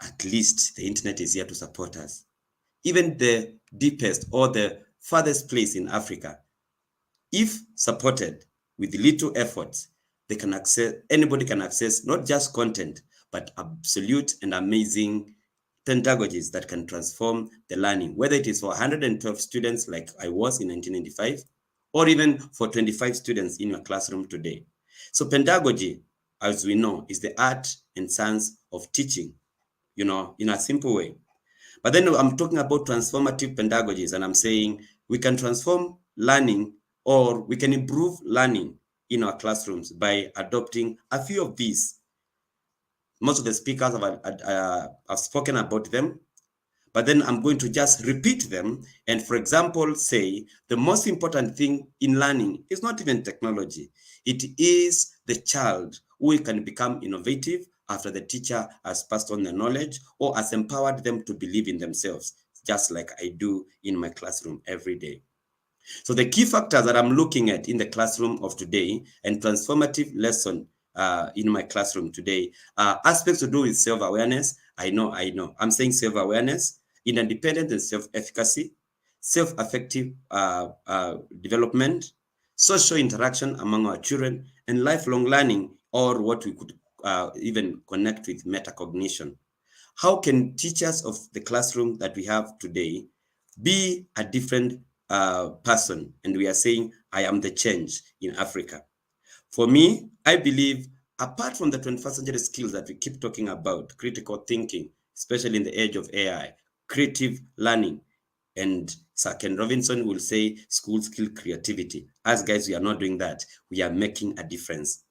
[SPEAKER 21] At least the internet is here to support us. Even the deepest or the farthest place in Africa, if supported with little efforts, anybody can access not just content, but absolute and amazing pedagogies that can transform the learning, whether it is for 112 students like I was in 1995, or even for 25 students in your classroom today. So pedagogy, as we know, is the art and science of teaching, in a simple way. But then I'm talking about transformative pedagogies, and I'm saying we can transform learning, or we can improve learning in our classrooms by adopting a few of these. Most of the speakers have spoken about them, but then I'm going to just repeat them. And for example, say the most important thing in learning is not even technology. It is the child who can become innovative after the teacher has passed on the knowledge or has empowered them to believe in themselves, just like I do in my classroom every day. So the key factors that I'm looking at in the classroom of today and transformative lesson in my classroom today are aspects to do with self-awareness. I know. I'm saying self-awareness, independence and self-efficacy, self-affective development, social interaction among our children, and lifelong learning, or what we could even connect with metacognition. How can teachers of the classroom that we have today be a different person? And we are saying, I am the change in Africa. For me, I believe, apart from the 21st century skills that we keep talking about, critical thinking, especially in the age of AI, creative learning, and Sir Ken Robinson will say school skill creativity. As guys, we are not doing that. We are making a difference.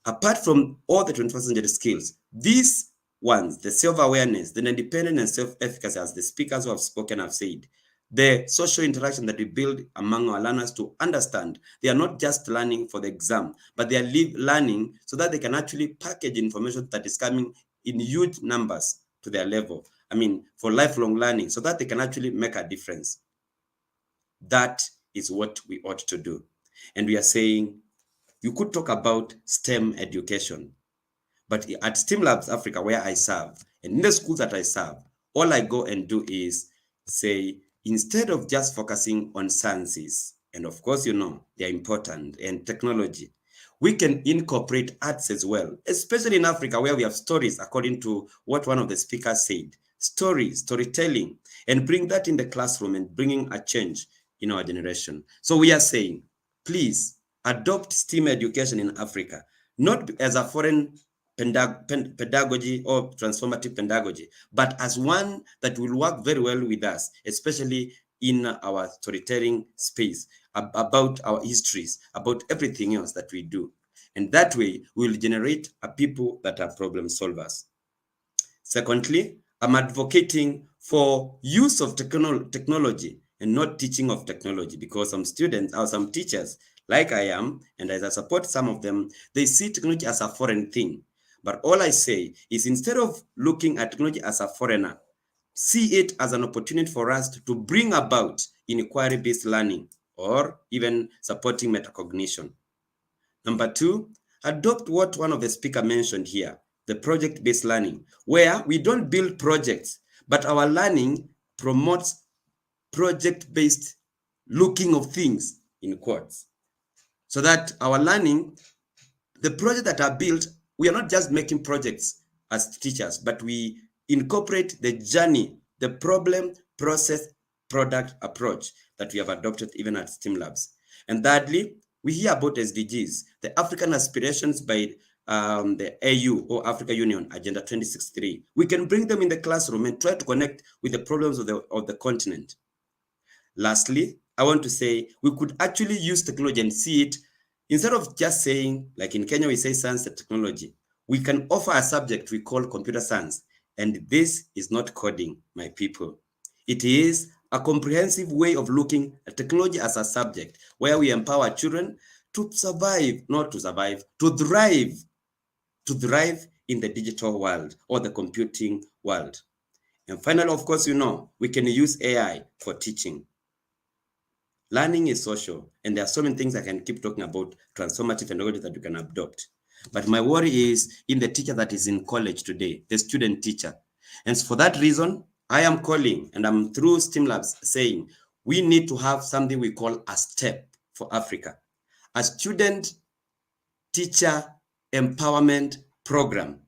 [SPEAKER 21] Apart from all the 21st century skills, these ones, the self-awareness, the independence and self-efficacy, as the speakers who have spoken have said, the social interaction that we build among our learners to understand they are not just learning for the exam, but they are learning so that they can actually package information that is coming in huge numbers to their level. I mean, for lifelong learning, so that they can actually make a difference. That is what we ought to do. And we are saying, you could talk about STEM education, but at STEAMLabs Africa, where I serve, and in the schools that I serve, all I go and do is say, instead of just focusing on sciences, and of course, they're important, and technology, we can incorporate arts as well, especially in Africa, where we have stories, according to what one of the speakers said, storytelling, and bring that in the classroom and bringing a change in our generation. So we are saying, please adopt STEAM education in Africa, not as a foreign pedagogy or transformative pedagogy, but as one that will work very well with us, especially in our storytelling space, about our histories, about everything else that we do. And that way, we will generate a people that are problem solvers. Secondly, I'm advocating for use of technology and not teaching of technology, because some students or some teachers, like I am, and as I support some of them, they see technology as a foreign thing. But all I say is, instead of looking at technology as a foreigner, see it as an opportunity for us to bring about inquiry-based learning, or even supporting metacognition. Number two, adopt what one of the speakers mentioned here, the project-based learning, where we don't build projects, but our learning promotes project-based looking of things, in quotes, so that our learning, the projects that are built, we are not just making projects as teachers, but we incorporate the journey, the problem, process, product approach that we have adopted even at STEAMLabs. And thirdly, we hear about SDGs, the African aspirations by the AU or Africa Union Agenda 2063. We can bring them in the classroom and try to connect with the problems of the continent. Lastly, I want to say we could actually use technology and see it, instead of just saying, like in Kenya, we say science and technology. We can offer a subject we call computer science. And this is not coding, my people. It is a comprehensive way of looking at technology as a subject, where we empower children to survive, not to survive, to thrive in the digital world or the computing world. And finally, of course, we can use AI for teaching. Learning is social, and there are so many things I can keep talking about, transformative pedagogy that you can adopt. But my worry is in the teacher that is in college today, the student teacher. And for that reason, I am calling, and I'm through STEAMLabs saying, we need to have something we call a STEP for Africa, a student teacher empowerment program,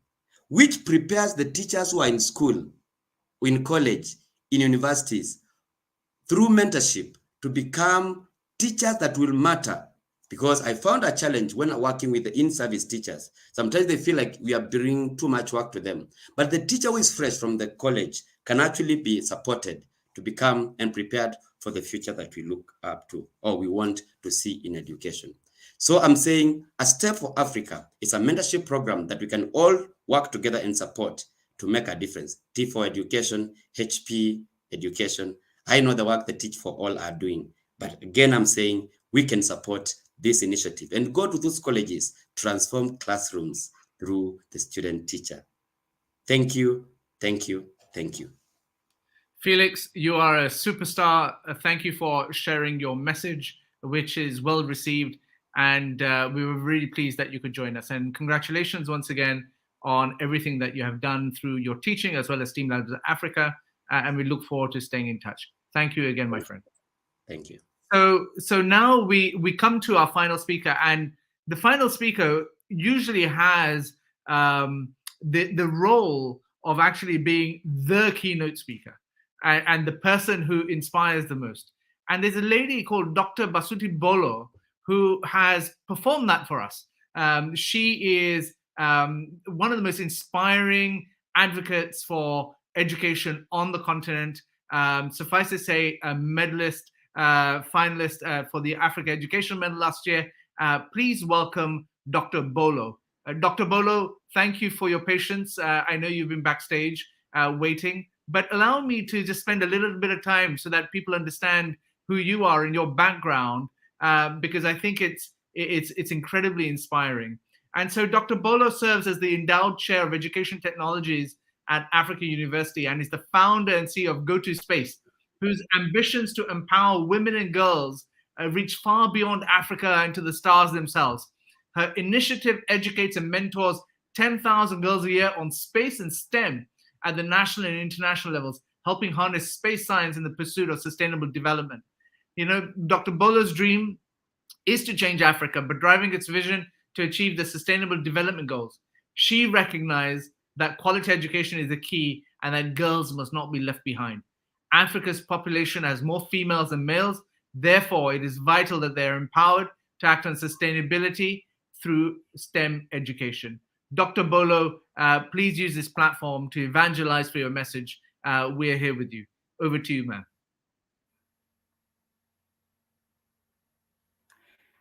[SPEAKER 21] which prepares the teachers who are in school, in college, in universities, through mentorship to become teachers that will matter. Because I found a challenge when working with the in-service teachers. Sometimes they feel like we are bringing too much work to them. But the teacher who is fresh from the college can actually be supported to become and prepared for the future that we look up to or we want to see in education. So I'm saying a step for Africa is a mentorship program that we can all work together and support to make a difference. T4 education, HP education. I know the work the Teach for All are doing. But again, I'm saying we can support this initiative and go to those colleges, transform classrooms through the student teacher. Thank you, thank you, thank you.
[SPEAKER 12] Felix, you are a superstar. Thank you for sharing your message, which is well received. And we were really pleased that you could join us. And congratulations once again on everything that you have done through your teaching as well as STEAMLabs Africa. And we look forward to staying in touch. Thank you again, my friend.
[SPEAKER 21] Thank you.
[SPEAKER 12] So now we come to our final speaker, and the final speaker usually has the role of actually being the keynote speaker and the person who inspires the most. And there's a lady called Dr. Basuti Bolo who has performed that for us. She is one of the most inspiring advocates for education on the continent. Suffice to say, a medalist, finalist for the Africa Education Medal last year. Please welcome Dr. Bolo. Dr. Bolo, thank you for your patience. I know you've been backstage waiting, but allow me to just spend a little bit of time so that people understand who you are and your background, because I think it's incredibly inspiring. And so Dr. Bolo serves as the Endowed Chair of Education Technologies at Africa University and is the founder and CEO of GoToSpace, whose ambitions to empower women and girls reach far beyond Africa and to the stars themselves. Her initiative educates and mentors 10,000 girls a year on space and STEM at the national and international levels, helping harness space science in the pursuit of sustainable development. You know, Dr. Bolo's dream is to change Africa, but driving its vision to achieve the Sustainable Development Goals. She recognized that quality education is the key and that girls must not be left behind. Africa's population has more females than males. Therefore, it is vital that they are empowered to act on sustainability through STEM education. Dr. Bolo, please use this platform to evangelize for your message. We're here with you. Over to you, ma'am.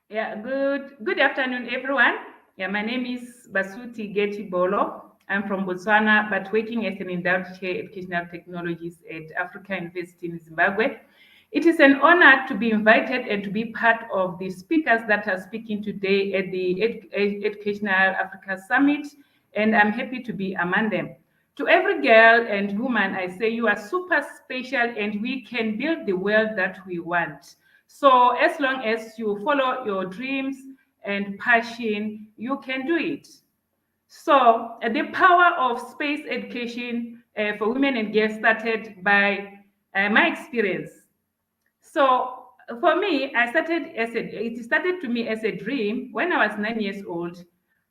[SPEAKER 2] Yeah, good afternoon, everyone. Yeah, my name is Basuti Geti Bolo. I'm from Botswana, but working as an endowed chair educational technologies at Africa University in Zimbabwe. It is an honor to be invited and to be part of the speakers that are speaking today at the Educational Africa Summit, and I'm happy to be among them. To every girl and woman, I say you are super special and we can build the world that we want. So as long as you follow your dreams and passion, you can do it. So the power of space education for women and girls started by my experience. So for me, it started to me as a dream when I was 9 years old.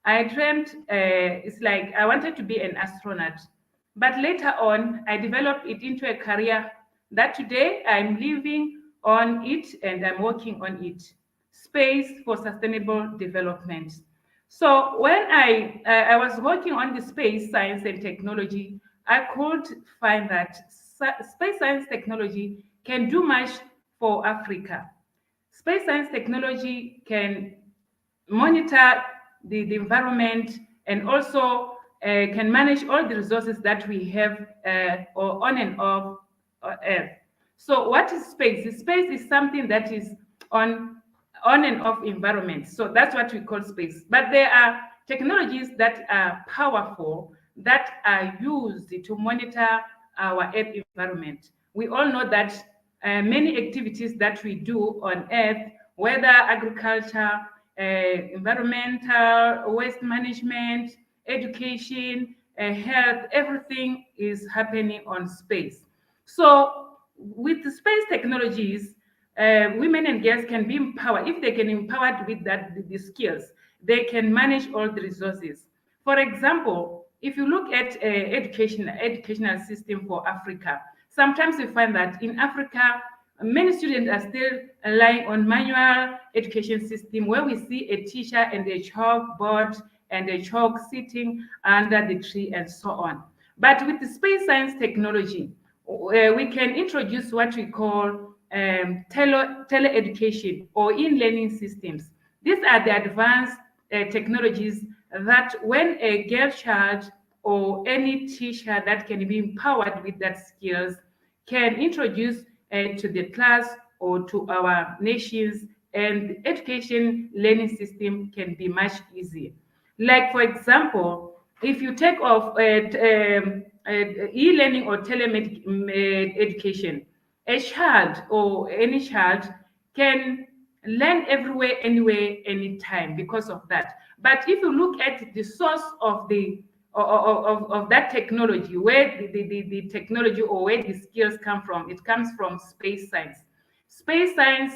[SPEAKER 2] I dreamt, it's like I wanted to be an astronaut. But later on, I developed it into a career that today I'm living on it and I'm working on it. Space for sustainable development. So when I was working on the space science and technology, I could find that space science technology can do much for Africa. Space science technology can monitor the environment and also can manage all the resources that we have on and off Earth. So what is space? Space is something that is on and off environment. So that's what we call space. But there are technologies that are powerful that are used to monitor our Earth environment. We all know that many activities that we do on Earth, whether agriculture, environmental, waste management, education, health, everything is happening on space. So with the space technologies, women and girls can be empowered. If they can empowered with the skills, they can manage all the resources. For example, if you look at educational system for Africa, sometimes we find that in Africa, many students are still relying on manual education system where we see a teacher and a chalkboard and a chalk sitting under the tree and so on. But with the space science technology, we can introduce what we call tele-education or in-learning systems. These are the advanced technologies that when a girl child or any teacher that can be empowered with that skills can introduce to the class or to our nations, and education learning system can be much easier. Like, for example, if you take off e-learning or education, a child or any child can learn everywhere, anywhere, anytime because of that. But if you look at the source of the of that technology, where the technology or where the skills come from, it comes from space science. Space science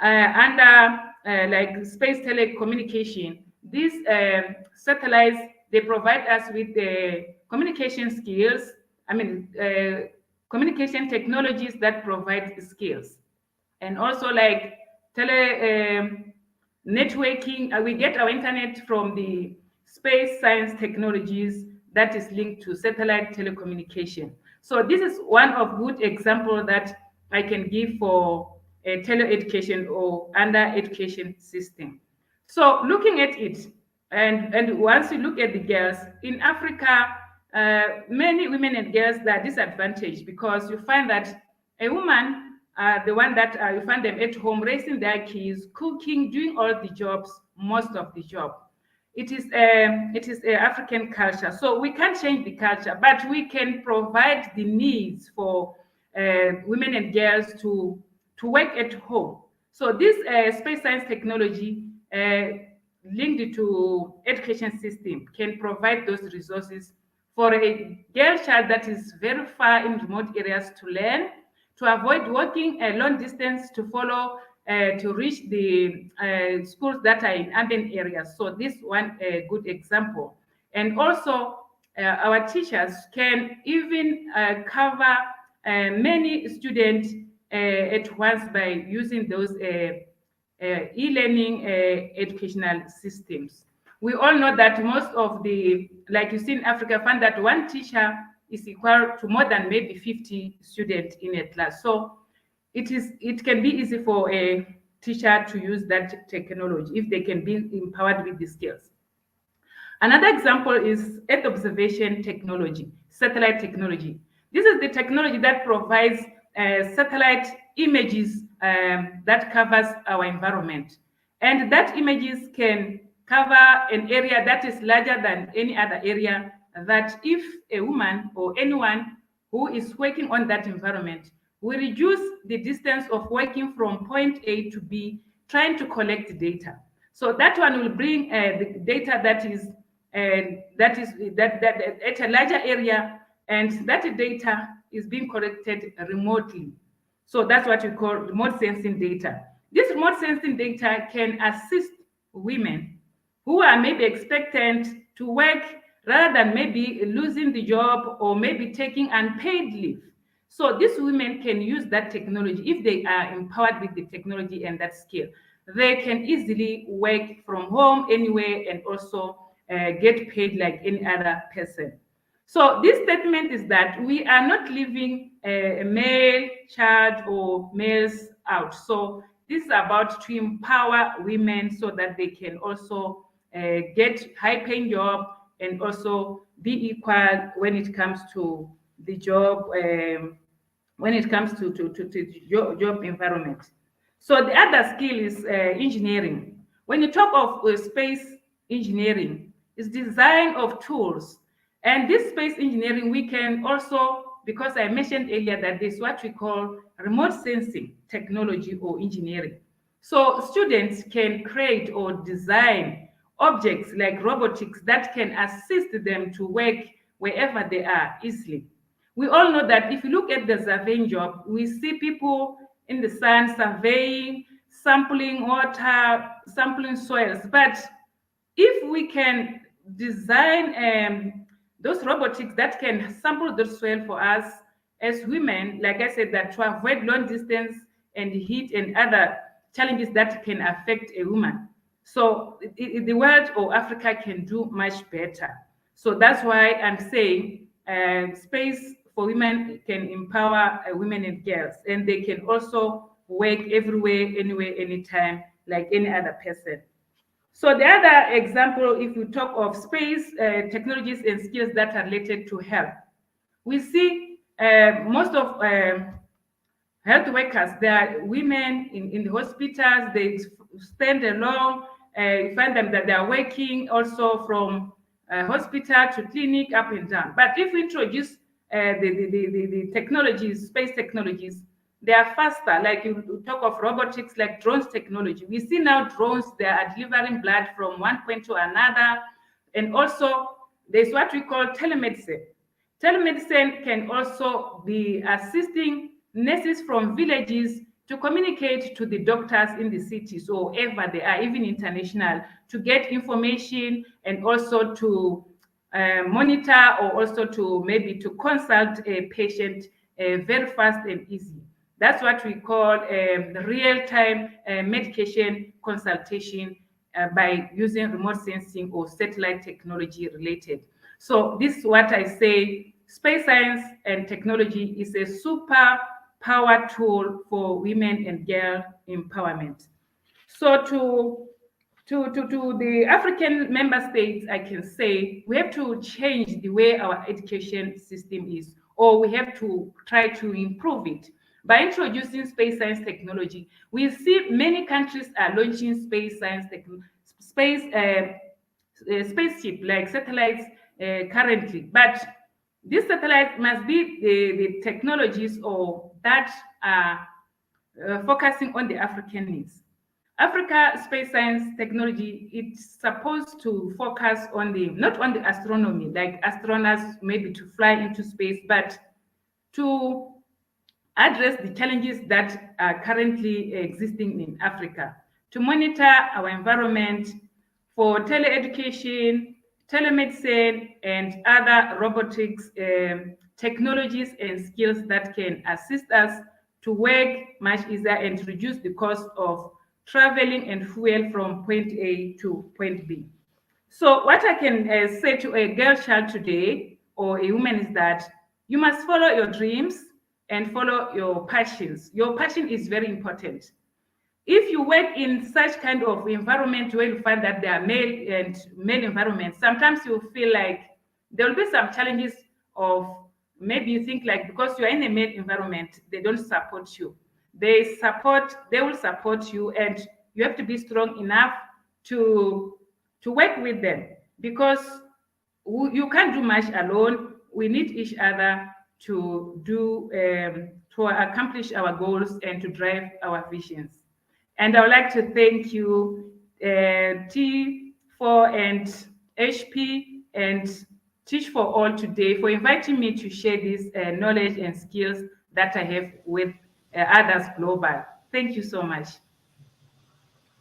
[SPEAKER 2] under like space telecommunication, these satellites, they provide us with the communication skills, communication technologies that provide skills. And also like networking, we get our internet from the space science technologies that is linked to satellite telecommunication. So this is one of good example that I can give for a tele-education or under education system. So looking at it, and once you look at the girls in Africa, many women and girls that are disadvantaged because you find that a woman, the one that you find them at home raising their kids, cooking, doing all the jobs, most of the job. It is a African culture, so we can't change the culture, but we can provide the needs for women and girls to work at home. So this space science technology linked to education system can provide those resources for a girl child that is very far in remote areas to learn, to avoid walking a long distance to follow to reach the schools that are in urban areas. So this one a good example. And also our teachers can even cover many students at once by using those e-learning educational systems. We all know that most of the, like you see in Africa, find that one teacher is equal to more than maybe 50 students in a class. So it can be easy for a teacher to use that technology if they can be empowered with the skills. Another example is Earth observation technology, satellite technology. This is the technology that provides satellite images that covers our environment. And that images can cover an area that is larger than any other area, that if a woman or anyone who is working on that environment will reduce the distance of working from point A to B, trying to collect data. So that one will bring the data that is at a larger area, and that data is being collected remotely. So that's what we call remote sensing data. This remote sensing data can assist women who are maybe expectant to work rather than maybe losing the job or maybe taking unpaid leave. So these women can use that technology if they are empowered with the technology and that skill. They can easily work from home anywhere and also get paid like any other person. So this statement is that we are not leaving a male child or males out. So this is about to empower women so that they can also get high-paying job and also be equal when it comes to the job, when it comes to job environment. So the other skill is engineering. When you talk of space engineering, it's design of tools. And this space engineering, we can also, because I mentioned earlier that this is what we call remote sensing technology or engineering. So students can create or design objects like robotics that can assist them to work wherever they are easily. We all know that if you look at the surveying job, we see people in the sun surveying, sampling water, sampling soils. But if we can design those robotics that can sample the soil for us as women, like I said, that to avoid long distance and heat and other challenges that can affect a woman. So the world or Africa can do much better. So that's why I'm saying space for women can empower women and girls, and they can also work everywhere, anywhere, anytime, like any other person. So the other example, if you talk of space technologies and skills that are related to health, we see most of health workers, they are women in the hospitals, they stand alone, you find them that they are working also from hospital to clinic, up and down. But if we introduce the technologies, space technologies, they are faster. Like you talk of robotics, like drones technology. We see now drones, they are delivering blood from one point to another. And also there's what we call telemedicine. Telemedicine can also be assisting nurses from villages to communicate to the doctors in the cities or wherever they are, even international, to get information and also to monitor or also to maybe to consult a patient very fast and easy. That's what we call real-time medication consultation by using remote sensing or satellite technology related. So this is what I say, space science and technology is a super power tool for women and girl empowerment. So to the African member states, I can say we have to change the way our education system is, or we have to try to improve it. By introducing space science technology, we see many countries are launching space science spaceship like satellites currently, but this satellite must be the technologies or that are focusing on the African needs. Africa space science technology, it's supposed to focus on the, not on the astronomy, like astronauts maybe to fly into space, but to address the challenges that are currently existing in Africa, to monitor our environment for teleeducation, telemedicine, and other robotics technologies and skills that can assist us to work much easier and to reduce the cost of traveling and fuel from point A to point B. So what I can say to a girl child today or a woman is that you must follow your dreams and follow your passions. Your passion is very important. If you work in such kind of environment where you find that there are male environments, sometimes you feel like there will be some challenges of maybe you think like because you are in a male environment, they don't support you. They will support you, and you have to be strong enough to work with them because you can't do much alone. We need each other to to accomplish our goals and to drive our visions. And I would like to thank you, T4 and HP and Teach for All today for inviting me to share this knowledge and skills that I have with others global. Thank you so much.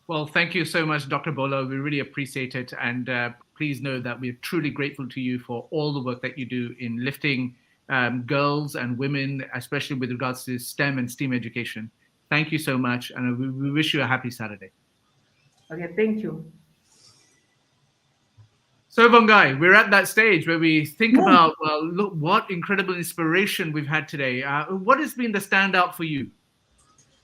[SPEAKER 12] Well, thank you so much, Dr. Bolo. We really appreciate it. And please know that we're truly grateful to you for all the work that you do in lifting girls and women, especially with regards to STEM and STEAM education. Thank you so much. And we wish you a happy Saturday.
[SPEAKER 2] Okay, thank you.
[SPEAKER 12] So, Bongai, we're at that stage where we think about, well, look, what incredible inspiration we've had today. What has been the standout for you?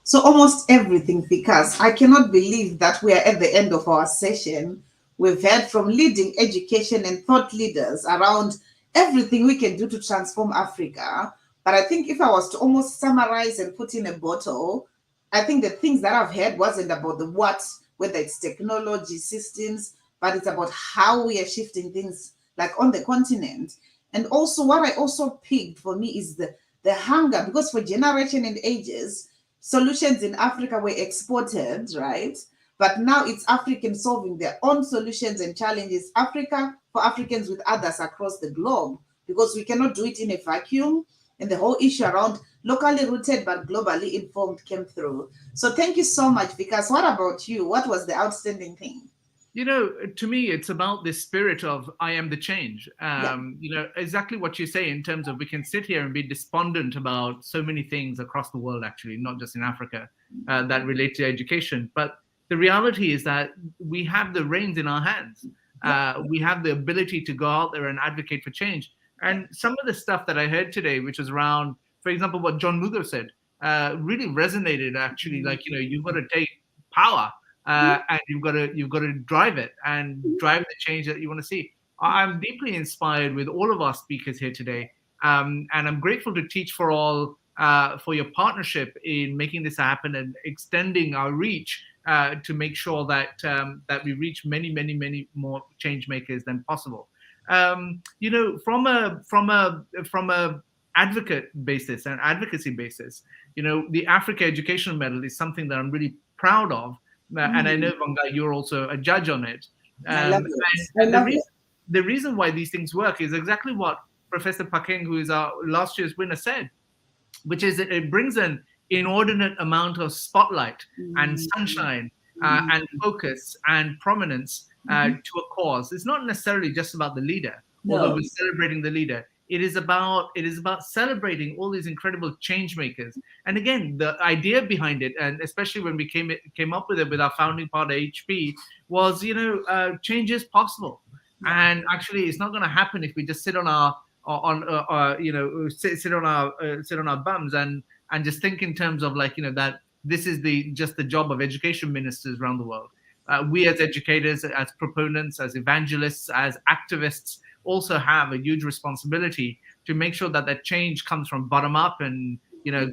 [SPEAKER 11] So almost everything, because I cannot believe that we are at the end of our session. We've heard from leading education and thought leaders around everything we can do to transform Africa. But I think if I was to almost summarize and put in a bottle, I think the things that I've heard wasn't about the what, whether it's technology, systems, but it's about how we are shifting things like on the continent. And also what I also picked for me is the hunger, because for generation and ages, solutions in Africa were exported, right? But now it's Africans solving their own solutions and challenges, Africa for Africans with others across the globe, because we cannot do it in a vacuum. And the whole issue around locally rooted but globally informed came through. So thank you so much, because what about you? What was the outstanding thing?
[SPEAKER 12] To me, it's about this spirit of I am the change. Exactly what you say in terms of we can sit here and be despondent about so many things across the world, actually, not just in Africa, that relate to education. But the reality is that we have the reins in our hands. We have the ability to go out there and advocate for change. And some of the stuff that I heard today, which was around, for example, what John Mugo said, really resonated, actually. You've got to take power. And you've got to drive it and drive the change that you want to see. I'm deeply inspired with all of our speakers here today, and I'm grateful to Teach for All for your partnership in making this happen and extending our reach to make sure that that we reach many, many, many more change makers than possible. From a advocate basis and advocacy basis, the Africa Education Medal is something that I'm really proud of. And I know, Vangai, you're also a judge on it.
[SPEAKER 11] I love it.
[SPEAKER 12] The reason why these things work is exactly what Professor Phakeng, who is our last year's winner, said, which is that it brings an inordinate amount of spotlight and sunshine and focus and prominence to a cause. It's not necessarily just about the leader, although we're celebrating the leader. It is about celebrating all these incredible change makers. And again, the idea behind it, and especially when we came up with it with our founding partner HP, was change is possible. And actually, it's not going to happen if we just sit on our sit on our bums and just think in terms of that this is just the job of education ministers around the world. We as educators, as proponents, as evangelists, as activists, also have a huge responsibility to make sure that change comes from bottom up and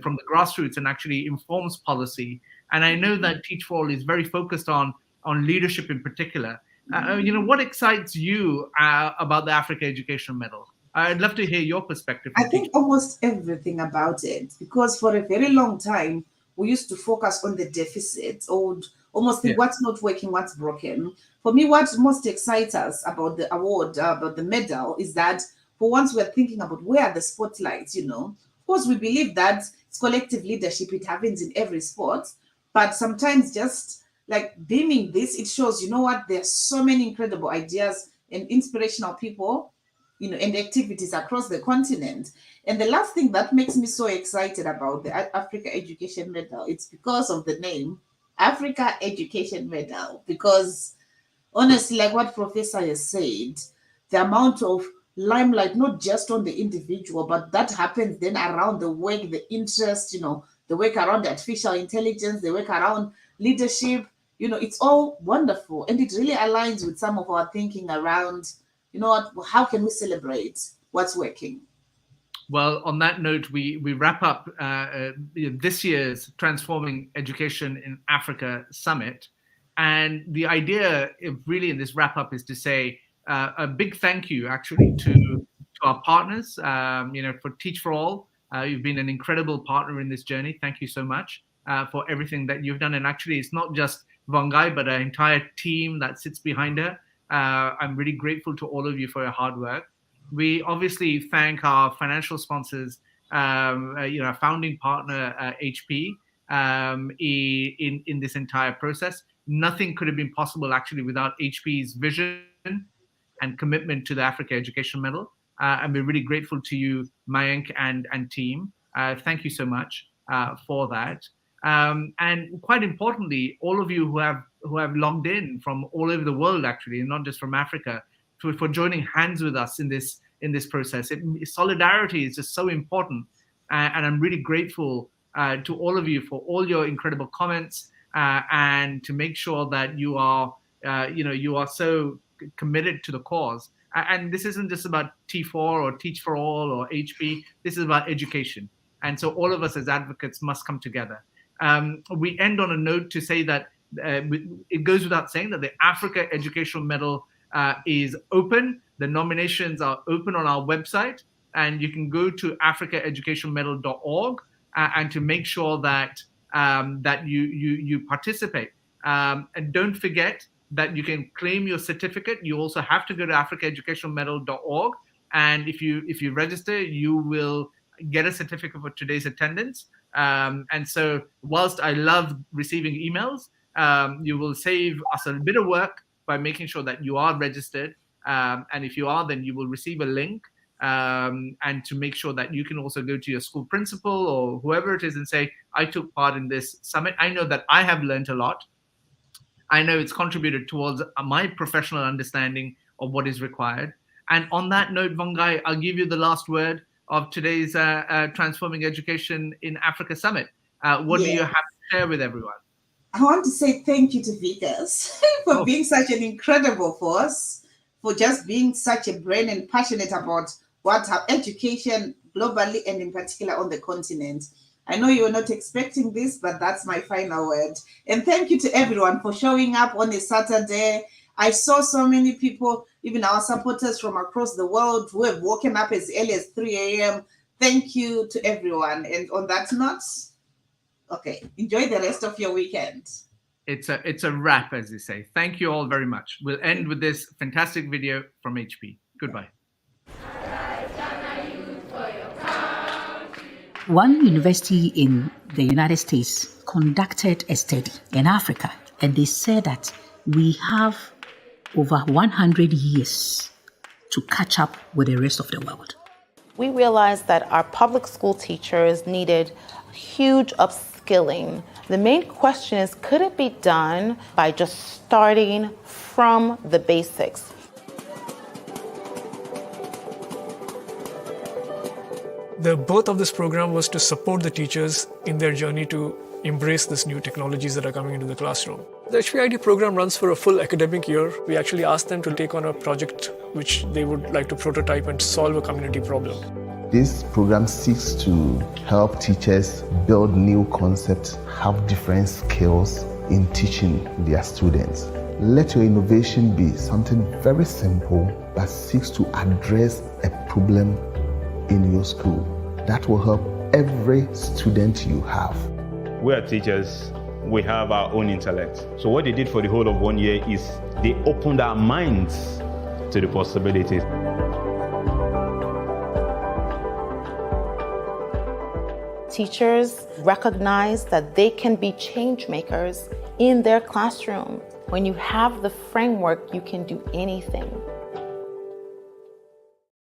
[SPEAKER 12] from the grassroots and actually informs policy. And I know that Teach for All is very focused on leadership in particular. What excites you about the Africa Education Medal? I'd love to hear your perspective.
[SPEAKER 11] I think almost everything about it, because for a very long time we used to focus on the deficits or almost think what's not working, what's broken. For me, what most excites us about the award, about the medal, is that for once we're thinking about where are the spotlights, Of course, we believe that it's collective leadership, it happens in every sport, but sometimes just like beaming this, it shows, there's so many incredible ideas and inspirational people, and activities across the continent. And the last thing that makes me so excited about the Africa Education Medal, it's because of the name, Africa Education Medal, because honestly, like what Professor has said, the amount of limelight, not just on the individual, but that happens then around the work, the interest, the work around artificial intelligence, the work around leadership, it's all wonderful. And it really aligns with some of our thinking around, how can we celebrate what's working?
[SPEAKER 12] Well, on that note, we wrap up this year's Transforming Education in Africa Summit. And the idea really in this wrap up is to say a big thank you actually to our partners, for Teach for All. You've been an incredible partner in this journey. Thank you so much for everything that you've done. And actually, it's not just Vangai, but an entire team that sits behind her. I'm really grateful to all of you for your hard work. We obviously thank our financial sponsors, our founding partner, HP, in this entire process. Nothing could have been possible actually without HP's vision and commitment to the Africa Education Medal. And we're really grateful to you, Mayank and team. Thank you so much for that. And quite importantly, all of you who have logged in from all over the world, actually, and not just from Africa, for joining hands with us in this process. Solidarity is just so important, and I'm really grateful to all of you for all your incredible comments and to make sure that you are so committed to the cause. And this isn't just about T4 or Teach for All or HP. This is about education, and so all of us as advocates must come together. We end on a note to say that it goes without saying that the Africa Educational Medal is open. The nominations are open on our website, and you can go to africaeducationmedal.org and to make sure that that you participate. And don't forget that you can claim your certificate. You also have to go to africaeducationmedal.org, and if you register, you will get a certificate for today's attendance. And so whilst I love receiving emails, you will save us a bit of work by making sure that you are registered. And if you are, then you will receive a link. And to make sure that you can also go to your school principal or whoever it is and say, I took part in this summit. I know that I have learned a lot. I know it's contributed towards my professional understanding of what is required. And on that note, Vangai, I'll give you the last word of today's Transforming Education in Africa Summit. What do you have to share with everyone?
[SPEAKER 11] I want to say thank you to Vikas for being such an incredible force, for just being such a brain and passionate about what education globally and in particular on the continent. I know you were not expecting this, but that's my final word. And thank you to everyone for showing up on a Saturday. I saw so many people, even our supporters from across the world, who have woken up as early as 3 a.m. Thank you to everyone. And on that note, okay, enjoy the rest of your weekend.
[SPEAKER 12] It's a wrap, as they say. Thank you all very much. We'll end with this fantastic video from HP. Goodbye.
[SPEAKER 6] One university in the United States conducted a study in Africa, and they said that we have over 100 years to catch up with the rest of the world.
[SPEAKER 7] We realized that our public school teachers needed huge upskilling. The main question is, could it be done by just starting from the basics?
[SPEAKER 8] The birth of this program was to support the teachers in their journey to embrace these new technologies that are coming into the classroom. The HPID program runs for a full academic year. We actually asked them to take on a project which they would like to prototype and solve a community problem.
[SPEAKER 9] This program seeks to help teachers build new concepts, have different skills in teaching their students. Let your innovation be something very simple that seeks to address a problem in your school. That will help every student you have.
[SPEAKER 10] We are teachers. We have our own intellect. So what they did for the whole of 1 year is they opened our minds to the possibilities.
[SPEAKER 7] Teachers recognize that they can be change makers in their classroom. When you have the framework, you can do anything.